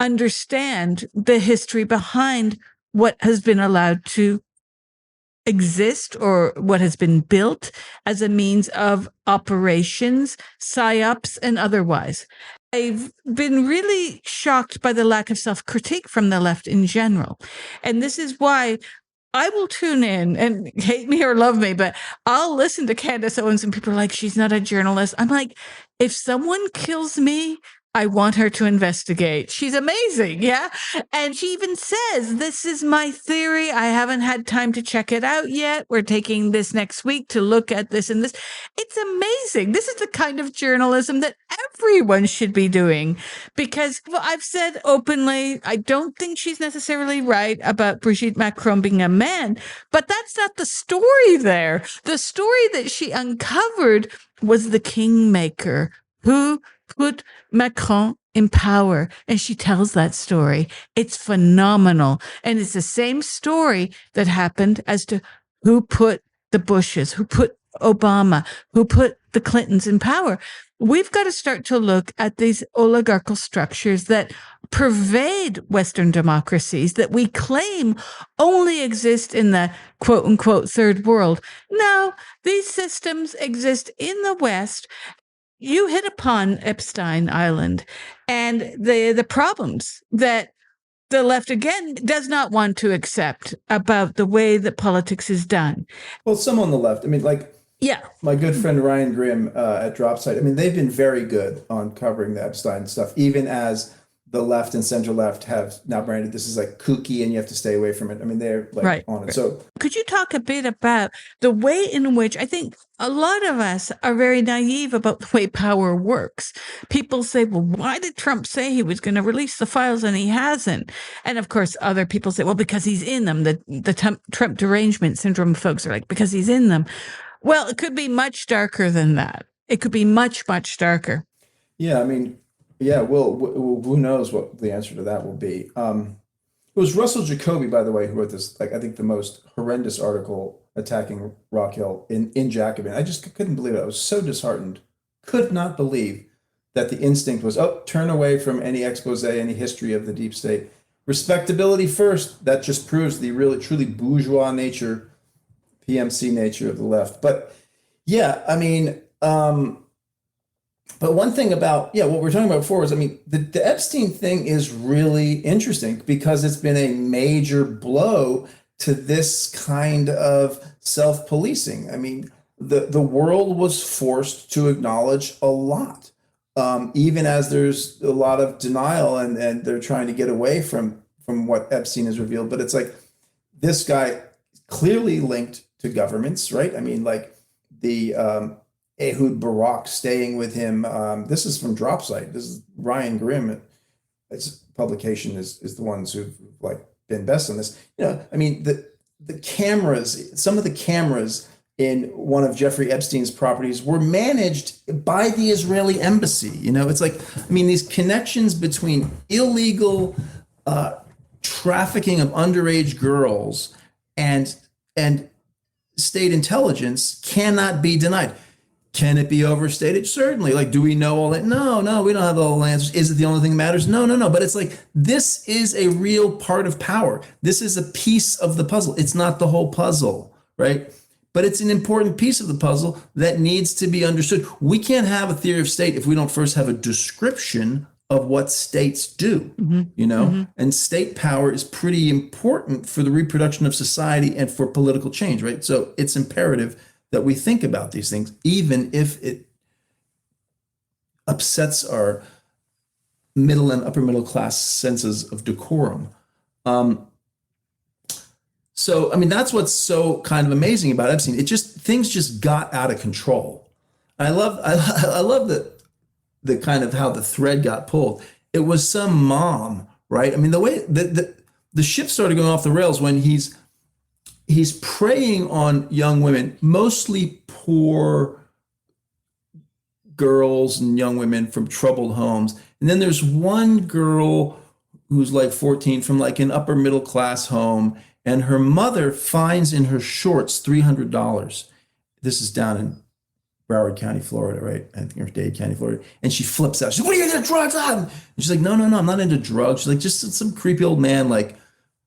understand the history behind what has been allowed to exist or what has been built as a means of operations, psyops, and otherwise. I've been really shocked by the lack of self-critique from the left in general. And this is why I will tune in and hate me or love me, but I'll listen to Candace Owens and people are like, she's not a journalist. I'm like, if someone kills me, I want her to investigate. She's amazing, yeah? And she even says, this is my theory. I haven't had time to check it out yet. We're taking this next week to look at this and this. It's amazing. This is the kind of journalism that everyone should be doing because I've said openly, I don't think she's necessarily right about Brigitte Macron being a man, but that's not the story there. The story that she uncovered was the kingmaker who put Macron in power. And she tells that story. It's phenomenal. And it's the same story that happened as to who put the Bushes, who put Obama, who put the Clintons in power. We've got to start to look at these oligarchical structures that pervade Western democracies that we claim only exist in the quote unquote third world. No, these systems exist in the West. You hit upon Epstein Island and the problems that the left, again, does not want to accept about the way that politics is done. Well, some on the left, I mean, like Yeah, My good friend Ryan Grimm at Dropsite. I mean, they've been very good on covering the Epstein stuff, even as the left and center left have now branded this is like kooky and you have to stay away from it. I mean, they're like right. on it. Right. So Could you talk a bit about the way in which I think a lot of us are very naive about the way power works? People say, well, why did Trump say he was going to release the files and he hasn't? And of course, other people say, well, because he's in them. The Trump derangement syndrome folks are like, because he's in them. Well, it could be much darker than that. It could be much, much darker. yeah, I mean, yeah, well, who knows what the answer to that will be. It was Russell Jacoby, by the way, who wrote this, like, I think the most horrendous article attacking Rockhill in Jacobin. I just couldn't believe it. I was so disheartened. Could not believe that the instinct was, oh, turn away from any expose, any history of the deep state. Respectability first. That just proves the really, truly bourgeois nature, PMC nature of the left. But yeah, I mean, but one thing about, yeah, what we're talking about before is, I mean, the Epstein thing is really interesting because it's been a major blow to this kind of self-policing. I mean, the world was forced to acknowledge a lot, even as there's a lot of denial and they're trying to get away from what Epstein has revealed. But it's like this guy clearly linked to governments, right? I mean, like the Ehud Barak staying with him. This is from Dropsite. This is Ryan Grimm. Its publication is the ones who've like been best on this. You know, I mean, the cameras, some of the cameras in one of Jeffrey Epstein's properties were managed by the Israeli embassy. You know, it's like, I mean, these connections between illegal trafficking of underage girls and state intelligence cannot be denied. Can it be overstated? Certainly. Like, do we know all that? No, we don't have all the answers. Is it the only thing that matters? No. But it's like, this is a real part of power. This is a piece of the puzzle. It's not the whole puzzle, right? But it's an important piece of the puzzle that needs to be understood. We can't have a theory of state if we don't first have a description of what states do, you know? And state power is pretty important for the reproduction of society and for political change, right? So it's imperative that we think about these things, even if it upsets our middle and upper middle class senses of decorum. So, I mean, that's what's so kind of amazing about Epstein. Things just got out of control. I love the kind of how the thread got pulled. It was some mom, right? I mean, the way the ship started going off the rails when he's preying on young women, mostly poor girls and young women from troubled homes. And then there's one girl who's like 14 from like an upper middle class home, and her mother finds in her shorts $300. This is down in Broward County, Florida, right? I think, or Dade County, Florida. And she flips out. She's like, what are you into drugs on? And she's like, no, I'm not into drugs. She's like, just some creepy old man, like,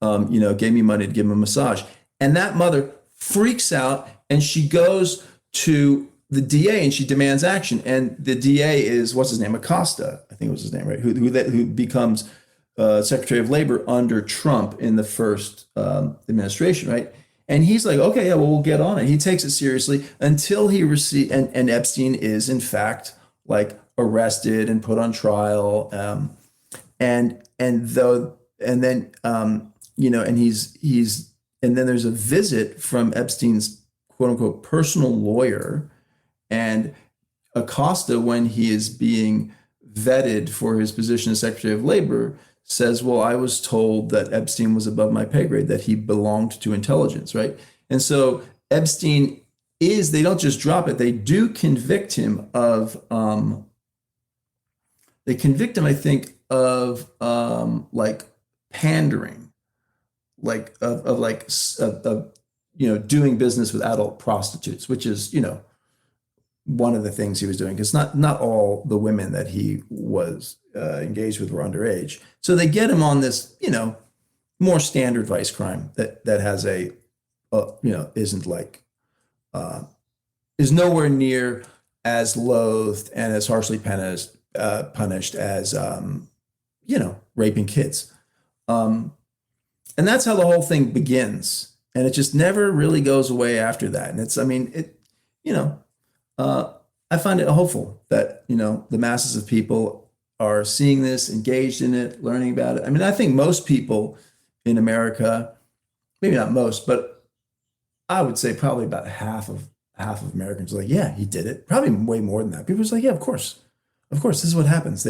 gave me money to give him a massage. And that mother freaks out and she goes to the DA and she demands action. And the DA is, what's his name? Acosta, I think was his name, right? Who becomes Secretary of Labor under Trump in the first administration, right? And he's like, okay, yeah, well, we'll get on it. He takes it seriously until he receives, and Epstein is in fact like arrested and put on trial. And then there's a visit from Epstein's quote unquote personal lawyer, and Acosta, when he is being vetted for his position as Secretary of Labor, says, well, I was told that Epstein was above my pay grade, that he belonged to intelligence, right? And so Epstein they don't just drop it, they do convict him of, I think, of like pandering, like of doing business with adult prostitutes, which is, one of the things he was doing, because not all the women that he was engaged with were underage. So they get him on this, more standard vice crime that has isn't like, is nowhere near as loathed and as harshly punished as, raping kids. And that's how the whole thing begins. And it just never really goes away after that. And you know, I find it hopeful that, the masses of people are seeing this, engaged in it, learning about it. I mean, I think most people in America, maybe not most, but I would say probably about half of Americans are like, yeah, he did it. Probably way more than that. People are just like, yeah, of course. Of course, this is what happens.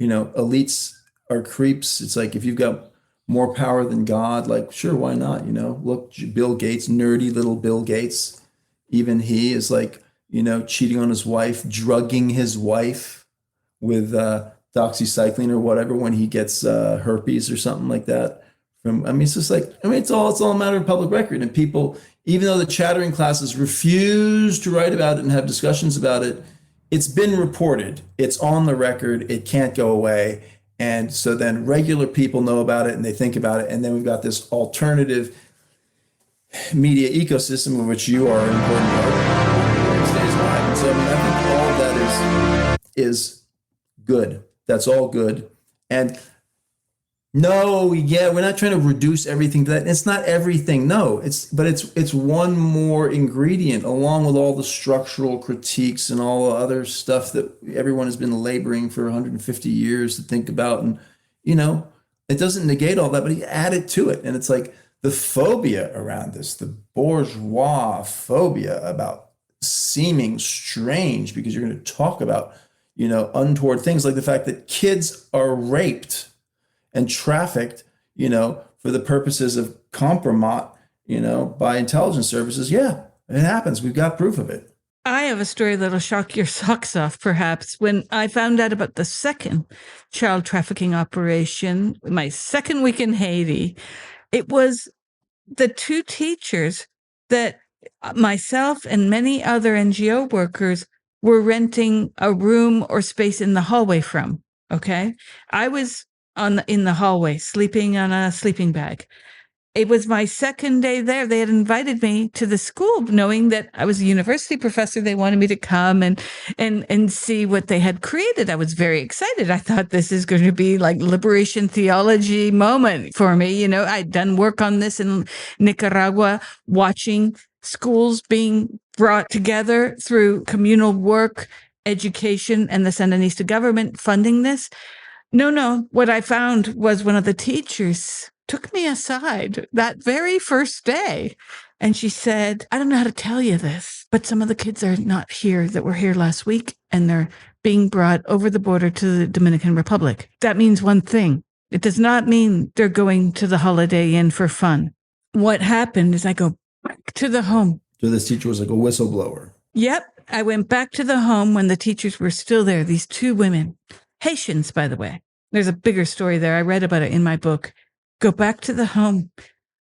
Elites are creeps. It's like if you've got more power than God, like, sure, why not? Look, Bill Gates, nerdy little Bill Gates, even he is like, cheating on his wife, drugging his wife with doxycycline or whatever when he gets herpes or something like that. It's just like, it's all a matter of public record. And people, even though the chattering classes refuse to write about it and have discussions about it, it's been reported. It's on the record. It can't go away. And so then regular people know about it and they think about it. And then we've got this alternative media ecosystem of which you are an important part. It stays alive. And so I think all of that is good. That's all good. And no, yeah, we're not trying to reduce everything to that. It's not everything. No, it's one more ingredient along with all the structural critiques and all the other stuff that everyone has been laboring for 150 years to think about. And, it doesn't negate all that, but you add it to it. And it's like the phobia around this, the bourgeois phobia about seeming strange because you're going to talk about, untoward things like the fact that kids are raped and trafficked, for the purposes of compromise, by intelligence services. Yeah, it happens. We've got proof of it. I have a story that'll shock your socks off, perhaps. When I found out about the second child trafficking operation, my second week in Haiti, it was the two teachers that myself and many other NGO workers were renting a room or space in the hallway from. Okay. I was in the hallway, sleeping on a sleeping bag. It was my second day there. They had invited me to the school, knowing that I was a university professor. They wanted me to come and see what they had created. I was very excited. I thought this is going to be like liberation theology moment for me. I'd done work on this in Nicaragua, watching schools being brought together through communal work, education, and the Sandinista government funding this. No. What I found was one of the teachers took me aside that very first day. And she said, I don't know how to tell you this, but some of the kids are not here that were here last week, and they're being brought over the border to the Dominican Republic. That means one thing. It does not mean they're going to the Holiday Inn for fun. What happened is I go back to the home. So this teacher was like a whistleblower. Yep. I went back to the home when the teachers were still there. These two women. Haitians, by the way. There's a bigger story there. I read about it in my book. Go back to the home.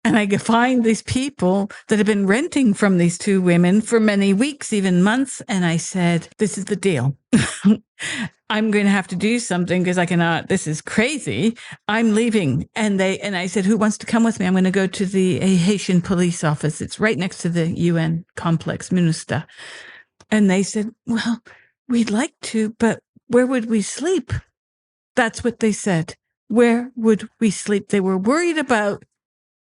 And I find these people that have been renting from these two women for many weeks, even months. And I said, this is the deal. I'm going to have to do something because I cannot, this is crazy. I'm leaving. And I said, who wants to come with me? I'm going to go to the Haitian police office. It's right next to the UN complex, MINUSTA. And they said, well, we'd like to, but where would we sleep? That's what they said. Where would we sleep? They were worried about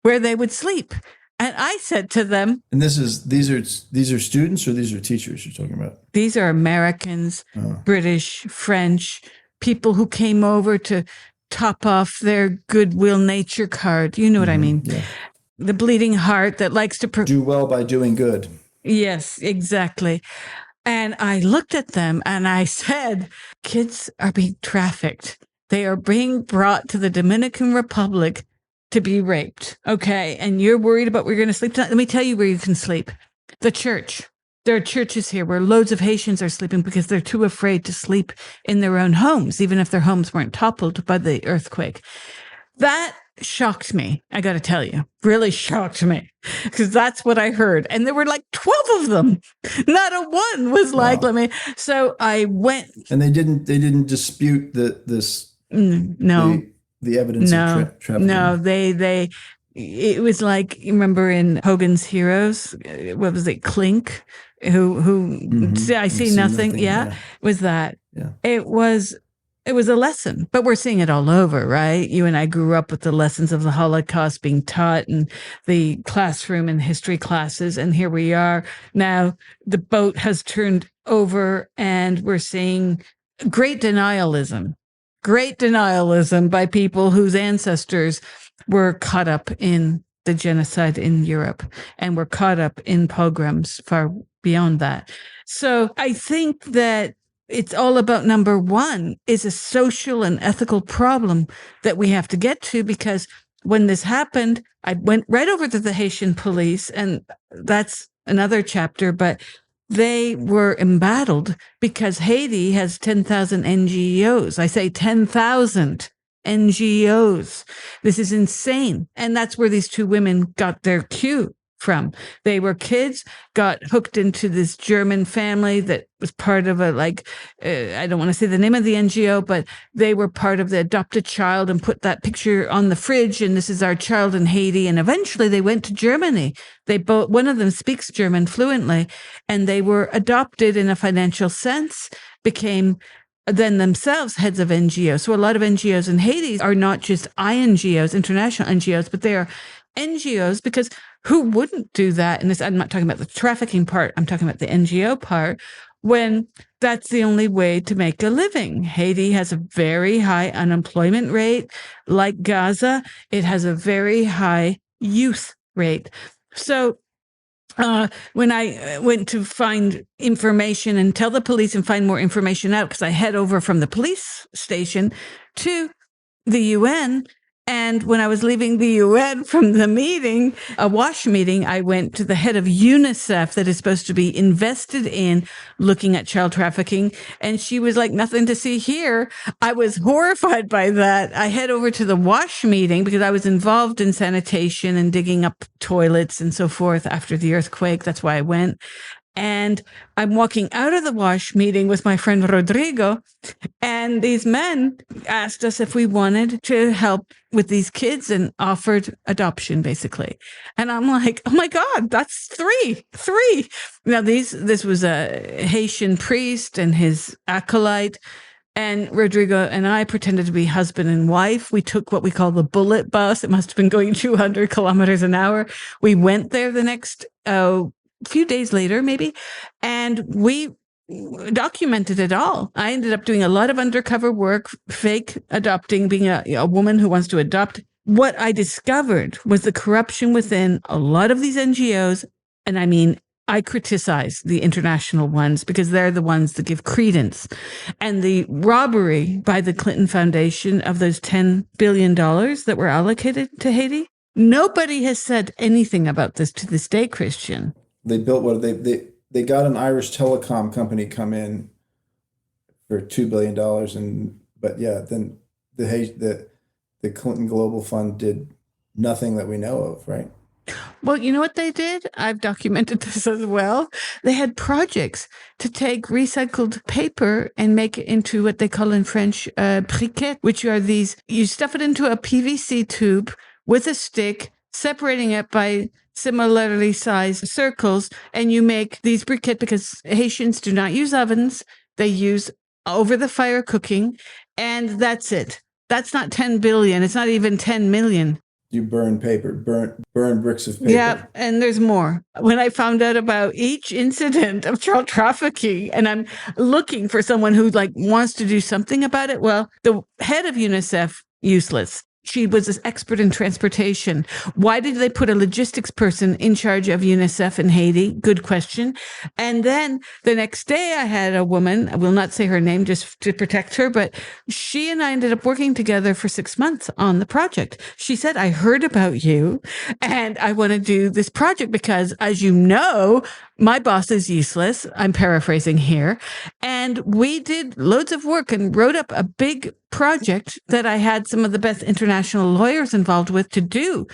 where they would sleep. And I said to them, and these are students or these are teachers you're talking about? These are Americans, British, French, people who came over to top off their goodwill nature card. You know what I mean? Yeah. The bleeding heart that likes to do well by doing good. Yes, exactly. And I looked at them and I said, kids are being trafficked. They are being brought to the Dominican Republic to be raped. Okay. And you're worried about where you're going to sleep tonight. Let me tell you where you can sleep. The church. There are churches here where loads of Haitians are sleeping because they're too afraid to sleep in their own homes, even if their homes weren't toppled by the earthquake. That shocked me. I got to tell you, really shocked me, because that's what I heard. And there were like 12 of them. Not a one was like, let me. So I went. And they didn't dispute this. No. The evidence of trafficking. No, it was like, you remember in Hogan's Heroes, what was it, Clink, who I see nothing. Yeah, was that. Yeah. It was It was a lesson, but we're seeing it all over, right? You and I grew up with the lessons of the Holocaust being taught in the classroom and history classes. And here we are now. The boat has turned over and we're seeing great denialism by people whose ancestors were caught up in the genocide in Europe and were caught up in pogroms far beyond that. So I think that it's all about number one is a social and ethical problem that we have to get to, because when this happened, I went right over to the Haitian police, and that's another chapter, but they were embattled because Haiti has 10,000 NGOs. I say 10,000 NGOs. This is insane. And that's where these two women got their cue from. They were kids, got hooked into this German family that was part of I don't want to say the name of the NGO, but they were part of the adopted child and put that picture on the fridge. And this is our child in Haiti. And eventually they went to Germany. One of them speaks German fluently, and they were adopted in a financial sense, became then themselves heads of NGOs. So a lot of NGOs in Haiti are not just INGOs, international NGOs, but they are NGOs, because who wouldn't do that? And I'm not talking about the trafficking part. I'm talking about the NGO part, when that's the only way to make a living. Haiti has a very high unemployment rate. Like Gaza, it has a very high youth rate. So when I went to find information and tell the police and find more information out, because I head over from the police station to the UN. And when I was leaving the UN from the meeting, a WASH meeting, I went to the head of UNICEF that is supposed to be invested in looking at child trafficking. And she was like, nothing to see here. I was horrified by that. I head over to the WASH meeting because I was involved in sanitation and digging up toilets and so forth after the earthquake. That's why I went. And I'm walking out of the WASH meeting with my friend Rodrigo, and these men asked us if we wanted to help with these kids and offered adoption, basically. And I'm like, oh my God, that's three. Now, this was a Haitian priest and his acolyte. And Rodrigo and I pretended to be husband and wife. We took what we call the bullet bus. It must have been going 200 kilometers an hour. We went there the next few days later, maybe, and we documented it all. I ended up doing a lot of undercover work, fake adopting, being a woman who wants to adopt. What I discovered was the corruption within a lot of these NGOs. And I mean, I criticize the international ones because they're the ones that give credence. And the robbery by the Clinton Foundation of those $10 billion that were allocated to Haiti. Nobody has said anything about this to this day, Christian. They built they got an Irish telecom company come in for $2 billion, then the Clinton Global Fund did nothing that we know of, right? Well, you know what they did? I've documented this as well. They had projects to take recycled paper and make it into what they call in French briquettes, which are you stuff it into a PVC tube with a stick, separating it by similarly sized circles, and you make these briquettes, because Haitians do not use ovens. They use over the fire cooking, and that's it. That's not 10 billion. It's not even 10 million. You burn paper, burn bricks of paper. Yeah, and there's more. When I found out about each incident of child trafficking, and I'm looking for someone who wants to do something about it, well, the head of UNICEF, useless. She was an expert in transportation. Why did they put a logistics person in charge of UNICEF in Haiti? Good question. And then the next day I had a woman, I will not say her name just to protect her, but she and I ended up working together for 6 months on the project. She said, I heard about you and I want to do this project because, as you know, my boss is useless. I'm paraphrasing here. And we did loads of work and wrote up a big project that I had some of the best international lawyers involved with to do.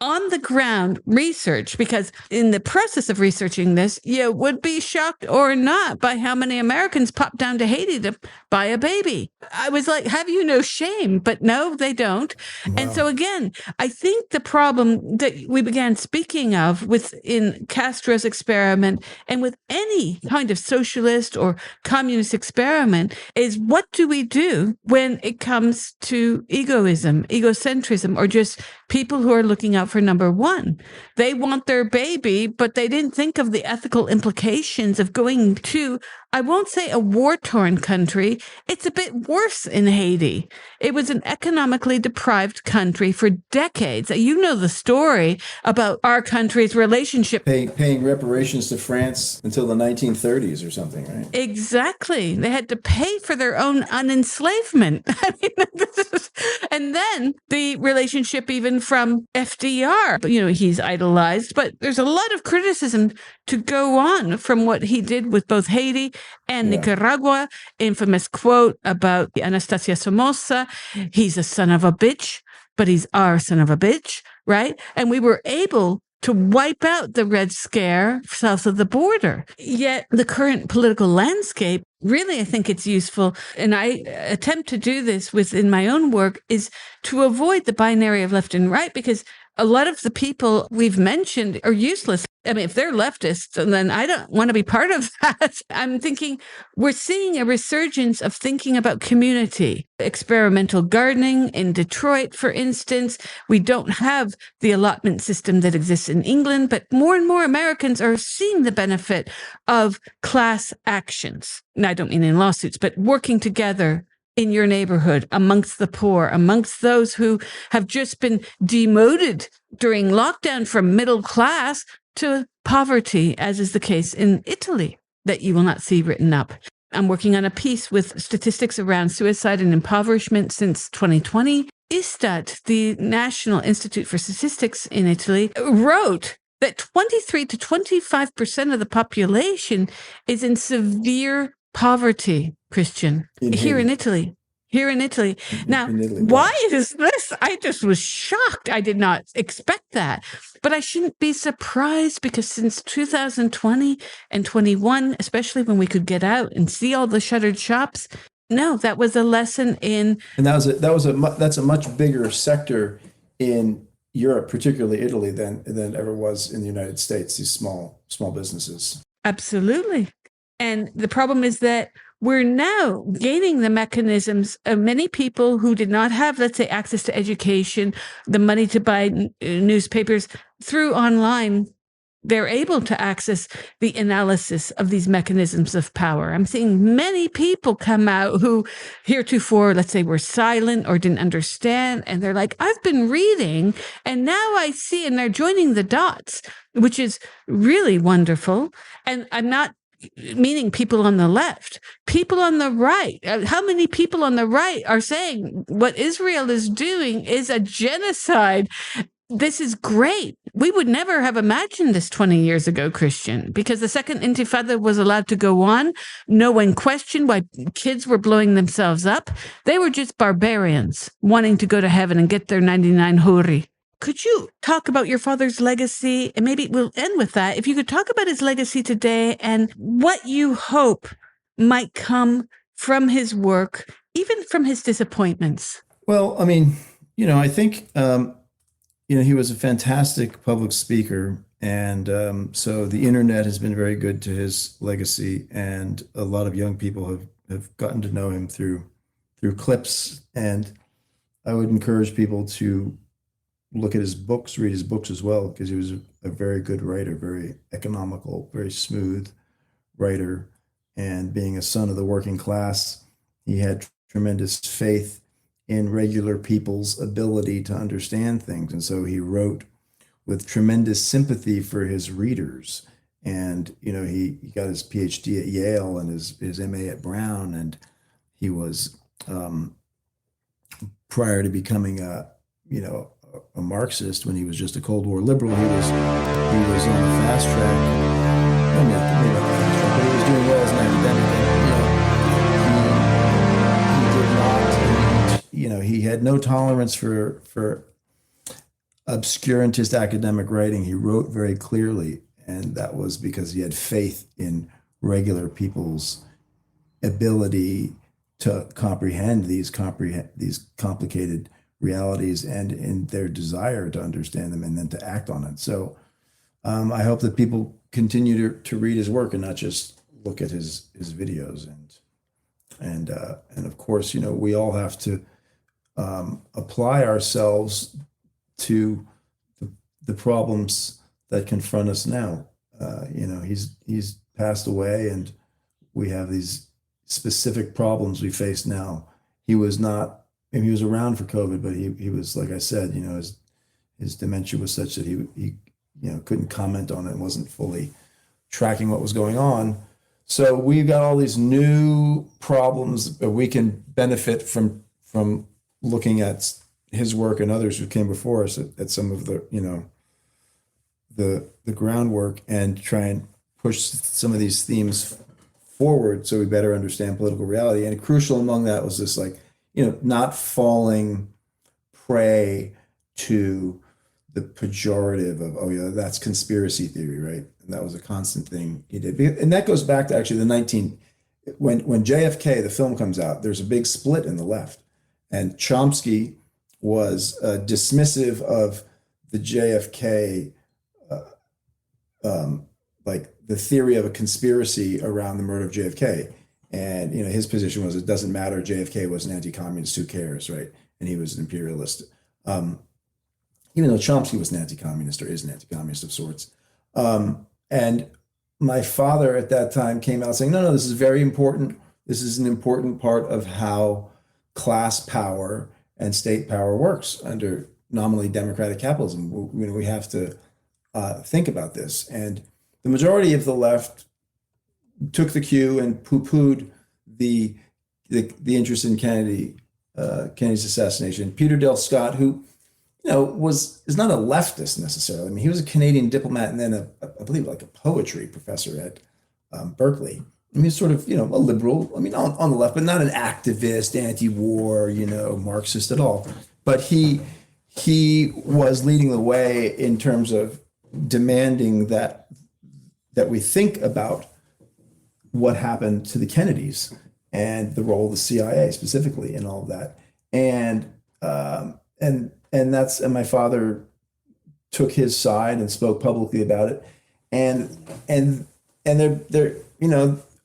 on the ground research, because in the process of researching this, you would be shocked or not by how many Americans pop down to Haiti to buy a baby. I was like, have you no shame? But no, they don't. Wow. And so again, I think the problem that we began speaking of within Castro's experiment and with any kind of socialist or communist experiment is, what do we do when it comes to egoism, egocentrism, or just people who are looking out for number one? They want their baby, but they didn't think of the ethical implications of going to, I won't say a war-torn country. It's a bit worse in Haiti. It was an economically deprived country for decades. You know the story about our country's relationship. Paying reparations to France until the 1930s or something, right? Exactly. They had to pay for their own unenslavement. I mean, and then the relationship even from FDR, he's idolized, but there's a lot of criticism to go on from what he did with both Haiti and Nicaragua. Infamous quote about Anastasia Somoza: he's a son of a bitch, but he's our son of a bitch, right? And we were able to wipe out the Red Scare south of the border. Yet the current political landscape, really, I think it's useful, and I attempt to do this within my own work, is to avoid the binary of left and right, because a lot of the people we've mentioned are useless. I mean, if they're leftists, then I don't want to be part of that. I'm thinking we're seeing a resurgence of thinking about community, experimental gardening in Detroit, for instance. We don't have the allotment system that exists in England, but more and more Americans are seeing the benefit of class actions. And I don't mean in lawsuits, but working together in your neighborhood, amongst the poor, amongst those who have just been demoted during lockdown from middle class to poverty, as is the case in Italy, that you will not see written up. I'm working on a piece with statistics around suicide and impoverishment since 2020. ISTAT, the National Institute for Statistics in Italy, wrote that 23 to 25% of the population is in severe poverty, Christian, here in Italy. Now, why is this? I just was shocked. I did not expect that. But I shouldn't be surprised, because since 2020 and 21, especially when we could get out and see all the shuttered shops, no, that was a lesson in. And that's a much bigger sector in Europe, particularly Italy, than ever was in the United States. These small businesses. Absolutely. And the problem is that we're now gaining the mechanisms of many people who did not have, let's say, access to education, the money to buy newspapers through online. They're able to access the analysis of these mechanisms of power. I'm seeing many people come out who heretofore, let's say, were silent or didn't understand. And they're like, I've been reading and now I see, and they're joining the dots, which is really wonderful. And I'm not meaning people on the left, people on the right. How many people on the right are saying what Israel is doing is a genocide? This is great. We would never have imagined this 20 years ago, Christian, because the second intifada was allowed to go on. No one questioned why kids were blowing themselves up. They were just barbarians wanting to go to heaven and get their 99 huri. Could you talk about your father's legacy? And maybe we'll end with that. If you could talk about his legacy today and what you hope might come from his work, even from his disappointments. Well, I mean, I think, he was a fantastic public speaker. And so the internet has been very good to his legacy. And a lot of young people have gotten to know him through clips. And I would encourage people to look at his books, read his books as well, because he was a very good writer, very economical, very smooth writer. And being a son of the working class, he had tremendous faith in regular people's ability to understand things. And so he wrote with tremendous sympathy for his readers. And, he got his PhD at Yale and his MA at Brown. And he was, prior to becoming a Marxist, when he was just a Cold War liberal, he was on the fast track. Maybe not the fast track, but he was doing well as an academic. He did not, he had no tolerance for obscurantist academic writing, he wrote very clearly, and that was because he had faith in regular people's ability to comprehend these complicated realities and in their desire to understand them and then to act on it. So I hope that people continue to read his work and not just look at his videos. And of course, we all have to apply ourselves to the problems that confront us now. He's passed away, and we have these specific problems we face now. He was around for COVID, but he was, like I said, his dementia was such that he couldn't comment on it and wasn't fully tracking what was going on. So we've got all these new problems that we can benefit from looking at his work and others who came before us at some of the groundwork, and try and push some of these themes forward so we better understand political reality. And crucial among that was this, not falling prey to the pejorative of, oh yeah, that's conspiracy theory, right? And that was a constant thing he did. And that goes back to actually when JFK, the film comes out, there's a big split in the left. And Chomsky was dismissive of the JFK, the theory of a conspiracy around the murder of JFK. And his position was, it doesn't matter, JFK was an anti-communist, who cares, right? And he was an imperialist. Even though Chomsky was an anti-communist, or is an anti-communist of sorts. And my father at that time came out saying, no, this is very important. This is an important part of how class power and state power works under nominally democratic capitalism. We have to think about this. And the majority of the left took the cue and poo-pooed the interest in Kennedy's assassination. Peter Dale Scott, who is not a leftist necessarily. I mean, he was a Canadian diplomat and then I believe a poetry professor at Berkeley. I mean, he's sort of, a liberal, on the left, but not an activist, anti-war, Marxist at all. But he was leading the way in terms of demanding that we think about what happened to the Kennedys and the role of the CIA specifically in all of that. And my father took his side and spoke publicly about it. And there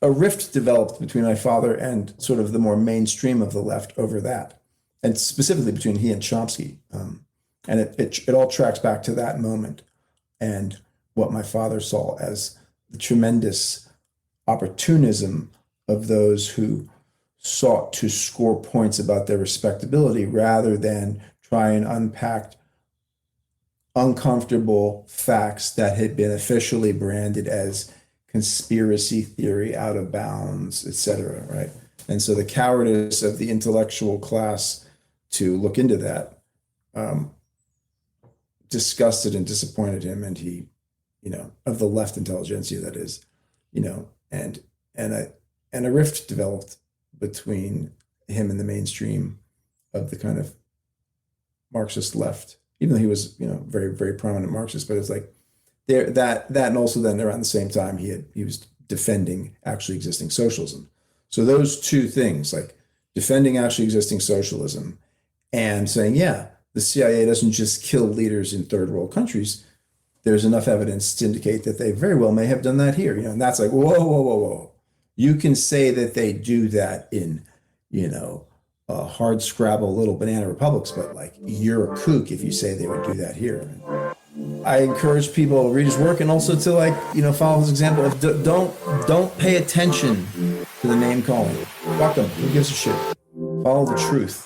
a rift developed between my father and sort of the more mainstream of the left over that, and specifically between he and Chomsky. And it all tracks back to that moment and what my father saw as the tremendous opportunism of those who sought to score points about their respectability rather than try and unpack uncomfortable facts that had been officially branded as conspiracy theory, out of bounds, etc. Right? And so the cowardice of the intellectual class to look into that disgusted and disappointed him, and he, of the left intelligentsia, that is, and a rift developed between him and the mainstream of the kind of Marxist left, even though he was, very, very prominent Marxist. But it's like there that and also then around the same time he was defending actually existing socialism. So those two things, like defending actually existing socialism and saying, yeah, the CIA doesn't just kill leaders in third world countries. There's enough evidence to indicate that they very well may have done that here. And that's like, whoa. You can say that they do that in, hard scrabble little banana republics, but you're a kook if you say they would do that here. I encourage people to read his work and also to follow his example of don't pay attention to the name calling. Fuck them. Who gives a shit? Follow the truth.